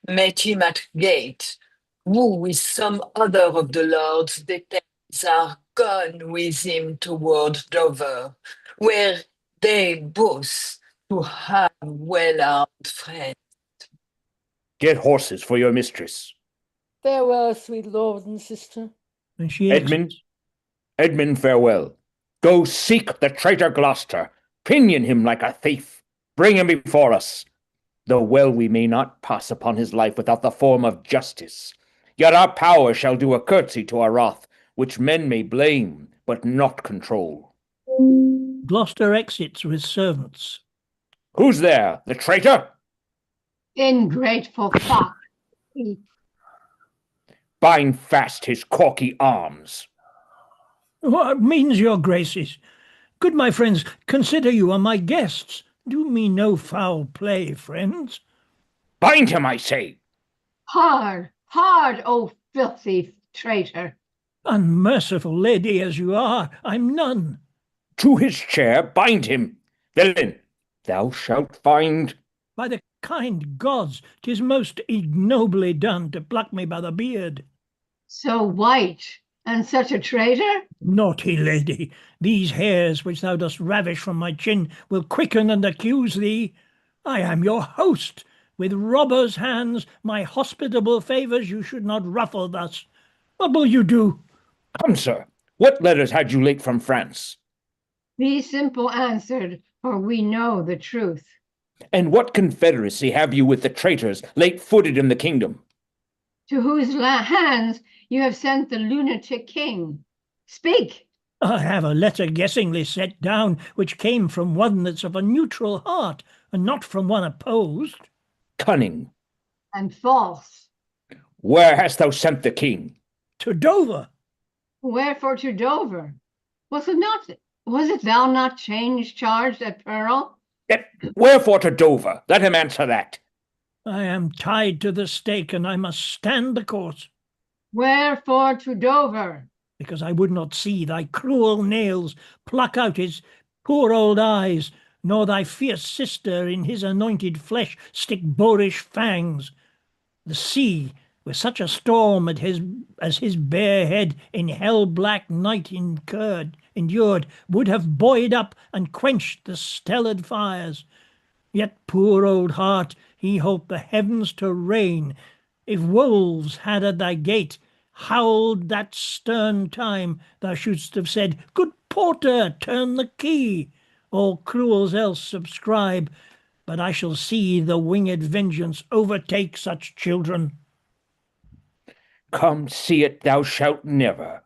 met him at gate, who with some other of the lords detectives are gone with him toward Dover, where they both to have well-armed friends. Get horses for your mistress. Farewell, sweet lord and sister. And she Edmund, exits. Edmund, farewell. Go seek the traitor Gloucester. Pinion him like a thief. Bring him before us. Though well we may not pass upon his life without the form of justice, yet our power shall do a curtsy to our wrath, which men may blame, but not control. Gloucester exits with servants. Who's there? The traitor? Ingrateful fox. Bind fast his corky arms. What means your graces? Good my friends, consider you are my guests. Do me no foul play, friends. Bind him, I say. Hard, hard, O filthy traitor. Unmerciful lady as you are, I'm none. To his chair bind him. Villain, thou shalt find. By the kind gods, 'tis most ignobly done to pluck me by the beard. So white, and such a traitor? Naughty lady, these hairs which thou dost ravish from my chin will quicken and accuse thee. I am your host. With robbers' hands my hospitable favours you should not ruffle thus. What will you do? Come, sir, what letters had you late from France? Be simple answered, for we know the truth. And what confederacy have you with the traitors late footed in the kingdom? To whose hands you have sent the lunatic king. Speak! I have a letter guessingly set down, which came from one that's of a neutral heart, and not from one opposed. Cunning. And false. Where hast thou sent the king? To Dover. Wherefore to Dover? Was it thou not charged at peril? Yet wherefore to Dover? Let him answer that. I am tied to the stake, and I must stand the course. Wherefore to Dover? Because I would not see thy cruel nails pluck out his poor old eyes, nor thy fierce sister in his anointed flesh stick boorish fangs. The sea, with such a storm as his bare head in hell-black night endured, would have buoyed up and quenched the stellar fires. Yet, poor old heart, he hoped the heavens to rain. If wolves had at thy gate howled that stern time, thou shouldst have said, Good porter, turn the key. All cruels else subscribe, but I shall see the winged vengeance overtake such children. Come see it thou shalt never.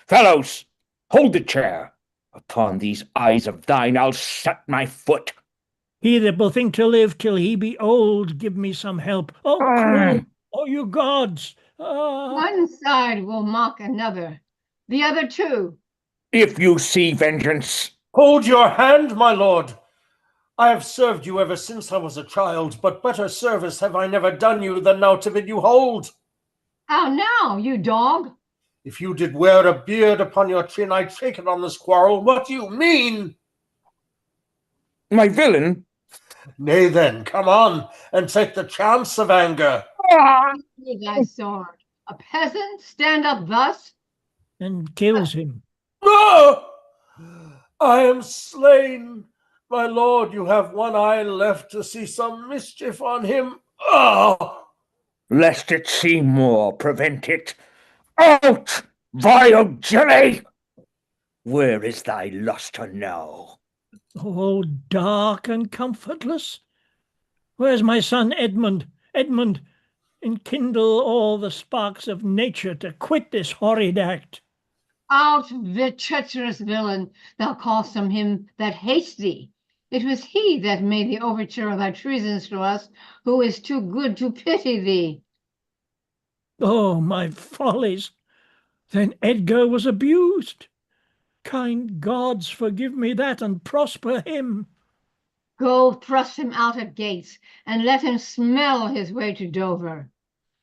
Fellows, hold the chair. Upon these eyes of thine I'll set my foot. He that will think to live till he be old, give me some help. Oh, cruel, oh, you gods! One side will mock another, the other too. If you see vengeance. Hold your hand, my lord. I have served you ever since I was a child, but better service have I never done you than now to bid you hold. How now, you dog? If you did wear a beard upon your chin, I'd shake it on this quarrel. What do you mean? My villain? Nay then, come on, and take the chance of anger. With thy sword. A peasant stand up thus? And kills him. No! I am slain. My lord, you have one eye left to see some mischief on him. Oh! Lest it see more, prevent it. Out, vile jelly! Where is thy lustre now? Oh, dark and comfortless. Where's my son Edmund? Edmund, enkindle all the sparks of nature to quit this horrid act. Out, the treacherous villain, thou call'st on him that hates thee. It was he that made the overture of thy treasons to us, who is too good to pity thee. Oh, my follies! Then Edgar was abused. Kind gods, forgive me that, and prosper him. Go thrust him out at gates, and let him smell his way to Dover.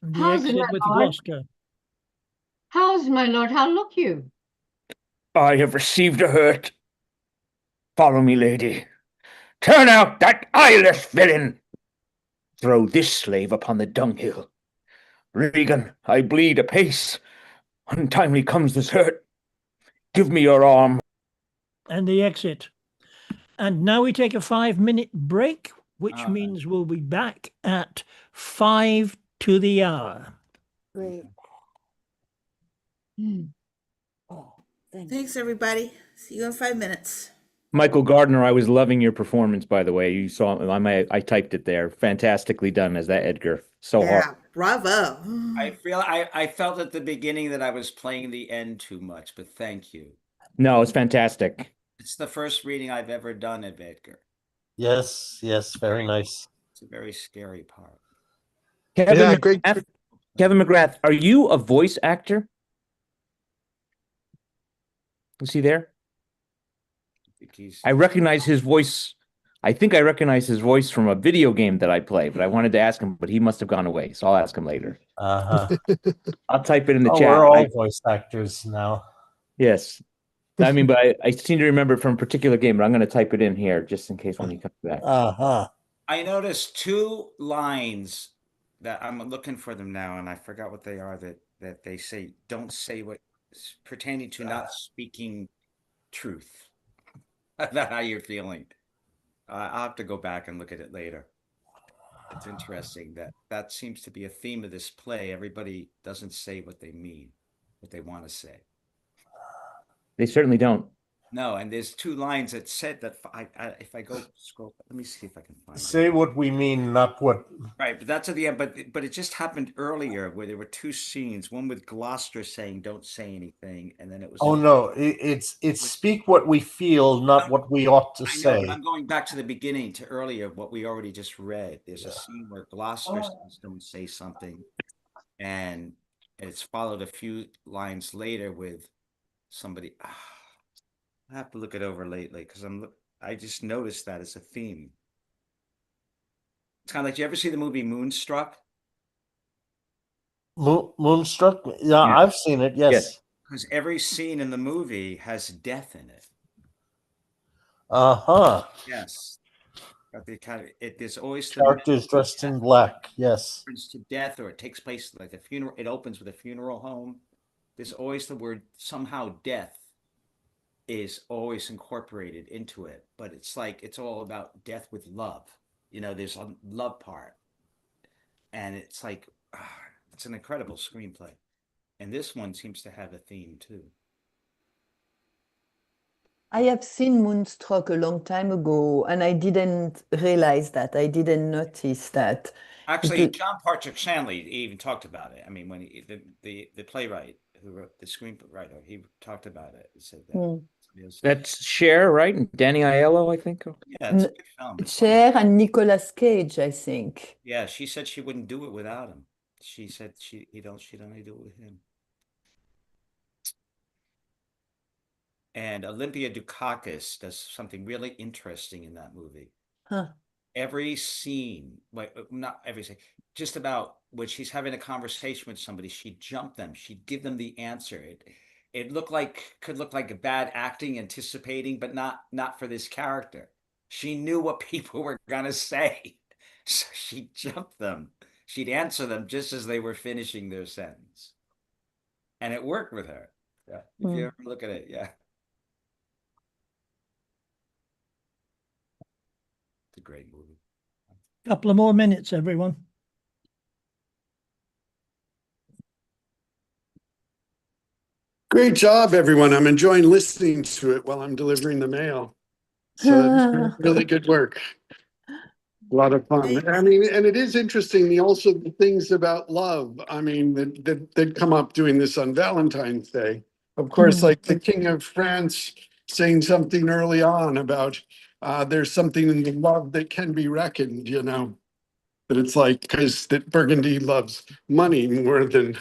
And he How's it, exit my with lord? Gloucester. How's my lord? How look you? I have received a hurt. Follow me, lady. Turn out that eyeless villain. throw this slave upon the dunghill. Regan, I bleed apace. Untimely comes this hurt. Give me your arm. And the exit. And now we take a 5-minute break, which means we'll be back at 5 to the hour. Great. Oh, Thanks, everybody. See you in 5 minutes. Michael Gardner, I was loving your performance, by the way. You saw I typed it there. Fantastically done as that Edgar. So hard. Yeah, bravo. I felt at the beginning that I was playing the end too much, but thank you. No, it's fantastic. It's the first reading I've ever done of Edgar. Yes, very nice. It's a very scary part. Kevin McGrath, are you a voice actor? Is he there? I recognize his voice. I think I recognize his voice from a video game that I play, but I wanted to ask him, but he must have gone away, so I'll ask him later. Uh-huh. I'll type it in the chat. We're all voice actors now. Yes. I mean, but I seem to remember it from a particular game, but I'm going to type it in here just in case when he comes back. Uh-huh. I noticed 2 lines that I'm looking for them now, and I forgot what they are that they say, don't say what pertaining to not speaking truth. That's how you're feeling. I'll have to go back and look at it later. It's interesting that seems to be a theme of this play. Everybody doesn't say what they mean, what they want to say. They certainly don't. No, and there's 2 lines that said that if I go scroll, let me see if I can find it. Say what we mean, not what. Right, but that's at the end. But it just happened earlier where there were 2 scenes. One with Gloucester saying "Don't say anything," and then it was. Oh no, it's speak what we feel, not what we ought to say. But I'm going back to the beginning to earlier what we already just read. There's a scene where Gloucester says "Don't say something," and it's followed a few lines later with somebody. I have to look it over lately because I just noticed that as a theme. It's kind of like, you ever see the movie Moonstruck? Moonstruck? Yeah, I've seen it. Yes. Because every scene in the movie has death in it. Uh-huh. Yes. But there's always characters dressed in black. Yes. To death, or it takes place like a funeral. It opens with a funeral home. There's always the word somehow death is always incorporated into it, but it's like it's all about death with love. There's a love part, and it's like it's an incredible screenplay, and this one seems to have a theme too. I have seen Moonstruck a long time ago, and I didn't realize that. I didn't notice that. Actually, John Patrick Shanley even talked about it. I mean, when the playwright who wrote the screenwriter, he talked about it. He said that. That's Cher, right? And Danny Aiello, I think. Yeah, it's a good film. Cher and Nicolas Cage, I think. Yeah, she said she wouldn't do it without him. She said she'd only do it with him. And Olympia Dukakis does something really interesting in that movie. Huh. Every scene, like not every scene, just about when she's having a conversation with somebody, she'd jump them. She'd give them the answer. It could look like a bad acting, anticipating, but not for this character. She knew what people were gonna say, so she'd jump them. She'd answer them just as they were finishing their sentence, and it worked with her. Yeah, if you ever look at it, yeah. It's a great movie. Couple of more minutes, everyone. Great job, everyone. I'm enjoying listening to it while I'm delivering the mail. So it's really good work. A lot of fun. I mean, and it is interesting, the things about love, I mean, that come up doing this on Valentine's Day. Of course, like the King of France saying something early on about there's something in the love that can be reckoned, But it's like, because that Burgundy loves money more than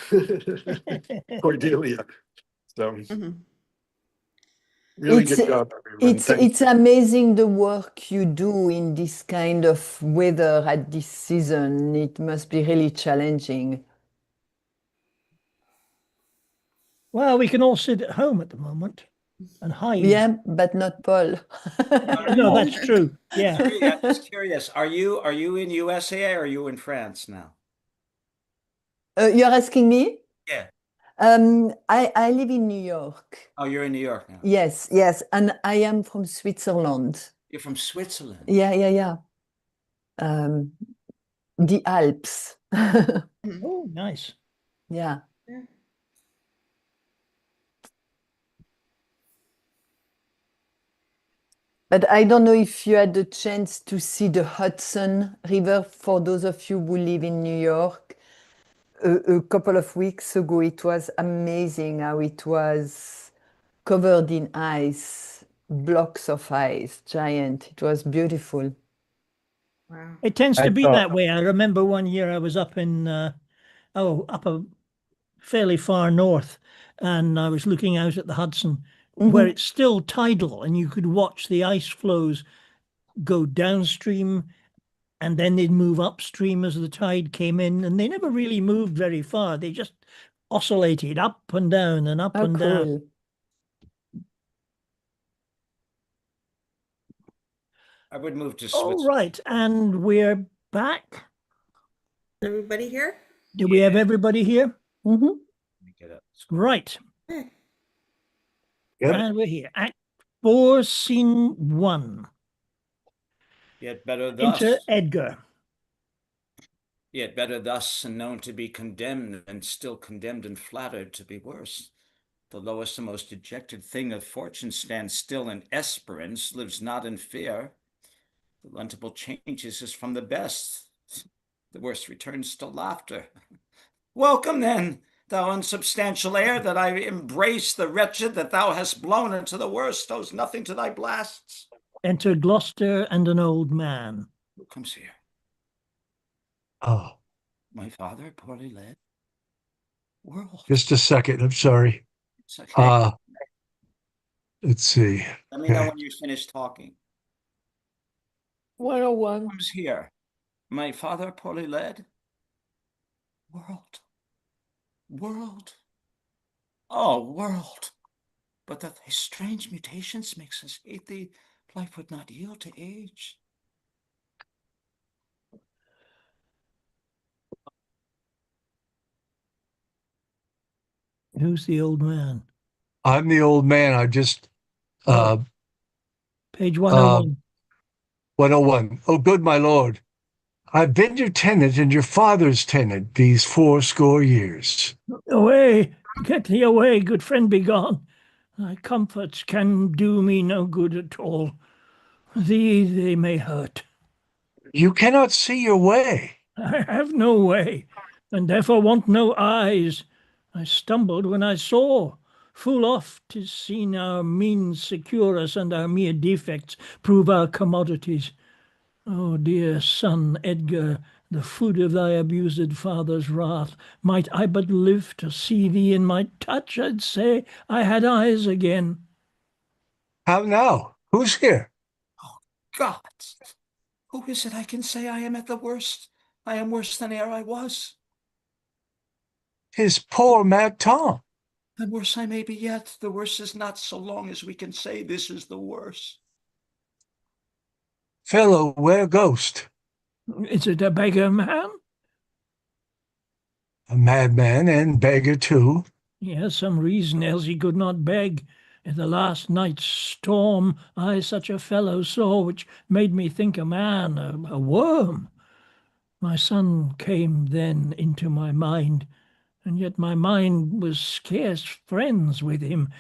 Cordelia. So really good job, everyone. It's amazing the work you do in this kind of weather at this season. It must be really challenging. Well, we can all sit at home at the moment. and hide. Yeah, but not Paul. No, that's true. Yeah. I'm just curious. Are you in USA or are you in France now? You're asking me? Yeah. I live in New York. Oh, you're in New York now. Yes, yes, and I am from Switzerland. You're from Switzerland. Yeah. The Alps. Oh, nice. Yeah. But I don't know if you had the chance to see the Hudson River for those of you who live in New York. A couple of weeks ago, it was amazing how it was covered in ice, blocks of ice, giant. It was beautiful. Wow. It tends I to be thought- that way. I remember one year I was up in, up a fairly far north, and I was looking out at the Hudson, where it's still tidal, and you could watch the ice flows go downstream, and then they'd move upstream as the tide came in, and they never really moved very far. They just oscillated up and down and up How and down. cool. I would move to All Switzerland. right, and we're back. Everybody here? Do we have everybody here? Mm-hmm. Let me get up. Right. Okay. Yep. And we're here. Act 4, Scene 1. Yet better thus. Enter Edgar. Yet better thus, and known to be condemned, and still condemned and flattered to be worse. The lowest and most dejected thing of fortune stands still in esperance, lives not in fear. The lamentable changes is from the best. The worst returns to laughter. Welcome then, thou unsubstantial air, that I embrace the wretched that thou hast blown into the worst, owes nothing to thy blasts. Enter Gloucester and an old man. Who comes here? Oh, My father, poorly led? World. just a second. I'm sorry. It's okay. Let's see. Let me know when you're finished talking. 101. Who comes here? My father, poorly led? World. Oh, world. But that thy strange mutations makes us hate thee, life would not yield to age. Who's the old man? I'm the old man. I just Page 101. 101. Oh, good my lord. I've been your tenant and your father's tenant these 80 years. Away, get thee away, good friend, be gone. Thy comforts can do me no good at all. Thee they may hurt. You cannot see your way. I have no way, and therefore want no eyes. I stumbled when I saw. Full oft 'tis seen our means secure us, and our mere defects prove our commodities. Oh, dear son Edgar, the food of thy abused father's wrath, might I but live to see thee in my touch, I'd say I had eyes again. How now? Who's here? Gods! Who is it I can say I am at the worst? I am worse than e'er I was. 'Tis poor Mad Tom. And worse I may be yet. The worst is not so long as we can say this is the worst. Fellow, where ghost? Is it a beggar man? A madman and beggar too. He has some reason, else he could not beg. In the last night's storm I such a fellow saw, which made me think a man, a worm. My son came then into my mind, and yet my mind was scarce friends with him.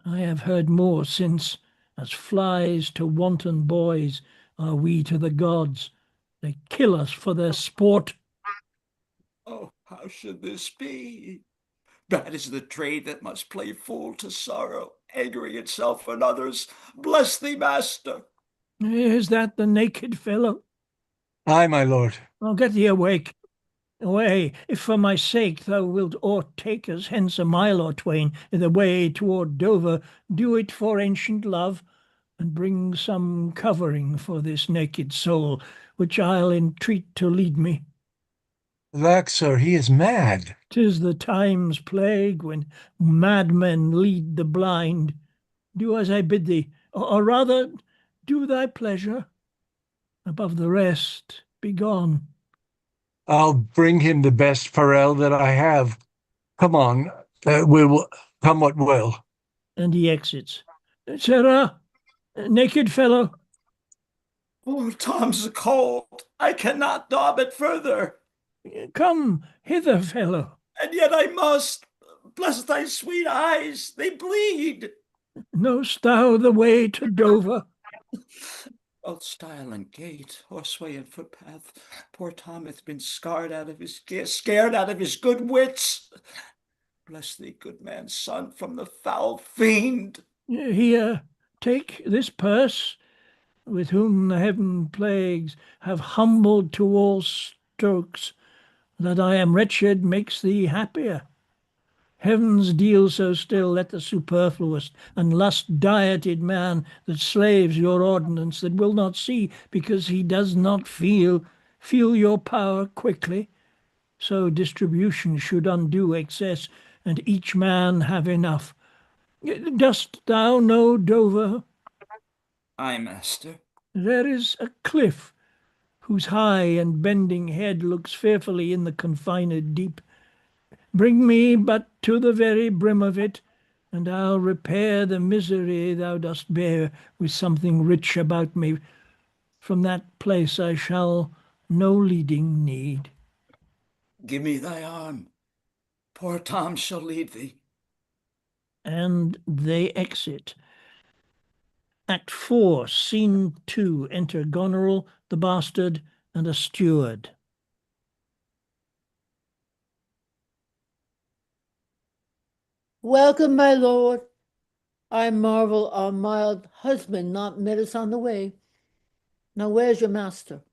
I have heard more since, as flies to wanton boys are we to the gods. They kill us for their sport. Oh, how should this be? Bad is the trade that must play fool to sorrow, angering itself and others. Bless thee, master. Is that the naked fellow? Aye, my lord. I'll get thee awake. Away, if for my sake thou wilt aught take us hence a mile or twain in the way toward Dover, do it for ancient love, and bring some covering for this naked soul, which I'll entreat to lead me. Alack, sir, he is mad. 'Tis the time's plague when madmen lead the blind. Do as I bid thee, or rather, do thy pleasure. Above the rest, be gone. I'll bring him the best parel that I have. Come on, will come what will. And he exits. Sarah, naked fellow. Oh, Tom's cold. I cannot daub it further. Come hither, fellow. And yet I must. Bless thy sweet eyes, they bleed. Know'st thou the way to Dover? Both stile and gate, horseway and footpath, poor Tom hath been scared out of his good wits. Bless thee, good man's son, from the foul fiend. Here, take this purse, with whom the heaven plagues have humbled to all strokes. That I am wretched makes thee happier. Heavens deal so still, let the superfluous and lust-dieted man that slaves your ordinance, that will not see because he does not feel your power quickly. So distribution should undo excess, and each man have enough. Dost thou know Dover? Aye, master. There is a cliff, whose high and bending head looks fearfully in the confined deep. Bring me but to the very brim of it, and I'll repair the misery thou dost bear with something rich about me. From that place I shall no leading need. Give me thy arm. Poor Tom shall lead thee. And they exit. Act 4, Scene 2. Enter Goneril, the bastard, and a steward. Welcome, my lord. I marvel our mild husband not met us on the way. Now where's your master?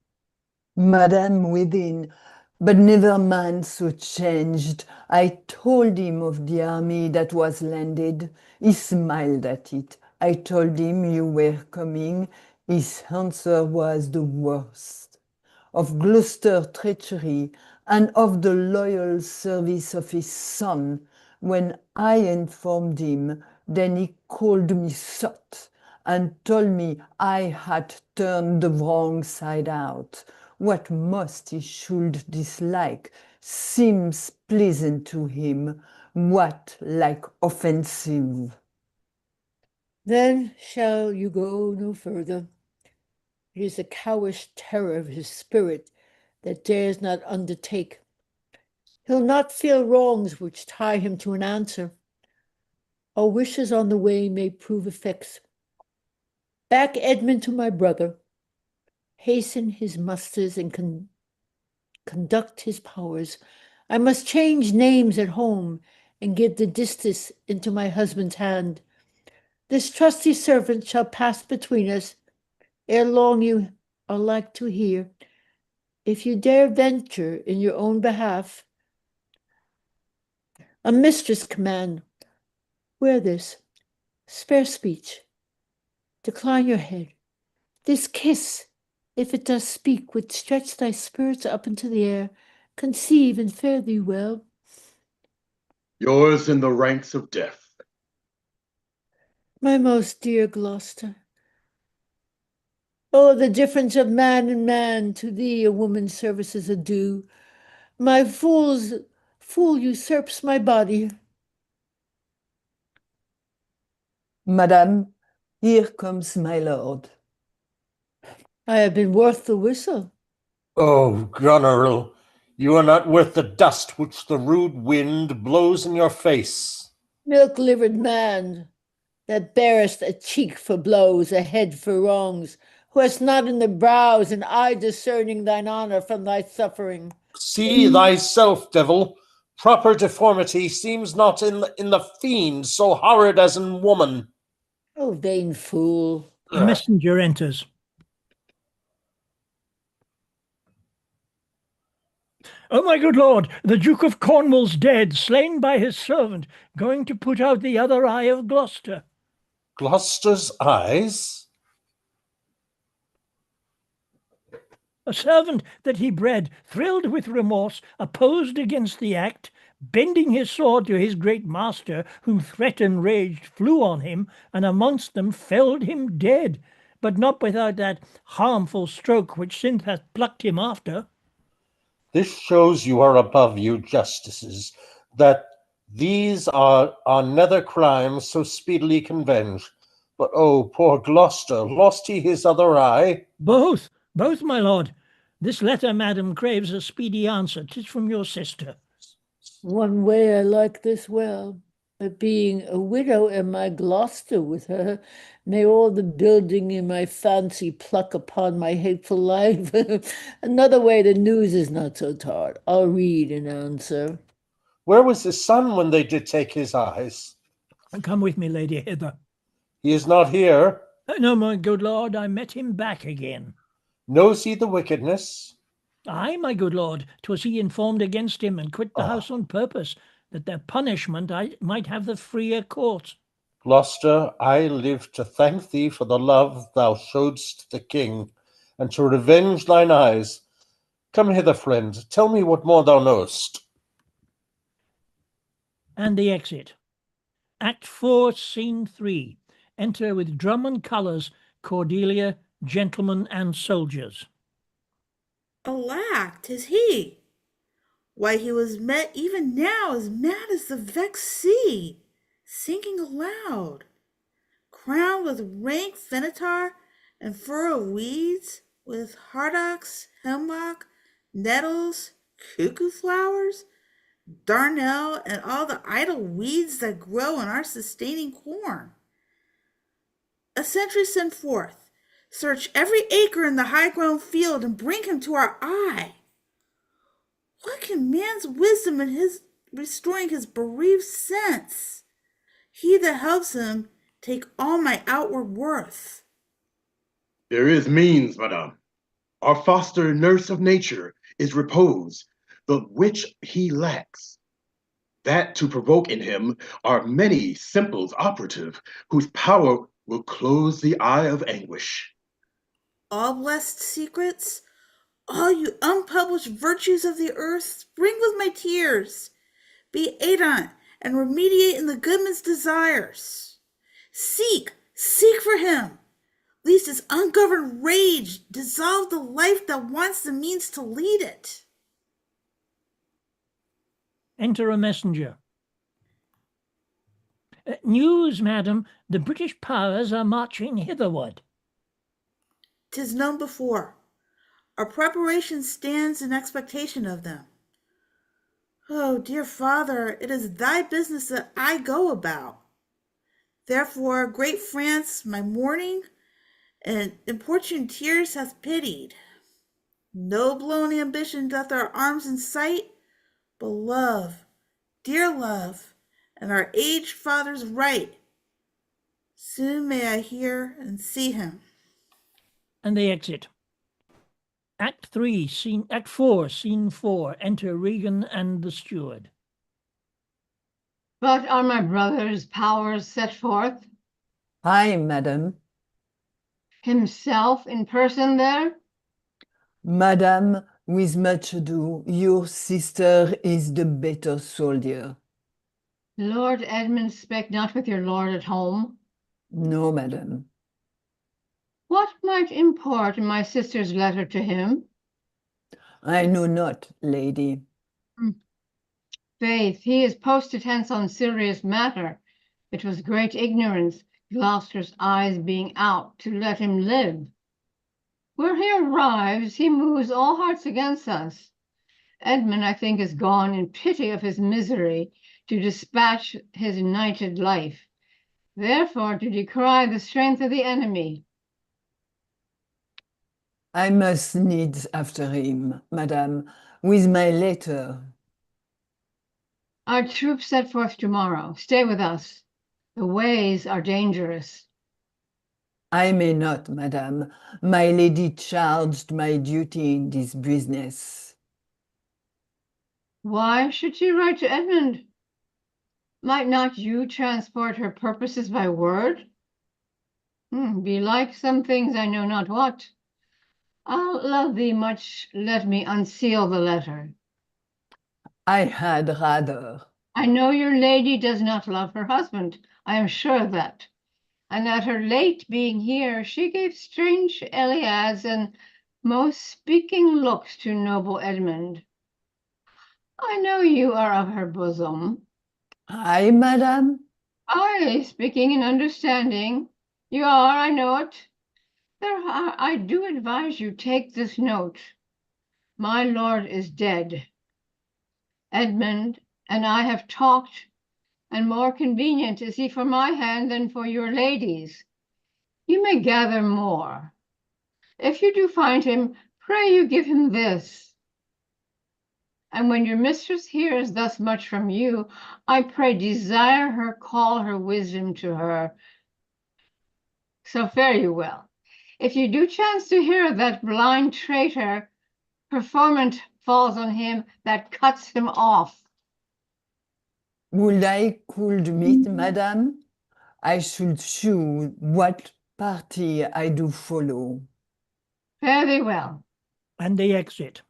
Madam within, but never man so changed. I told him of the army that was landed. He smiled at it. I told him you were coming. His answer was the worst. Of Gloucester treachery and of the loyal service of his son. When I informed him, then he called me sot and told me I had turned the wrong side out. What most he should dislike seems pleasant to him, what like offensive. Then shall you go no further. It is the cowish terror of his spirit that dares not undertake. He'll not feel wrongs which tie him to an answer. Our wishes on the way may prove effects. Back Edmund to my brother. Hasten his musters and conduct his powers. I must change names at home and give the distaff into my husband's hand. This trusty servant shall pass between us. Ere long you are like to hear. If you dare venture in your own behalf, a mistress command, wear this, spare speech, decline your head. This kiss, if it does speak, would stretch thy spirits up into the air, conceive and fare thee well. Yours in the ranks of death. My most dear Gloucester, oh, the difference of man and man, to thee a woman's services are due. My fool usurps my body. Madam, here comes my lord. I have been worth the whistle. Oh, Goneril, you are not worth the dust which the rude wind blows in your face. Milk-livered man, that bearest a cheek for blows, a head for wrongs, who hast not in the brows an eye discerning thine honor from thy suffering. See thyself, devil. Proper deformity seems not in the fiend so horrid as in woman. O vain fool! A messenger enters. Oh, my good lord, the Duke of Cornwall's dead, slain by his servant, going to put out the other eye of Gloucester. Gloucester's eyes? A servant that he bred, thrilled with remorse, opposed against the act, bending his sword to his great master, whom threat and rage flew on him, and amongst them felled him dead, but not without that harmful stroke which Synth hath plucked him after. This shows you are above, you justices, that these are nether crimes so speedily convenged. But oh, poor Gloucester, lost he his other eye? Both, my lord. This letter, madam, craves a speedy answer. 'Tis from your sister. One way I like this well, but being a widow and my Gloucester with her, may all the building in my fancy pluck upon my hateful life. Another way the news is not so tart. I'll read and answer. Where was his son when they did take his eyes? Come with me, lady, hither. He is not here. No, my good lord, I met him back again. Knows he the wickedness? Ay, my good lord, 'twas he informed against him and quit the house on purpose, that their punishment I might have the freer court. Gloucester, I live to thank thee for the love thou showedst the king, and to revenge thine eyes. Come hither, friend, tell me what more thou knowest. And the exit. Act 4, Scene 3. Enter with drum and colours Cordelia, gentlemen and soldiers. Alack, 'tis he. Why, he was met even now as mad as the vexed sea, singing aloud, crowned with rank fenitar and fur of weeds, with hardocks, hemlock, nettles, cuckoo flowers, darnel, and all the idle weeds that grow in our sustaining corn. A sentry send forth, search every acre in the high-grown field, and bring him to our eye. What can man's wisdom in his restoring his bereaved sense? He that helps him take all my outward worth. There is means, madame. Our foster nurse of nature is repose, the which he lacks. That to provoke in him are many simples operative, whose power will close the eye of anguish. All blessed secrets, all you unpublished virtues of the earth, spring with my tears. Be aidant and remediate in the goodman's desires. Seek for him, lest his ungoverned rage dissolve the life that wants the means to lead it. Enter a messenger. News, madam, the British powers are marching hitherward. 'Tis known before. Our preparation stands in expectation of them. Oh, dear father, it is thy business that I go about. Therefore, great France, my mourning and importunate tears hath pitied. No blown ambition doth our arms incite, but love, dear love, and our aged father's right. Soon may I hear and see him. And they exit. Act 4, Scene 4. Enter Regan and the steward. But are my brother's powers set forth? Aye, madam. Himself in person there? Madam, with much ado, your sister is the better soldier. Lord Edmund spake not with your lord at home? No, madam. What might import my sister's letter to him? I know not, lady. Faith, he is posted hence on serious matter. It was great ignorance, Gloucester's eyes being out, to let him live. Where he arrives, he moves all hearts against us. Edmund, I think, is gone in pity of his misery to dispatch his nighted life, therefore to decry the strength of the enemy. I must needs after him, madam, with my letter. Our troops set forth tomorrow. Stay with us. The ways are dangerous. I may not, madam. My lady charged my duty in this business. Why should she write to Edmund? Might not you transport her purposes by word? Belike some things I know not what. I'll love thee much, let me unseal the letter. I had rather. I know your lady does not love her husband, I am sure of that. And at her late being here, she gave strange Eliads and most speaking looks to noble Edmund. I know you are of her bosom. Aye, madam? Aye, speaking and understanding. You are, I know it. Therefore, I do advise you take this note. My lord is dead. Edmund and I have talked, and more convenient is he for my hand than for your lady's. You may gather more. If you do find him, pray you give him this. And when your mistress hears thus much from you, I pray desire her call her wisdom to her. So fare you well. If you do chance to hear of that blind traitor, performance falls on him that cuts him off. Would I could meet, madam? I should choose what party I do follow. Fare thee well. And they exit.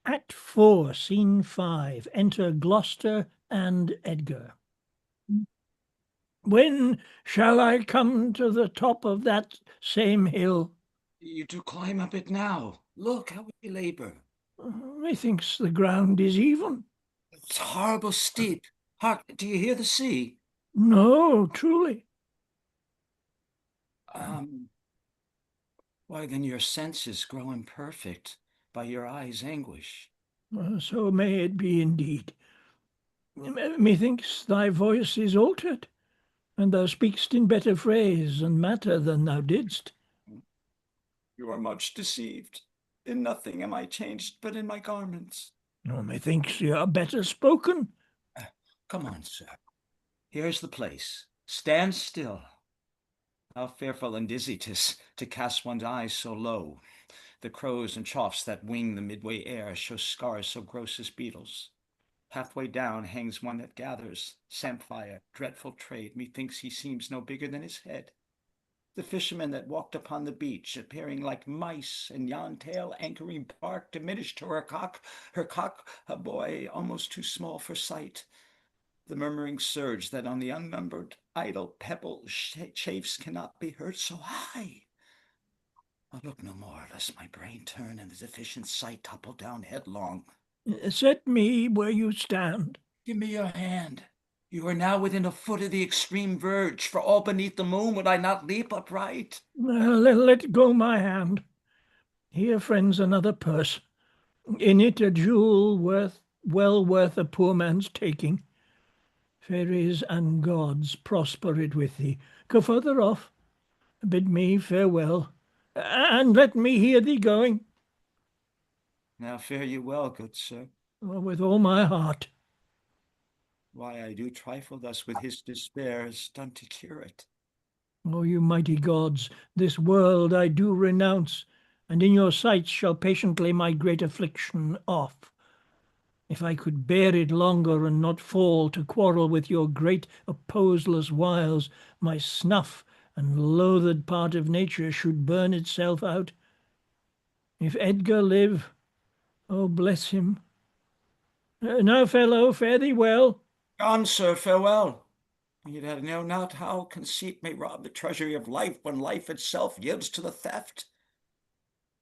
Act 4, Scene 5. Enter Gloucester and Edgar. When shall I come to the top of that same hill? You do climb up it now. Look how we labor. Methinks the ground is even. It's horrible steep. Hark, do you hear the sea? No, truly. Why then your senses grow imperfect by your eyes' anguish. So may it be indeed. Methinks thy voice is altered, and thou speak'st in better phrase and matter than thou didst. You are much deceived. In nothing am I changed but in my garments. Methinks ye are better spoken. Come on, sir. Here's the place. Stand still. How fearful and dizzy 'tis to cast one's eyes so low. The crows and choughs that wing the midway air show scars so gross as beetles. Halfway down hangs one that gathers samphire, dreadful trade. Methinks he seems no bigger than his head. The fishermen that walked upon the beach, appearing like mice, and yon tail anchoring bark diminished to her cock, a boy almost too small for sight. The murmuring surge that on the unnumbered idle pebble chafes cannot be heard so high. I'll look no more, lest my brain turn and the deficient sight topple down headlong. Set me where you stand. Give me your hand. You are now within a foot of the extreme verge, for all beneath the moon would I not leap upright. Let go my hand. Here, friends, another purse. In it a jewel well worth a poor man's taking. Fairies and gods prosper it with thee. Go further off. Bid me farewell, and let me hear thee going. Now fare you well, good sir. With all my heart. Why I do trifle thus with his despair is done to cure it. You mighty gods, this world I do renounce, and in your sight shall patiently my great affliction off. If I could bear it longer and not fall to quarrel with your great opposeless wiles, my snuff and loathed part of nature should burn itself out. If Edgar live, oh bless him. Now, fellow, fare thee well. Gone, sir, farewell. Yet I know not how conceit may rob the treasury of life when life itself yields to the theft.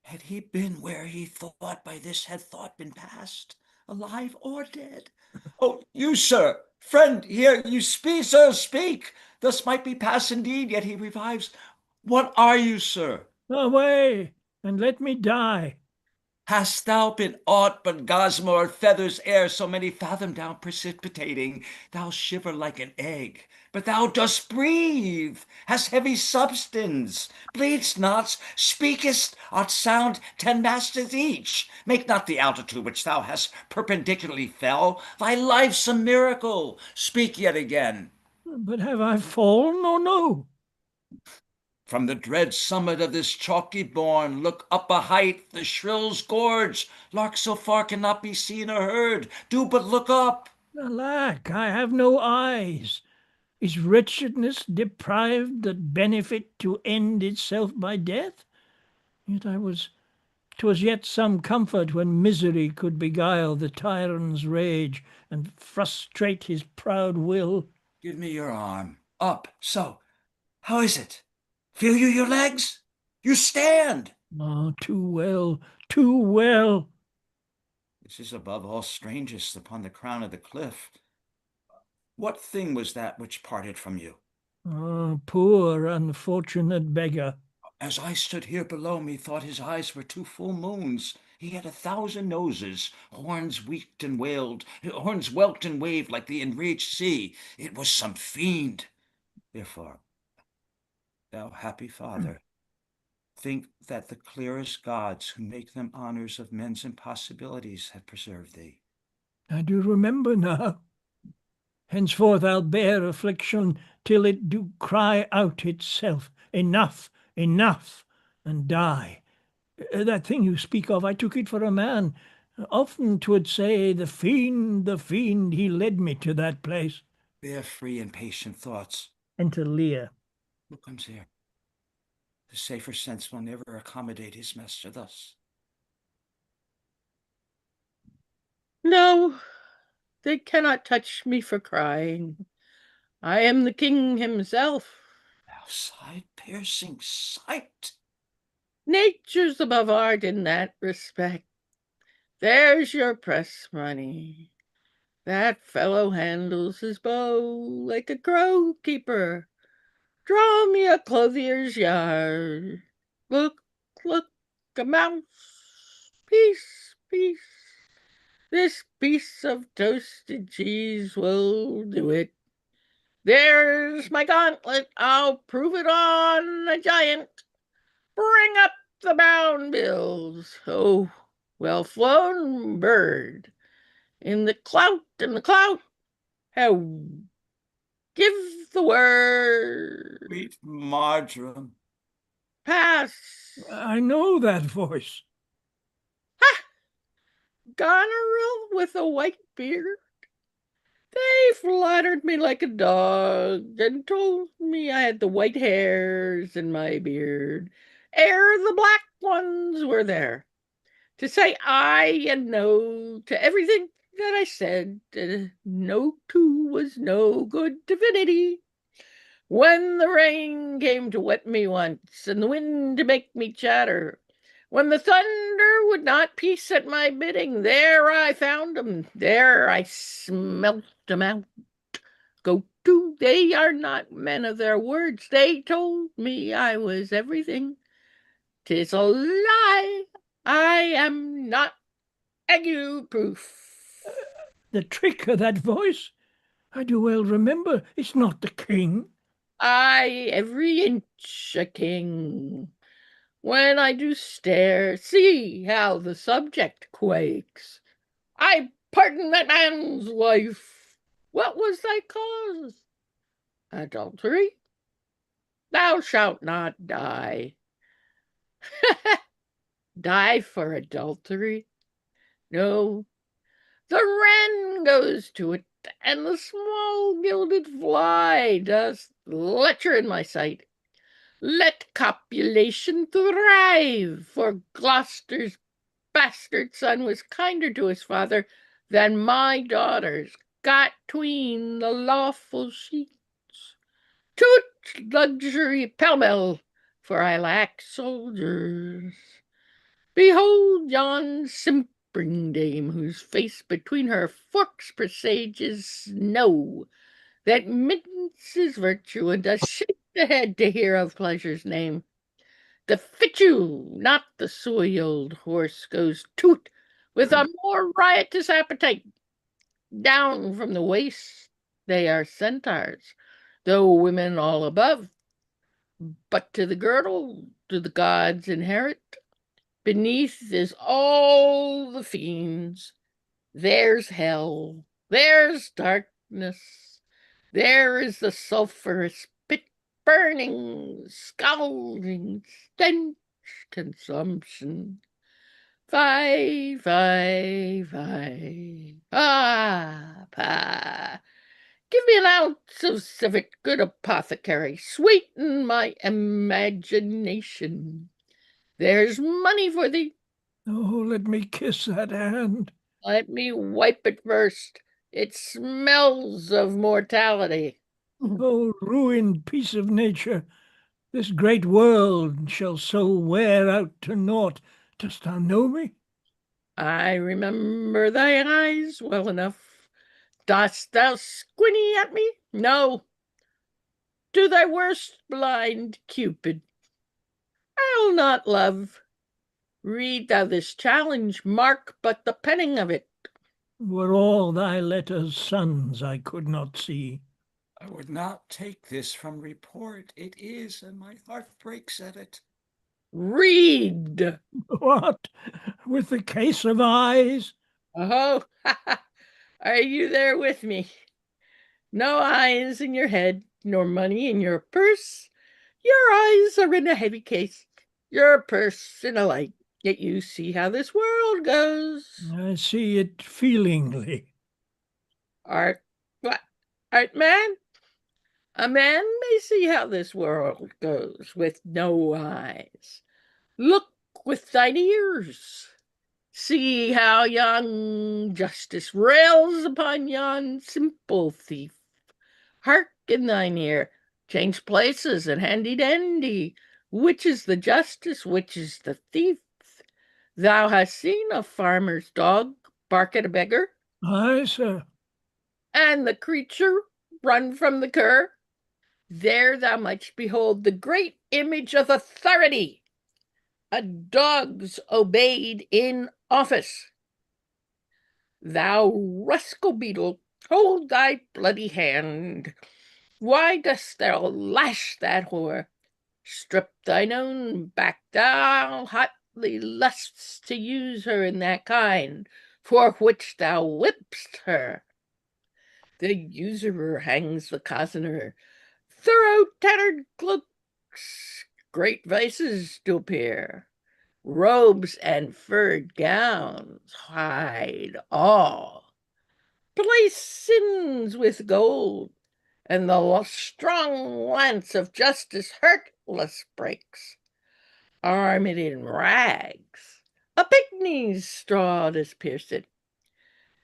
Had he been where he thought by this had thought been past, alive or dead? Oh, you, sir, friend, here, you speak, sir, speak. Thus might be past indeed, yet he revives. What are you, sir? Away, and let me die. Hast thou been aught but gossamer feathers ere so many fathom down precipitating? Thou shiver like an egg, but thou dost breathe, hast heavy substance, bleedst not, speakest, art sound 10 masters each. Make not the altitude which thou hast perpendicularly fell thy life's a miracle. Speak yet again. But have I fallen or no? From the dread summit of this chalky bourne, look up a height, the shrill's gorge. Lark so far cannot be seen or heard. Do but look up. Alack, I have no eyes. Is wretchedness deprived that benefit to end itself by death? Yet 'twas yet some comfort when misery could beguile the tyrant's rage and frustrate his proud will. Give me your arm. Up, so. How is it? Feel you your legs? You stand. Ah, too well, too well. This is above all strangest upon the crown of the cliff. What thing was that which parted from you? Ah, poor unfortunate beggar. As I stood here below, methought his eyes were two full moons. He had 1,000 noses, horns wheaked and wailed, horns whelked and waved like the enraged sea. It was some fiend. Therefore, thou happy father, think that the clearest gods who make them honors of men's impossibilities have preserved thee. I do remember now. Henceforth I'll bear affliction till it do cry out itself, enough, enough, and die. That thing you speak of, I took it for a man. Often 'twould say, the fiend, he led me to that place. Bear free and patient thoughts. Enter Lear. Who comes here? The safer sense will never accommodate his master thus. No, they cannot touch me for crying. I am the king himself. Thou side-piercing sight! Nature's above art in that respect. There's your press money. That fellow handles his bow like a crow keeper. Draw me a clothier's yard. Look, look, a mouse. Peace, peace. This piece of toasted cheese will do it. There's my gauntlet. I'll prove it on a giant. Bring up the bound bills. Oh, well flown bird. In the clout, how give the word. Sweet marjoram. Pass. I know that voice. Ha! Goneril with a white beard. They flattered me like a dog and told me I had the white hairs in my beard ere the black ones were there. To say aye and no to everything that I said, no to was no good divinity. When the rain came to wet me once, and the wind to make me chatter, when the thunder would not peace at my bidding, there I found 'em, there I smelt 'em out. Go to, they are not men of their words. They told me I was everything. 'Tis a lie. I am not ague-proof. The trick of that voice? I do well remember it's not the king. I every inch a king. When I do stare, see how the subject quakes. I pardon that man's wife. What was thy cause? Adultery? Thou shalt not die. Die for adultery? No, the wren goes to it, and the small gilded fly does lecher in my sight. Let copulation thrive, for Gloucester's bastard son was kinder to his father than my daughters got 'tween the lawful sheets. Toot luxury pell-mell, for I lack soldiers. Behold yon simpering dame, whose face between her forks presages snow, that minces virtue and does shake the head to hear of pleasure's name. The fichu, not the soiled horse, goes toot with a more riotous appetite. Down from the waist they are centaurs, though women all above. But to the girdle do the gods inherit. Beneath is all the fiends. There's hell, there's darkness, there is the sulphurous pit burning, scalding, stench, consumption. Fie, fie, fie. Ah, pah. Give me an ounce of civet, good apothecary, sweeten my imagination. There's money for thee. Oh, let me kiss that hand. Let me wipe it first. It smells of mortality. Oh, ruined piece of nature, this great world shall so wear out to naught. Dost thou know me? I remember thy eyes well enough. Dost thou squinny at me? No. Do thy worst, blind Cupid. I'll not love. Read thou this challenge, mark but the penning of it. Were all thy letters suns, I could not see. I would not take this from report. It is, and my heart breaks at it. Read. What? With the case of eyes? Oh, are you there with me? No eyes in your head, nor money in your purse. Your eyes are in a heavy case, your purse in a light. Yet you see how this world goes. I see it feelingly. Art what? Art man? A man may see how this world goes with no eyes. Look with thine ears. See how young justice rails upon yon simple thief. Hark in thine ear, change places and handy dandy. Which is the justice, which is the thief? Thou hast seen a farmer's dog bark at a beggar? Aye, sir. And the creature run from the cur? There thou mightst behold the great image of authority. A dog's obeyed in office. Thou rascal beetle, hold thy bloody hand. Why dost thou lash that whore? Strip thine own back, thou hotly lusts to use her in that kind for which thou whipp'st her. The usurer hangs the cozener, thorough tattered cloaks, great vices do appear. Robes and furred gowns hide all. Place sins with gold, and the strong lance of justice hurtless breaks. Arm it in rags, a picni's straw does pierce it.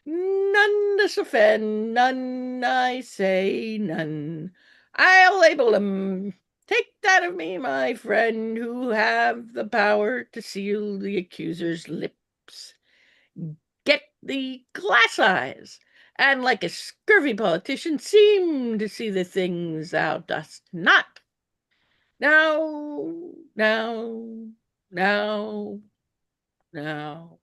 None does offend, none, I say, none. I'll label 'em. Take that of me, my friend, who have the power to seal the accuser's lips. Get thee glass eyes, and like a scurvy politician, seem to see the things thou dost not. Now, now, now, now.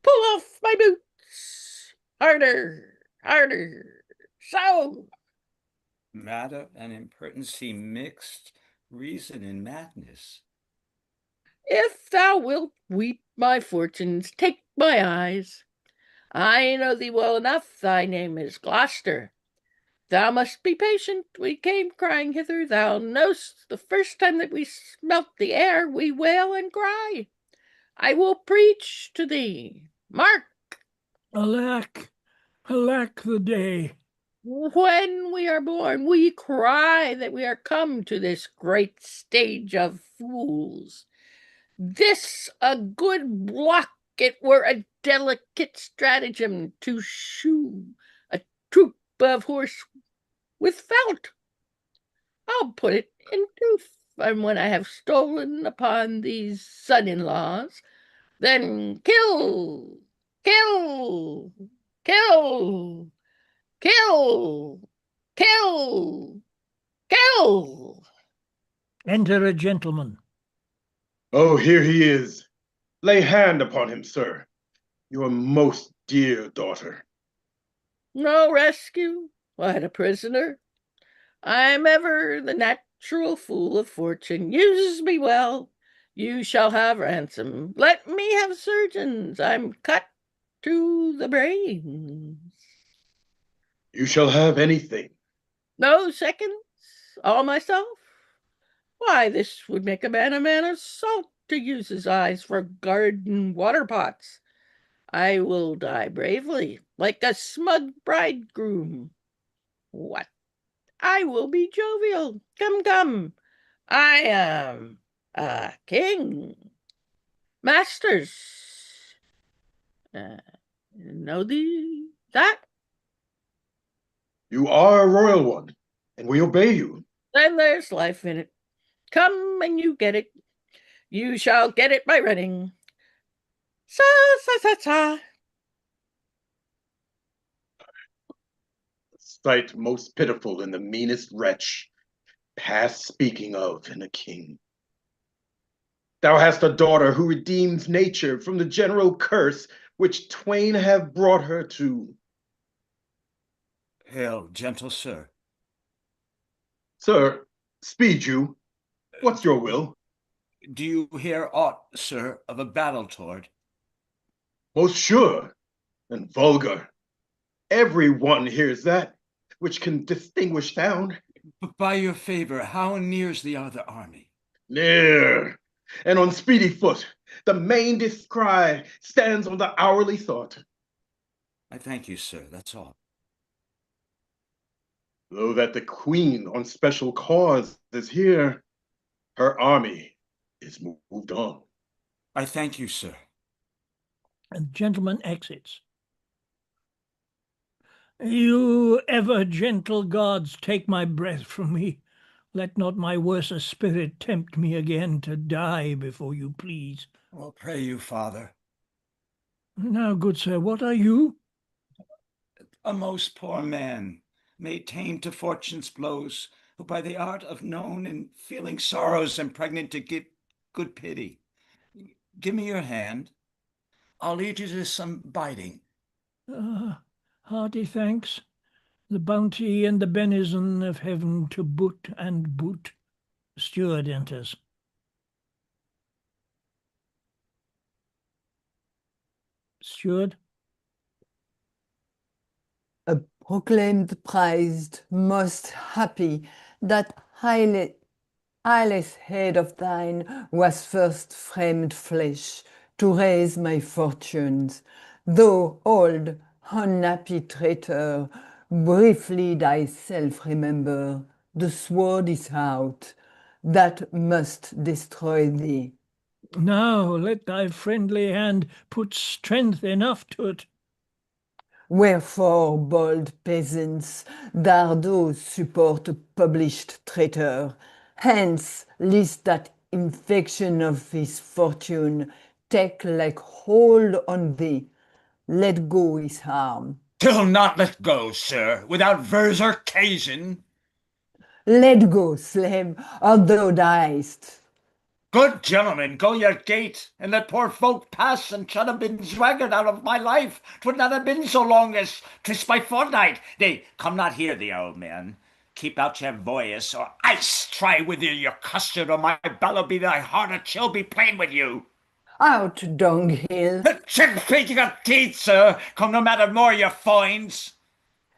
Pull off my boots! Harder, harder, so! Matter and impertinency mixed, reason and madness. If thou wilt weep my fortunes, take my eyes. I know thee well enough, thy name is Gloucester. Thou must be patient, we came crying hither, thou know'st the first time that we smelt the air, we wail and cry. I will preach to thee. Mark! Alack, alack the day. When we are born, we cry that we are come to this great stage of fools. This a good block, it were a delicate stratagem to shoe a troop of horse with felt. I'll put it in truth, and when I have stolen upon these son-in-laws, then kill, kill, kill, kill, kill, kill. Enter a gentleman. Oh, here he is. Lay hand upon him, sir. Your most dear daughter. No rescue? What, a prisoner? I'm ever the natural fool of fortune. Use me well. You shall have ransom. Let me have surgeons. I'm cut to the brains. You shall have anything. No seconds? All myself? Why, this would make a man of salt to use his eyes for garden water pots. I will die bravely, like a smug bridegroom. What? I will be jovial. Come, come. I am King, masters, know thee that? You are a royal one, and we obey you. Then there's life in it. Come and you get it. You shall get it by running. Sa sa sa sa. Sight most pitiful in the meanest wretch, past speaking of in a king. Thou hast a daughter who redeems nature from the general curse which twain have brought her to. Hail, gentle sir. Sir, speed you. What's your will? Do you hear aught, sir, of a battle toward? Most sure and vulgar. Every one hears that, which can distinguish sound. But by your favor, how nears the other army? Near, and on speedy foot, the main descry stands on the hourly thought. I thank you, sir, that's all. Though that the queen on special cause is here, her army is moved on. I thank you, sir. And gentleman exits. You ever gentle gods, take my breath from me. Let not my worser spirit tempt me again to die before you please. Well, pray you, father. Now, good sir, what are you? A most poor man, made tame to fortune's blows, who by the art of known and feeling sorrows am pregnant to give good pity. Give me your hand. I'll lead you to some biting. Hearty thanks. The bounty and the benison of heaven to boot and boot. Steward enters. Steward. A proclaimed, prized, most happy, that eyeless head of thine was first framed flesh to raise my fortunes. Though old, unhappy traitor, briefly thyself remember, the sword is out, that must destroy thee. Now let thy friendly hand put strength enough to't. Wherefore, bold peasants, dare those support a published traitor? Hence, lest that infection of his fortune take like hold on thee, let go his harm. Till not let go, sir, without verse or occasion. Let go, slave, or thou diest. Good gentlemen, go your gait, and let poor folk pass, and should have been swaggered out of my life. 'Twould not have been so long as 'tis by fortnight. Nay, come not here, the old man. Keep out your voice, or ice try with you your custard, or my bellow be thy heart a chill be plain with you. Out, dunghill. Shakespeare, you got teeth, sir. Come no matter more your foins.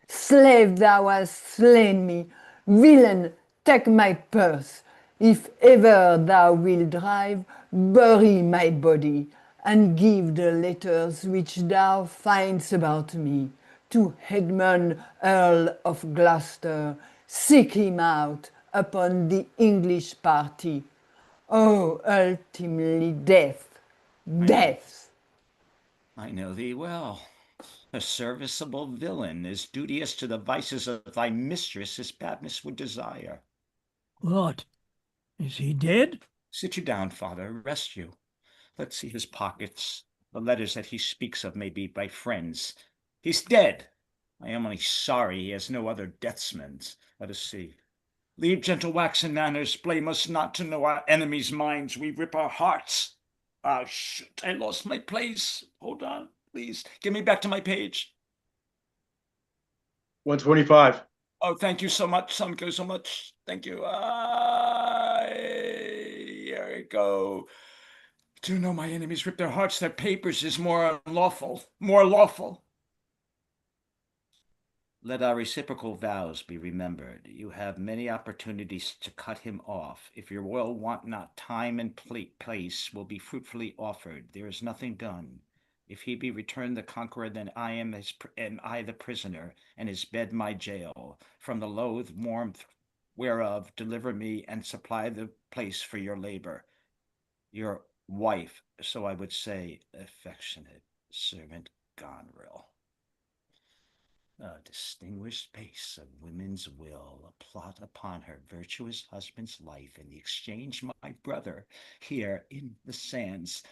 Slave, thou hast slain me. Villain, take my purse. If ever thou wilt drive, bury my body, and give the letters which thou find'st about me to Edmund, Earl of Gloucester. Seek him out upon the English party. Oh, ultimately death, death. I know thee well. A serviceable villain, as duteous to the vices of thy mistress as badness would desire. What? Is he dead? Sit you down, father, rest you. Let's see his pockets. The letters that he speaks of may be by friends. He's dead. I am only sorry he has no other deathsmans. Let us see. Leave gentle waxen manners, blame us not to know our enemies' minds. We rip our hearts. Ah, shoot, I lost my place. Hold on, please. Give me back to my page. 125. Oh, thank you so much, Sunko, so much. Thank you. Here we go. To know my enemies rip their hearts, their papers is more unlawful, more lawful. Let our reciprocal vows be remembered. You have many opportunities to cut him off. If your will want not, time and place will be fruitfully offered. There is nothing done. If he be returned the conqueror, then am I the prisoner, and his bed my jail. From the loathed warmth whereof deliver me, and supply the place for your labor. Your wife, so I would say, affectionate servant Gonril. A distinguished space of women's will, a plot upon her virtuous husband's life in the exchange, my brother, here in the sands.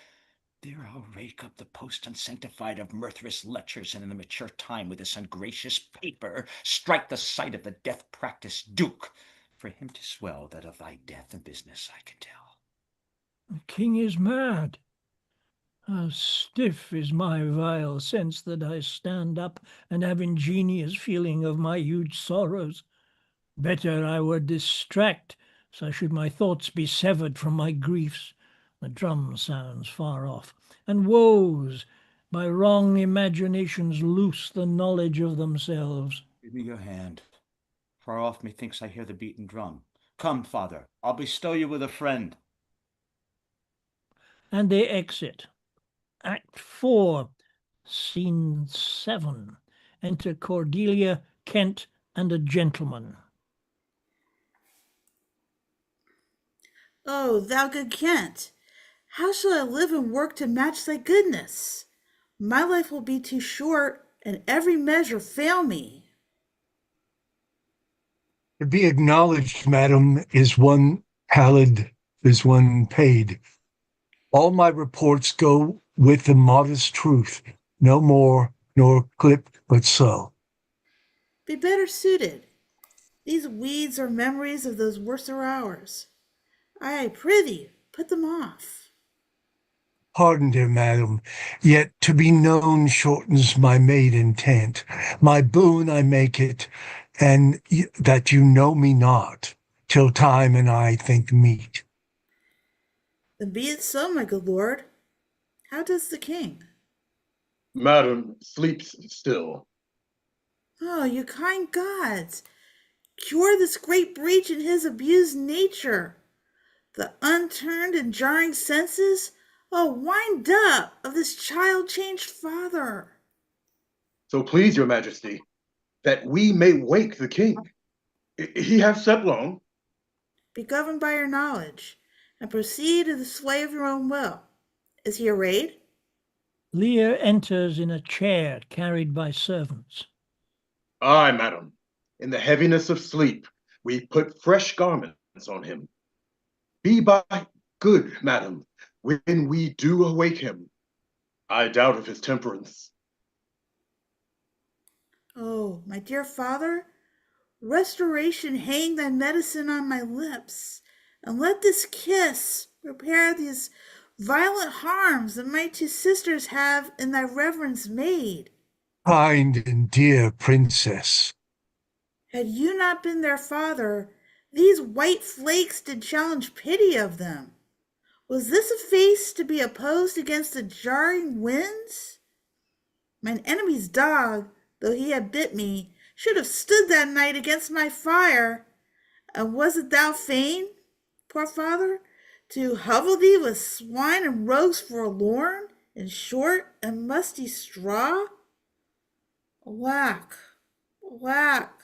There I'll rake up the post unsanctified of murtherous lecherous, and in the mature time with this ungracious paper strike the sight of the death practised Duke, for him to swell that of thy death and business I can tell. The king is mad. How stiff is my vile sense that I stand up and have ingenious feeling of my huge sorrows. Better I were distract, so should my thoughts be severed from my griefs. The drum sounds far off, and woes by wrong imaginations loose the knowledge of themselves. Give me your hand. Far off methinks I hear the beaten drum. Come, father, I'll bestow you with a friend. And they exit. Act 4, Scene 7. Enter Cordelia, Kent, and a gentleman. Oh, thou good Kent, how shall I live and work to match thy goodness? My life will be too short, and every measure fail me. To be acknowledged, madam, is one pallid, is one paid. All my reports go with the modest truth, no more nor clip but so. Be better suited. These weeds are memories of those worser hours. I prithee, put them off. Pardon, dear madam, yet to be known shortens my made intent. My boon I make it, and that you know me not, till time and I think meet. Then be it so, my good lord. How does the king? Madam sleeps still. Oh, you kind gods, cure this great breach in his abused nature. The unturned and jarring senses, oh, wind up of this child-changed father. So please your majesty, that we may wake the king. He hath slept long. Be governed by your knowledge, and proceed in the sway of your own will. Is he arrayed? Lear enters in a chair carried by servants. Aye, madam. In the heaviness of sleep, we put fresh garments on him. Be by good, madam, when we do awake him. I doubt of his temperance. Oh, my dear father, restoration hang thy medicine on my lips, and let this kiss repair these violent harms that my two sisters have in thy reverence made. Kind and dear princess. Had you not been their father, these white flakes did challenge pity of them. Was this a face to be opposed against the jarring winds? Mine enemy's dog, though he had bit me, should have stood that night against my fire. And was it thou fain, poor father, to hovel thee with swine and rogues forlorn, in short and musty straw? Alack, alack,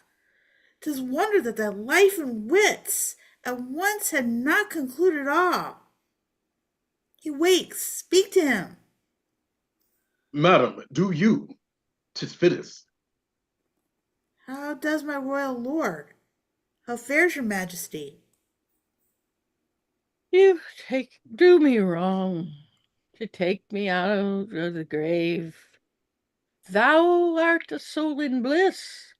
'tis wonder that thy life and wits at once had not concluded all. He wakes, speak to him. Madam, do you. 'Tis fittest. How does my royal lord? How fares your majesty? You do me wrong to take me out of the grave. Thou art a soul in bliss,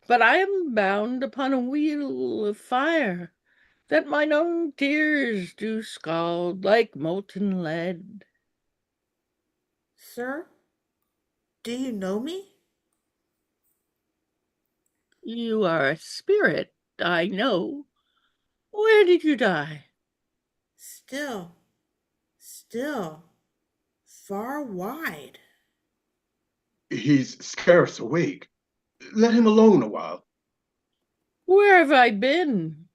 but I am bound upon a wheel of fire, that mine own tears do scald like molten lead. Sir, do you know me? You are a spirit, I know. Where did you die? Still, far wide. He's scarce awake. Let him alone a while. Where have I been?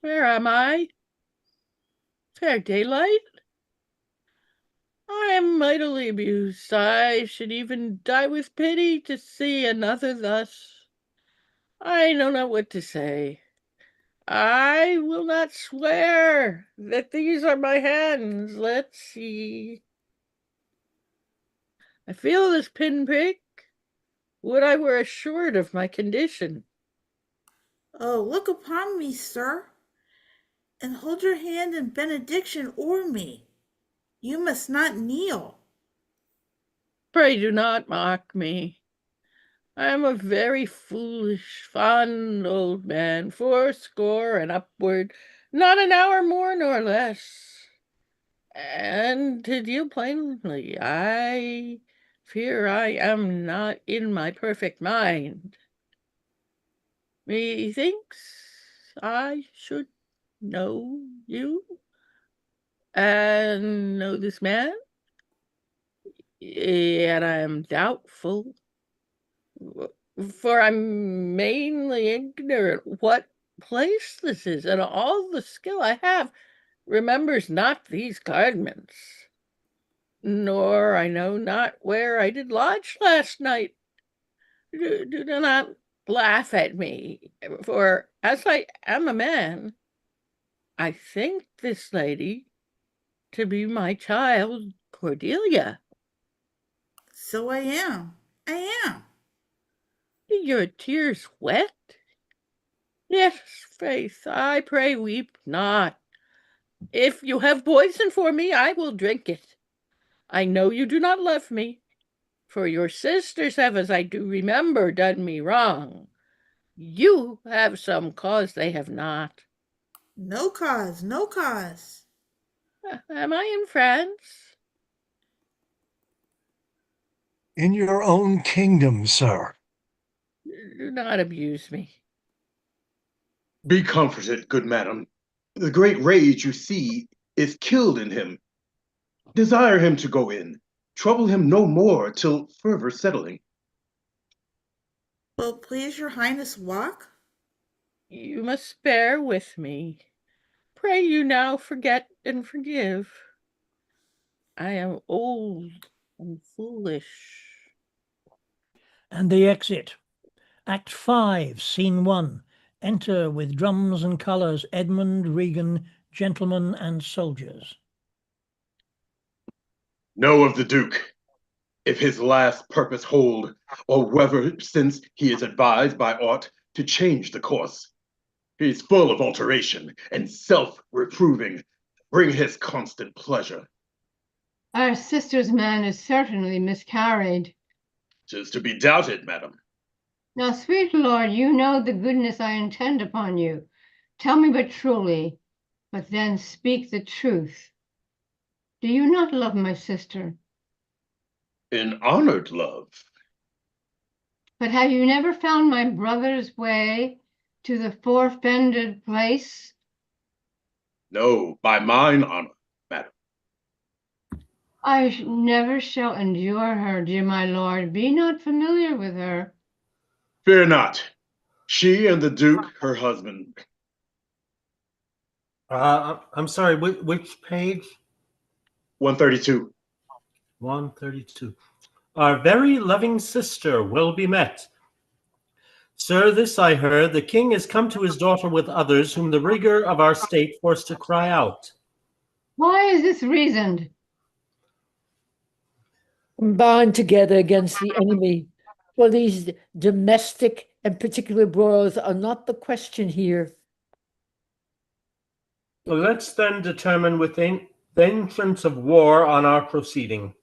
Where am I? Fair daylight? I am mightily abused. I should even die with pity to see another thus. I know not what to say. I will not swear that these are my hands. Let's see. I feel this pinprick. Would I were assured of my condition. Oh, look upon me, sir, and hold your hand in benediction o'er me. You must not kneel. Pray do not mock me. I am a very foolish, fond old man, 80 and upward, not an hour more nor less. And to deal plainly, I fear I am not in my perfect mind. Methinks I should know you and know this man, yet I am doubtful, for I'm mainly ignorant what place this is, and all the skill I have remembers not these garments, nor I know not where I did lodge last night. Do not laugh at me, for as I am a man, I think this lady to be my child Cordelia. So I am. I am. Your tears wet? Yes, faith, I pray weep not. If you have poison for me, I will drink it. I know you do not love me, for your sisters have, as I do remember, done me wrong. You have some cause they have not. No cause, no cause. Am I in France? In your own kingdom, sir. Do not abuse me. Be comforted, good madam. The great rage you see is killed in him. Desire him to go in. Trouble him no more till further settling. Will please your highness walk? You must bear with me. Pray you now forget and forgive. I am old and foolish. And the exit. Act 5, Scene 1. Enter with drums and colours Edmund, Regan, gentlemen and soldiers. Know of the Duke, if his last purpose hold, or whether since he is advised by aught to change the course. He is full of alteration and self-reproving. Bring his constant pleasure. Our sister's man is certainly miscarried. 'Tis to be doubted, madam. Now, sweet lord, you know the goodness I intend upon you. Tell me but truly, but then speak the truth. Do you not love my sister? In honored love. But have you never found my brother's way to the forfended place? No, by mine honor, madam. I never shall endure her, dear my lord. Be not familiar with her. Fear not. She and the Duke, her husband. I'm sorry, which page? 132. 132. Our very loving sister will be met. Sir, this I heard, the king is come to his daughter with others, whom the rigor of our state forced to cry out. Why is this reasoned? Combined together against the enemy. Well, these domestic and particular broils are not the question here. Let's then determine within the entrance of war on our proceeding.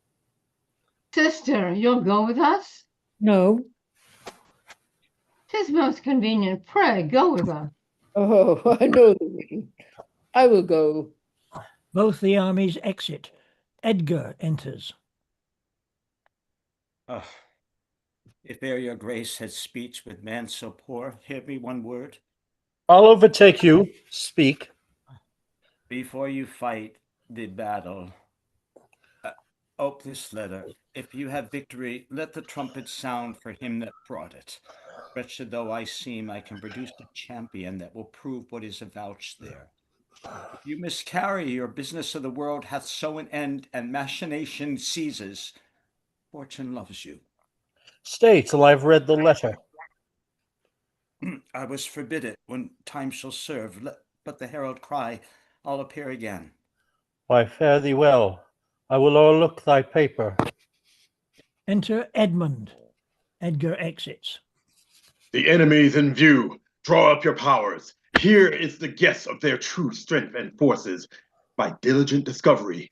Sister, you'll go with us? No. 'Tis most convenient. Pray, go with us. Oh, I know the way. I will go. Both the armies exit. Edgar enters. If e'er your grace had speech with man so poor, hear me one word. I'll overtake you. Speak. Before you fight the battle, ope this letter. If you have victory, let the trumpet sound for him that brought it. Wretched though I seem, I can produce a champion that will prove what is avouched there. If you miscarry, your business of the world hath so an end, and machination ceases. Fortune loves you. Stay till I've read the letter. I was forbid it. When time shall serve, let but the herald cry, I'll appear again. Why, fare thee well. I will o'erlook thy paper. Enter Edmund. Edgar exits. The enemy's in view. Draw up your powers. Here is the guess of their true strength and forces by diligent discovery.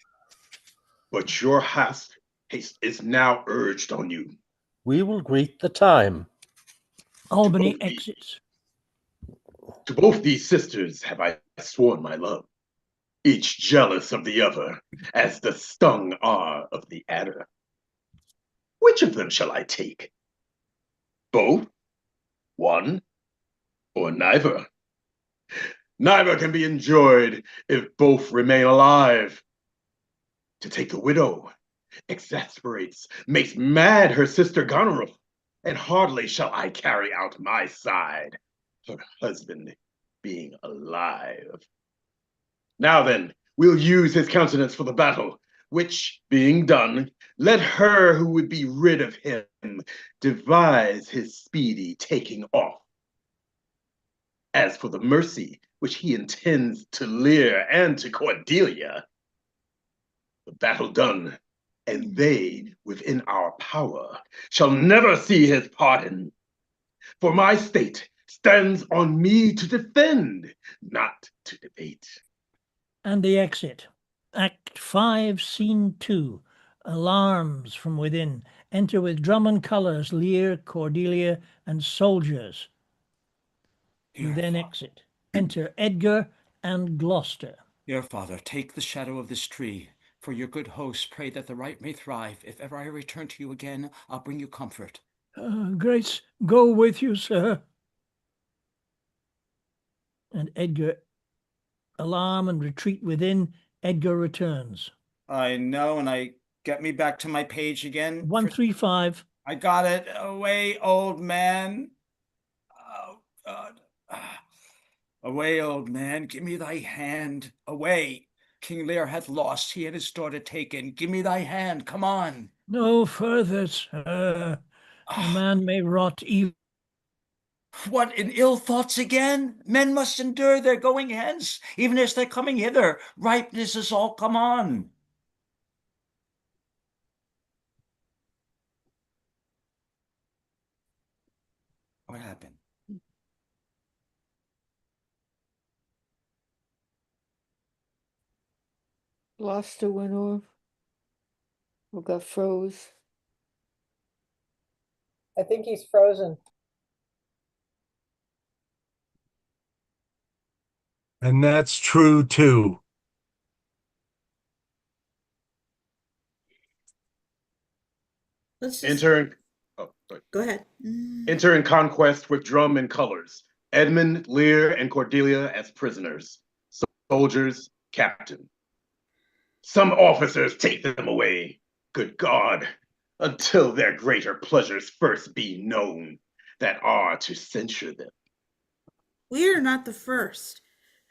But your haste is now urged on you. We will greet the time. Albany exits. To both these sisters have I sworn my love, each jealous of the other, as the stung are of the adder. Which of them shall I take? Both? One? Or neither? Neither can be enjoyed if both remain alive. To take the widow exasperates, makes mad her sister Goneril, and hardly shall I carry out my side, her husband being alive. Now then, we'll use his countenance for the battle, which, being done, let her who would be rid of him devise his speedy taking off. As for the mercy which he intends to Lear and to Cordelia, the battle done, and they within our power, shall never see his pardon. For my state stands on me to defend, not to debate. And the exit. Act 5, Scene 2. Alarms from within. Enter with drum and colours Lear, Cordelia, and soldiers. You then exit. Enter Edgar and Gloucester. Dear father, take the shadow of this tree. For your good host, pray that the right may thrive. If ever I return to you again, I'll bring you comfort. Grace, go with you, sir. And Edgar, alarm and retreat within. Edgar returns. I know, and I get me back to my page again. 135. I got it. Away, old man. Oh, God. Away, old man. Give me thy hand. Away. King Lear hath lost, he and his daughter taken. Give me thy hand. Come on. No further, sir. A man may rot evil. What, in ill thoughts again? Men must endure their going hence, even as they're coming hither. Ripeness is all come on. What happened? Gloucester went off. Or got froze. I think he's frozen. And that's true too. Let's just Enter go ahead. Enter in conquest with drum and colors. Edmund, Lear, and Cordelia as prisoners. Soldiers, captain. Some officers take them away. Good God, until their greater pleasures first be known, that are to censure them. We are not the first,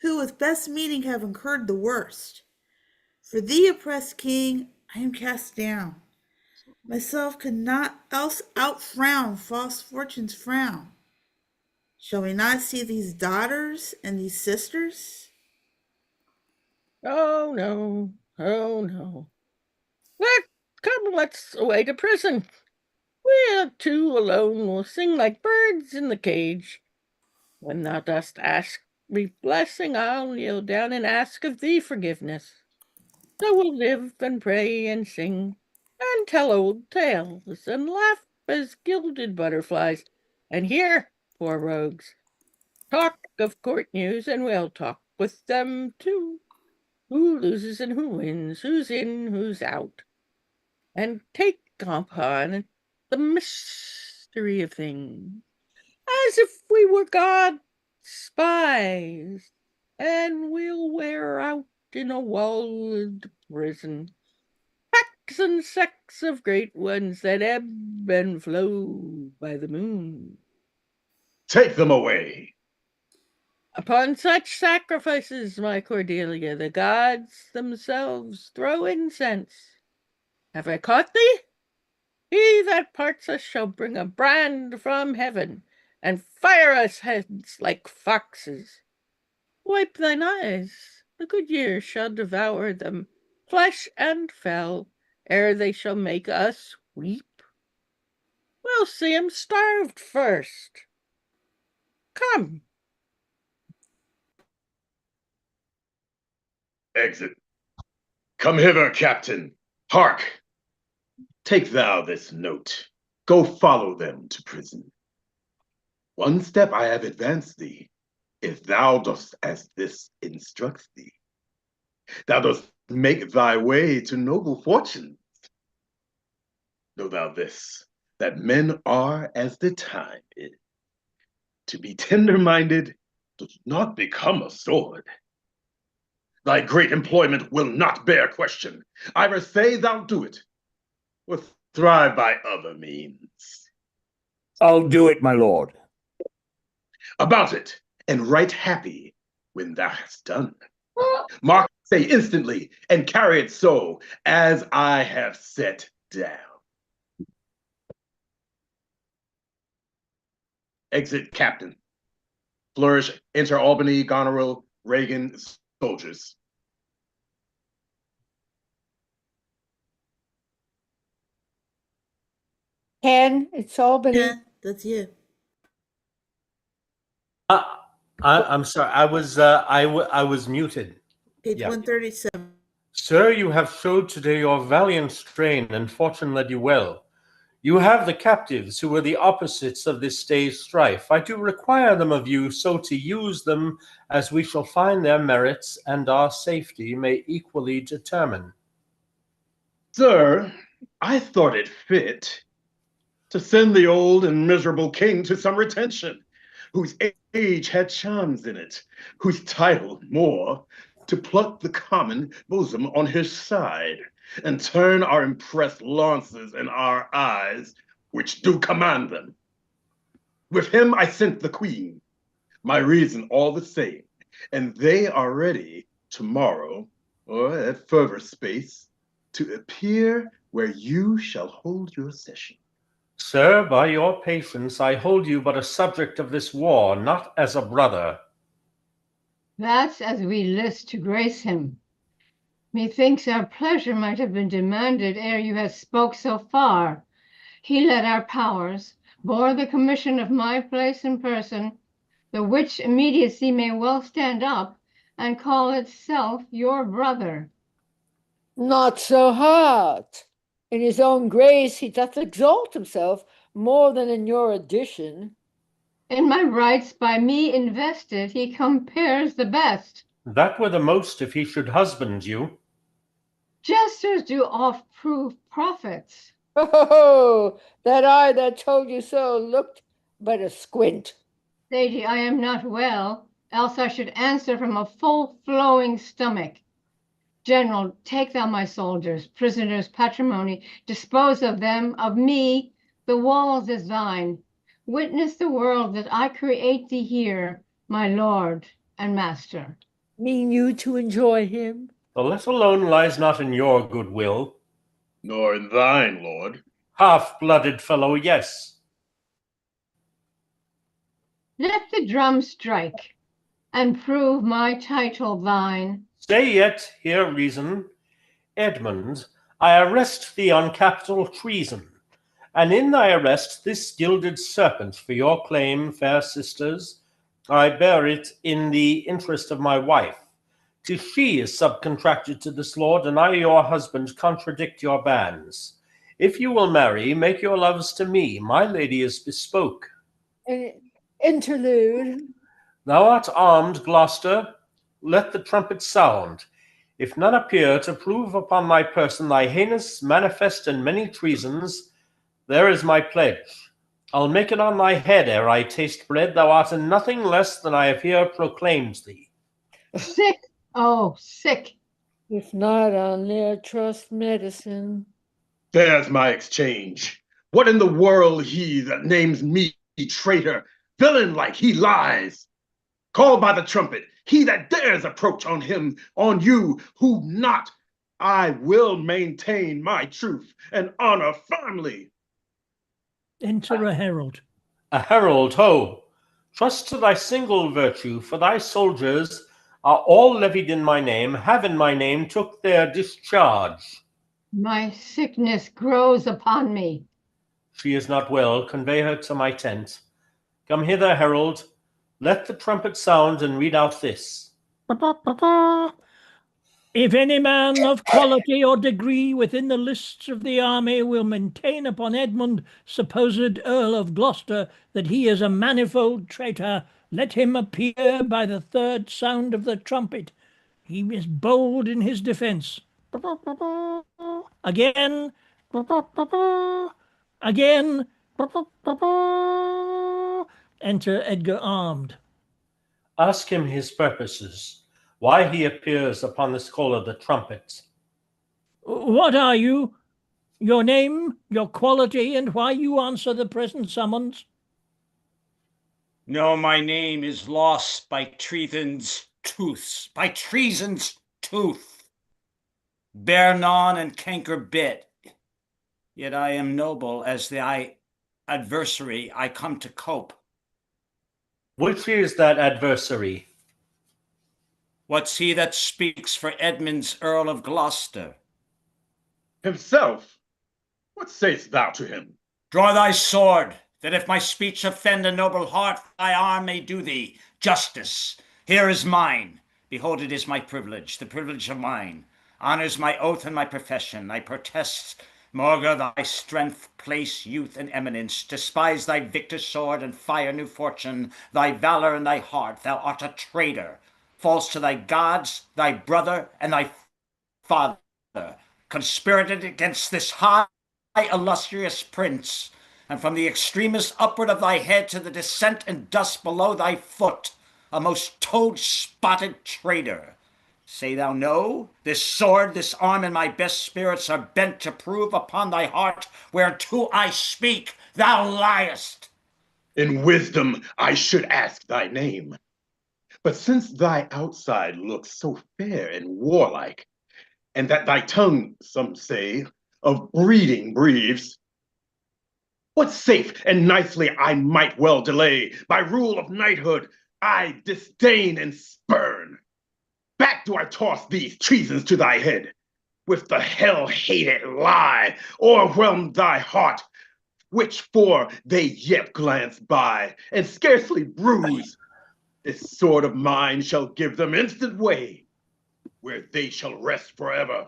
who with best meaning have incurred the worst. For thee, oppressed king, I am cast down. Myself could not else outfrown false fortune's frown. Shall we not see these daughters and these sisters? Oh no, oh no. Come, let's away to prison. We two alone will sing like birds in the cage. When thou dost ask me blessing, I'll kneel down and ask of thee forgiveness. So we'll live and pray and sing, and tell old tales, and laugh as gilded butterflies. And here, poor rogues, talk of court news, and we'll talk with them too. Who loses and who wins, who's in, who's out. And take upon the mystery of things, as if we were God's spies, and we'll wear out in a walled prison packs and sects of great ones that ebb and flow by the moon. Take them away. Upon such sacrifices, my Cordelia, the gods themselves throw incense. Have I caught thee? He that parts us shall bring a brand from heaven, and fire us hence like foxes. Wipe thine eyes, the good years shall devour them, flesh and fell, ere they shall make us weep. We'll see 'em starved first. Come. Exit. Come hither, captain. Hark! Take thou this note. Go follow them to prison. One step I have advanced thee, if thou dost as this instructs thee. Thou dost make thy way to noble fortunes. Know thou this, that men are as the time is. To be tender-minded does not become a sword. Thy great employment will not bear question. Either say thou do it, or thrive by other means. I'll do it, my lord. About it, and right happy when thou hast done. Mark, say instantly, and carry it so, as I have set down. Exit, captain. Flourish, enter Albany, Goneril, Reagan, soldiers. Ken, it's Albany. Yeah, that's you. I'm sorry. I was muted. Page Yeah. 137. Sir, you have showed today your valiant strain, and fortune led you well. You have the captives who were the opposites of this day's strife. I do require them of you, so to use them as we shall find their merits and our safety may equally determine. Sir, I thought it fit to send the old and miserable king to some retention, whose age had charms in it, whose title more, to pluck the common bosom on his side, and turn our impressed lances in our eyes, which do command them. With him I sent the queen, my reason all the same, and they are ready tomorrow, or at further space, to appear where you shall hold your session. Sir, by your patience, I hold you but a subject of this war, not as a brother. That's as we list to grace him. Methinks our pleasure might have been demanded ere you had spoke so far. He led our powers, bore the commission of my place and person, the which immediacy may well stand up and call itself your brother. Not so hard. In his own grace he doth exalt himself more than in your addition. In my rights by me invested, he compares the best. That were the most if he should husband you. Jesters do oft prove prophets. Oh, that eye that told you so looked but a squint. Lady, I am not well, else I should answer from a full flowing stomach. General, take thou my soldiers, prisoners, patrimony, dispose of them, of me, the walls is thine. Witness the world that I create thee here, my lord and master. Mean you to enjoy him? The let alone lies not in your good will. Nor in thine, lord. Half-blooded fellow, yes. Let the drum strike, and prove my title thine. Stay yet, hear reason. Edmund, I arrest thee on capital treason, and in thy arrest this gilded serpent for your claim, fair sisters, I bear it in the interest of my wife. 'Tis she is subcontracted to this lord, and I, your husband, contradict your bans. If you will marry, make your loves to me. My lady is bespoke. Interlude. Thou art armed, Gloucester. Let the trumpet sound. If none appear to prove upon my person thy heinous, manifest, and many treasons, there is my pledge. I'll make it on thy head ere I taste bread. Thou art in nothing less than I have here proclaimed thee. Sick, oh, sick. If not, I'll ne'er trust medicine. There's my exchange. What in the world he that names me traitor, villain like he lies? Called by the trumpet, he that dares approach on him, on you, who not, I will maintain my truth and honor firmly. Enter a herald. A herald, ho! Trust to thy single virtue, for thy soldiers are all levied in my name, have in my name took their discharge. My sickness grows upon me. She is not well, convey her to my tent. Come hither, herald, let the trumpet sound and read out this. If any man of quality or degree within the lists of the army will maintain upon Edmund, supposed Earl of Gloucester, that he is a manifold traitor, let him appear by the third sound of the trumpet. He is bold in his defence. Again. Again. Enter Edgar armed. Ask him his purposes, why he appears upon this call of the trumpet. What are you? Your name, your quality, and why you answer the present summons? No, my name is lost by treason's tooths, by treason's tooth. Bear none and canker bit, yet I am noble as thy adversary I come to cope. Which is that adversary? What's he that speaks for Edmund's Earl of Gloucester? Himself? What say'st thou to him? Draw thy sword, that if my speech offend a noble heart, thy arm may do thee justice. Here is mine. Behold, it is my privilege, the privilege of mine. Honors my oath and my profession. I protest, maugre thy strength, place, youth, and eminence. Despise thy victor's sword and fire new fortune, thy valor and thy heart. Thou art a traitor, false to thy gods, thy brother, and thy father, conspirated against this high illustrious prince, and from the extremest upward of thy head to the descent and dust below thy foot, a most toad-spotted traitor. Say thou no? This sword, this arm, and my best spirits are bent to prove upon thy heart whereto I speak, thou liest. In wisdom I should ask thy name. But since thy outside looks so fair and warlike, and that thy tongue, some say, of breeding breathes, what safe and nicely I might well delay, by rule of knighthood, I disdain and spurn. Back do I toss these treasons to thy head, with the hell-hated lie o'erwhelm thy heart, which for they yet glance by, and scarcely bruise. This sword of mine shall give them instant way, where they shall rest forever.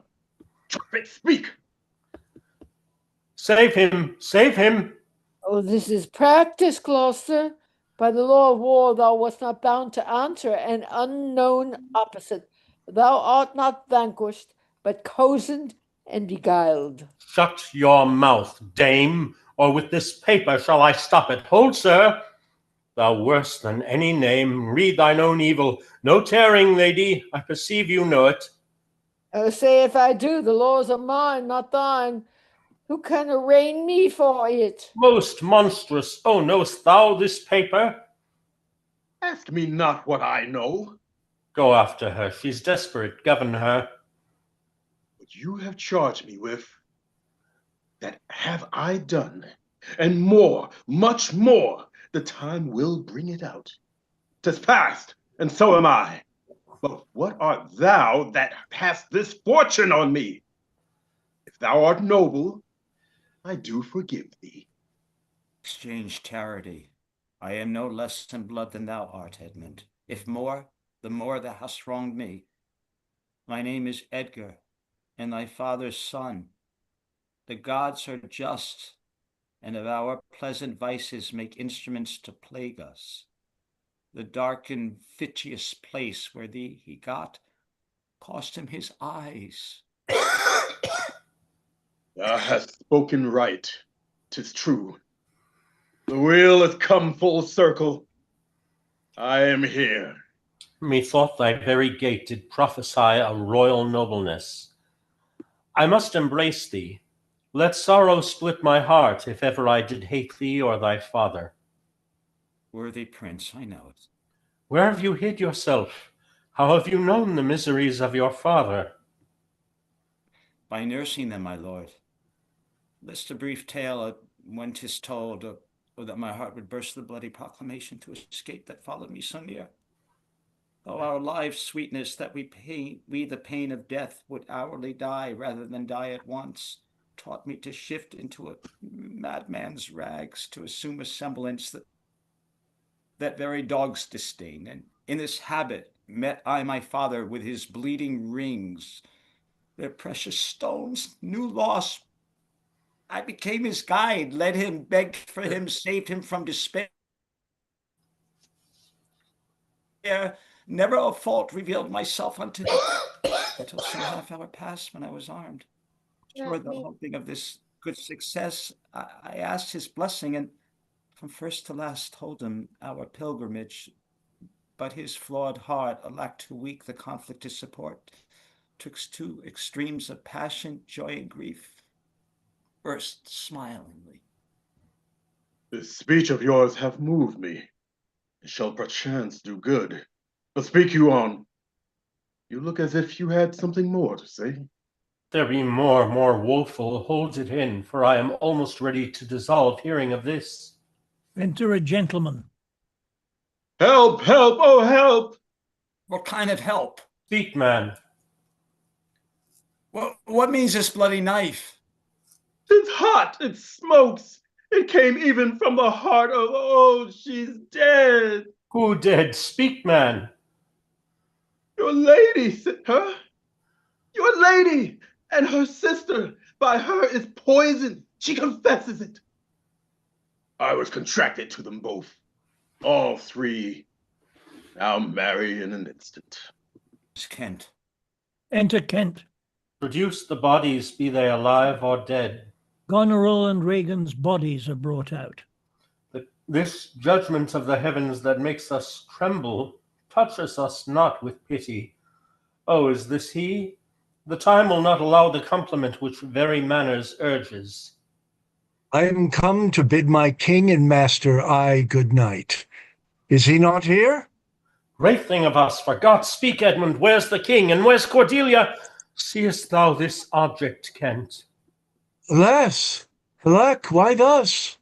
Trumpet, speak! Save him, save him! Oh, this is practice, Gloucester. By the law of war, thou wast not bound to answer an unknown opposite. Thou art not vanquished, but cozened and beguiled. Shut your mouth, dame, or with this paper shall I stop it. Hold, sir! Thou worse than any name, read thine own evil. No tearing, lady, I perceive you know it. Oh, say if I do, the laws are mine, not thine. Who can arraign me for it? Most monstrous! Oh, knowest thou this paper? Ask me not what I know. Go after her, she's desperate, govern her. What you have charged me with, that have I done, and more, much more, the time will bring it out. 'Tis past, and so am I. But what art thou that hast this fortune on me? If thou art noble, I do forgive thee. Exchange charity. I am no less in blood than thou art, Edmund. If more, the more thou hast wronged me. My name is Edgar, and thy father's son. The gods are just, and of our pleasant vices make instruments to plague us. The dark and vitious place where thee he got cost him his eyes. Thou hast spoken right, 'tis true. The wheel hath come full circle. I am here. Methought thy very gait did prophesy a royal nobleness. I must embrace thee. Let sorrow split my heart, if ever I did hate thee or thy father. Worthy prince, I know it. Where have you hid yourself? How have you known the miseries of your father? By nursing them, my lord. List a brief tale when 'tis told, Oh, that my heart would burst the bloody proclamation to escape that followed me so near. Oh, our lives' sweetness, that we the pain of death would hourly die rather than die at once, taught me to shift into a madman's rags, to assume a semblance that very dogs disdain. And in this habit met I my father with his bleeding rings, their precious stones, new loss. I became his guide, led him, begged for him, saved him from despair. Never a fault revealed myself unto him until some half hour passed when I was armed. Toward the hoping of this good success, I asked his blessing, and from first to last told him our pilgrimage. But his flawed heart, alack too weak the conflict to support, twixt two extremes of passion, joy, and grief, burst smilingly. This speech of yours hath moved me. It shall perchance do good. But speak you on. You look as if you had something more to say. There be more woeful, hold it in, for I am almost ready to dissolve hearing of this. Enter a gentleman. Help, help, oh help! What kind of help? Speak, man. What means this bloody knife? It's hot, it smokes. It came even from the heart of, oh, she's dead. Who dead? Speak, man. Your lady, huh? Your lady and her sister, by her is poisoned. She confesses it. I was contracted to them both. All three now marry in an instant. It's Kent. Enter Kent. Produce the bodies, be they alive or dead. Goneril and Regan's bodies are brought out. This judgment of the heavens that makes us tremble touches us not with pity. Oh, is this he? The time will not allow the compliment which very manners urges. I am come to bid my king and master good night. Is he not here? Great thing of us, for God speak, Edmund, where's the king, and where's Cordelia? Seest thou this object, Kent? Alas, alack, why thus?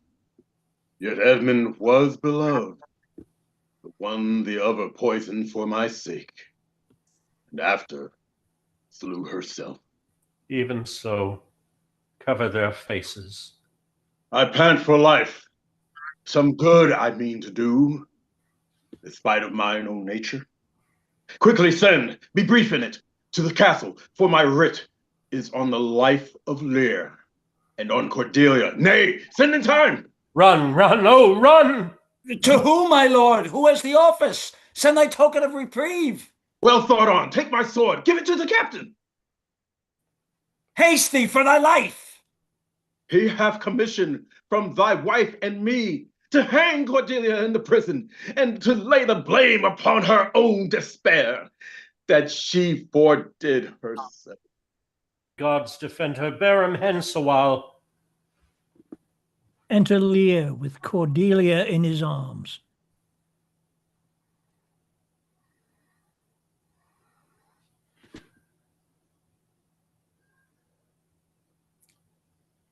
Yet Edmund was beloved, the one the other poisoned for my sake, and after slew herself. Even so, cover their faces. I pant for life. Some good I mean to do, despite of mine own nature. Quickly send, be brief in it, to the castle, for my writ is on the life of Lear, and on Cordelia. Nay, send in time! Run, oh, run! To whom, my lord? Who has the office? Send thy token of reprieve. Well thought on, take my sword, give it to the captain. Haste thee for thy life. He hath commission from thy wife and me to hang Cordelia in the prison, and to lay the blame upon her own despair, that she fordid herself. Gods defend her, bear him hence a while. Enter Lear with Cordelia in his arms.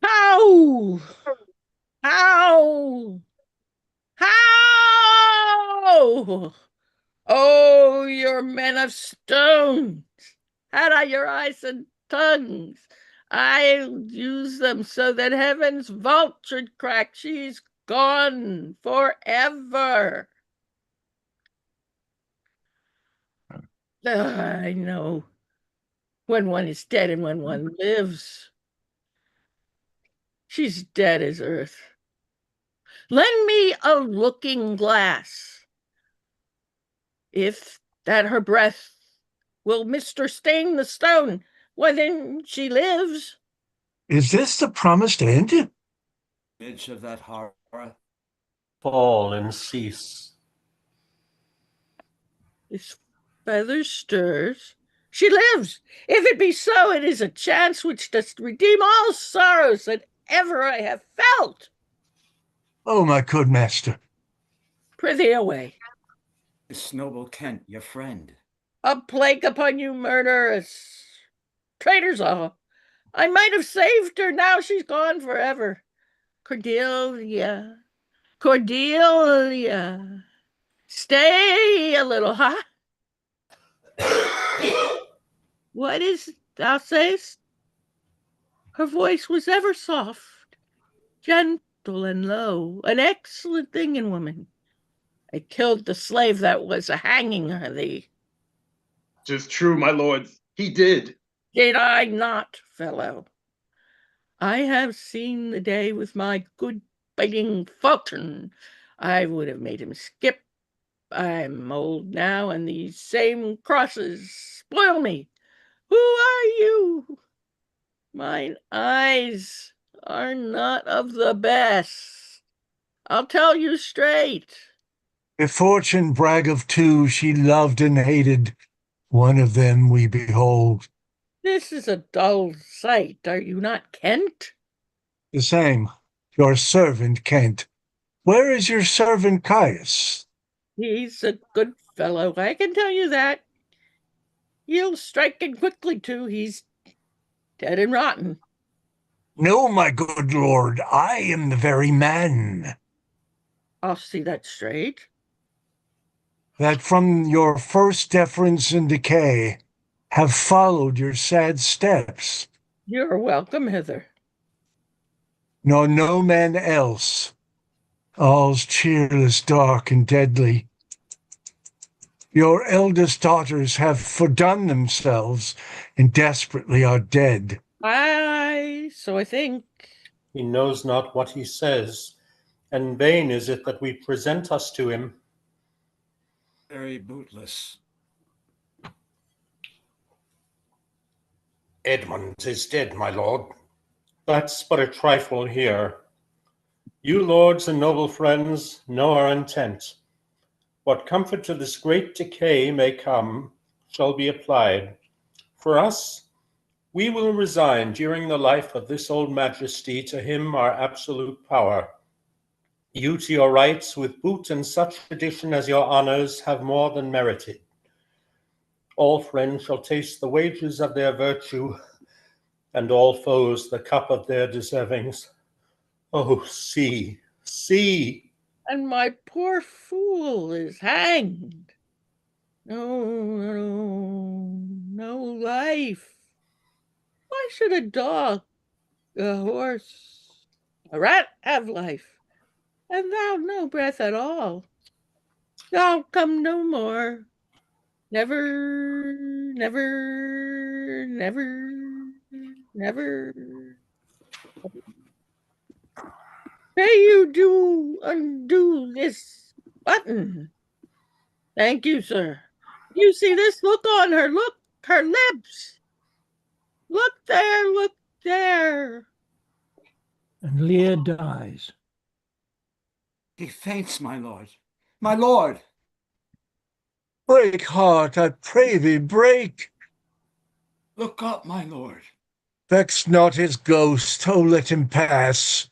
How? How? How? Oh, you're men of stones. Had I your eyes and tongues, I'll use them so that heaven's vault should crack. She's gone forever. I know when one is dead and when one lives. She's dead as earth. Lend me a looking glass. If that her breath will Mr. stain the stone, why then she lives. Is this the promised end? Image of that horror. Fall and cease. His feather stirs. She lives. If it be so, it is a chance which does redeem all sorrows that ever I have felt. Oh, my good master. Prithee away. This noble Kent, your friend. A plague upon you, murderers! Traitors all! I might have saved her, now she's gone forever. Cordelia, Cordelia, stay a little, huh? What is thou sayest? Her voice was ever soft, gentle and low, an excellent thing in woman. I killed the slave that was a hanging her thee. 'Tis true, my lords, he did. Did I not, fellow? I have seen the day with my good fighting falchion. I would have made him skip. I'm old now, and these same crosses spoil me. Who are you? Mine eyes are not of the best. I'll tell you straight. If fortune brag of two she loved and hated, one of them we behold. This is a dull sight, are you not Kent? The same, your servant Kent. Where is your servant Caius? He's a good fellow, I can tell you that. He'll strike and quickly, too. He's dead and rotten. No, my good lord, I am the very man. I'll see that straight. That from your first deference and decay have followed your sad steps. You're welcome hither. Nor no man else. All's cheerless, dark, and deadly. Your eldest daughters have fordone themselves and desperately are dead. Aye, so I think. He knows not what he says, and vain is it that we present us to him. Very bootless. Edmund is dead, my lord. That's but a trifle here. You, lords and noble friends, know our intent. What comfort to this great decay may come shall be applied. For us, we will resign during the life of this old majesty to him our absolute power. You to your rights with boot and such tradition as your honors have more than merited. All friends shall taste the wages of their virtue, and all foes the cup of their deservings. Oh, see, see! And my poor fool is hanged. No life. Why should a dog, a horse, a rat have life, and thou no breath at all? Thou come no more. Never, never, never, never. Pray you do undo this button. Thank you, sir. You see this look on her? Look, her lips. Look there, look there. And Lear dies. He faints, my lord. My lord! Break, heart, I pray thee, break. Look up, my lord. Vex not his ghost, oh, let him pass.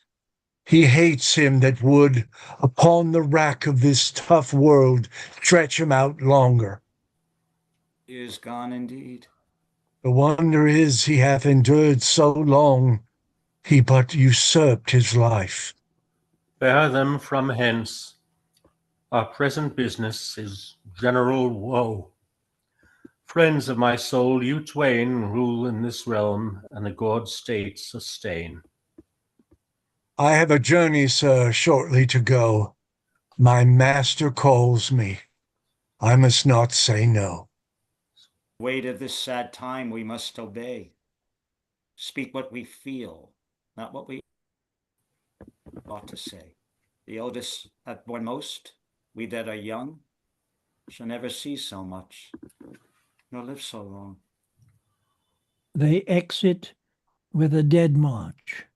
He hates him that would, upon the rack of this tough world, stretch him out longer. He is gone indeed. The wonder is he hath endured so long, he but usurped his life. Bear them from hence. Our present business is general woe. Friends of my soul, you twain rule in this realm, and the god state sustain. I have a journey, sir, shortly to go. My master calls me. I must not say no. Weight of this sad time we must obey. Speak what we feel, not what we ought to say. The eldest hath borne most, we that are young shall never see so much, nor live so long. They exit with a dead march.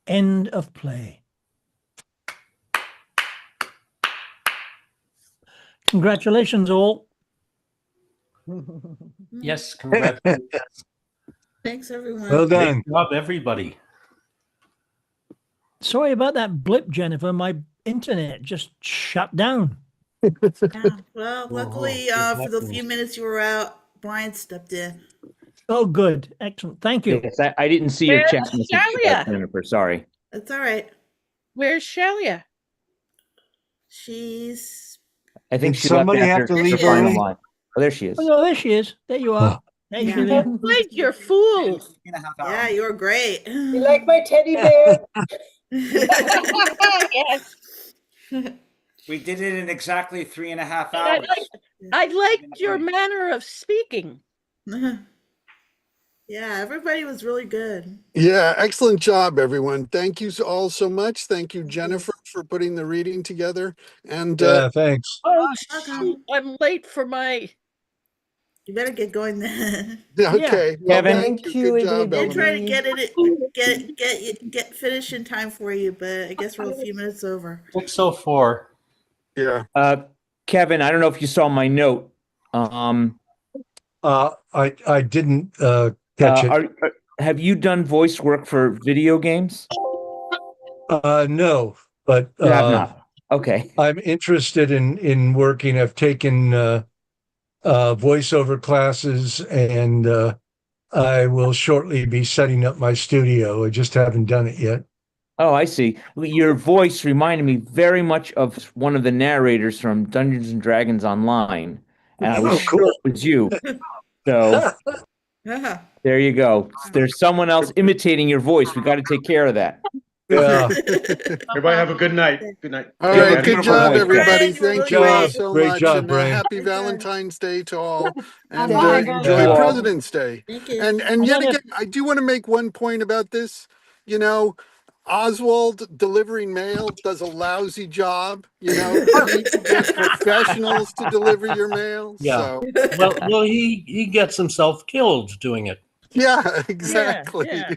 End of play. Congratulations, all. Yes, congratulations. Thanks, everyone. Well done. Great job, everybody. Sorry about that blip, Jennifer. My internet just shut down. Yeah, well, luckily, Whoa, for the few minutes you were out, Brian stepped in. Oh, good. Excellent. Thank you. Yes, I didn't see your Where's chat message, Australia? Jennifer. Sorry. That's all right. Where's Shelia? She's. I think Did she left somebody have after to the leave final early? line. Oh, there she is. Oh, no, there she is. There you are. Hey, Yeah. Shelia. Wait, you're fool. Yeah, you were great. You like my teddy bear? Yes. We did it in exactly 3.5 hours. I liked your manner of speaking. Yeah, everybody was really good. Yeah, excellent job, everyone. Thank you all so much. Thank you, Jennifer, for putting the reading together. And Yeah, thanks. Oh, Welcome. shoot, I'm late for my. You better get going then. okay, well, Kevin. thank you. Good job, They're trying to Eleanor. get finish in time for you, but I guess we're a few minutes over. 6:04. Yeah. Kevin, I don't know if you saw my note. I didn't catch it. Have you done voice work for video games? No, but You have not. Okay. I'm interested in working. I've taken voiceover classes, and I will shortly be setting up my studio. I just haven't done it yet. Oh, I see. Your voice reminded me very much of one of the narrators from Dungeons and Dragons Online, and I was Oh, sure cool. it was you. So there you go. There's someone else imitating your voice. We got to take care of that. Yeah. Everybody have a good night. Good night. All You have a right. Good beautiful job, voice, everybody. Brian, you were Thank really you all great. so Great much. job, And Brian. happy Valentine's Day to all. And Bye, enjoy you all. President's Day. Thank you. And yet again, I do want to make one point about this. You know, Oswald delivering mail does a lousy job. You know, you need to get professionals to deliver your mail. Yeah. So Well, he gets himself killed doing it. yeah, exactly. Yeah.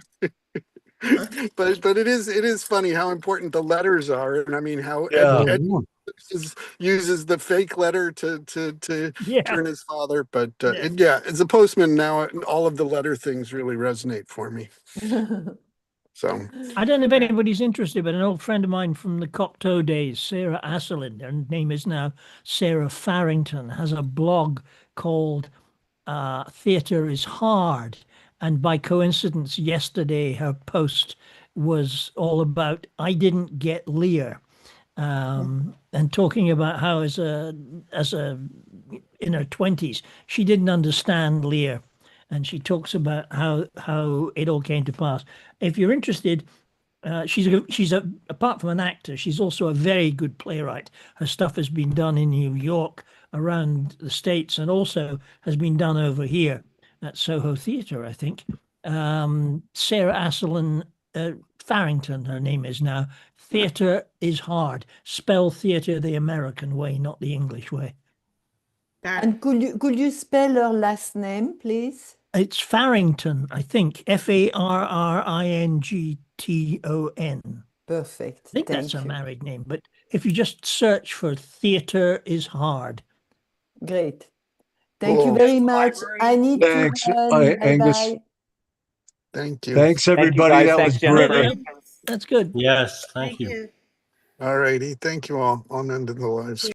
But it is funny how important the letters are, and I mean how Yeah. Ed uses the fake letter to Yeah. turn his father. But Yeah. as a postman now, all of the letter things really resonate for me. So I don't know if anybody's interested, but an old friend of mine from the Cocteau days, Sarah Asselin, her name is now Sarah Farrington, has a blog called Theatre is Hard. And by coincidence, yesterday her post was all about I didn't get Lear. And talking about how as a in her 20s, she didn't understand Lear. And she talks about how it all came to pass. If you're interested, she's apart from an actor, she's also a very good playwright. Her stuff has been done in New York, around the States, and also has been done over here at Soho Theatre, I think. Sarah Asselin Farrington, her name is now. Theatre is Hard. Spell theatre the American way, not the English way. And could you spell her last name, please? It's Farrington, I think. Farrington. Perfect. I think that's her married name, but if you just search for Theatre is Hard. Great. Thank you very much. I need Thanks, to run. Angus. Bye-bye. thank you. Thanks, everybody. guys. That Thanks, was Jennifer. great. That's good. Yes, thank you. All righty. Thank you all. On end of the live stream.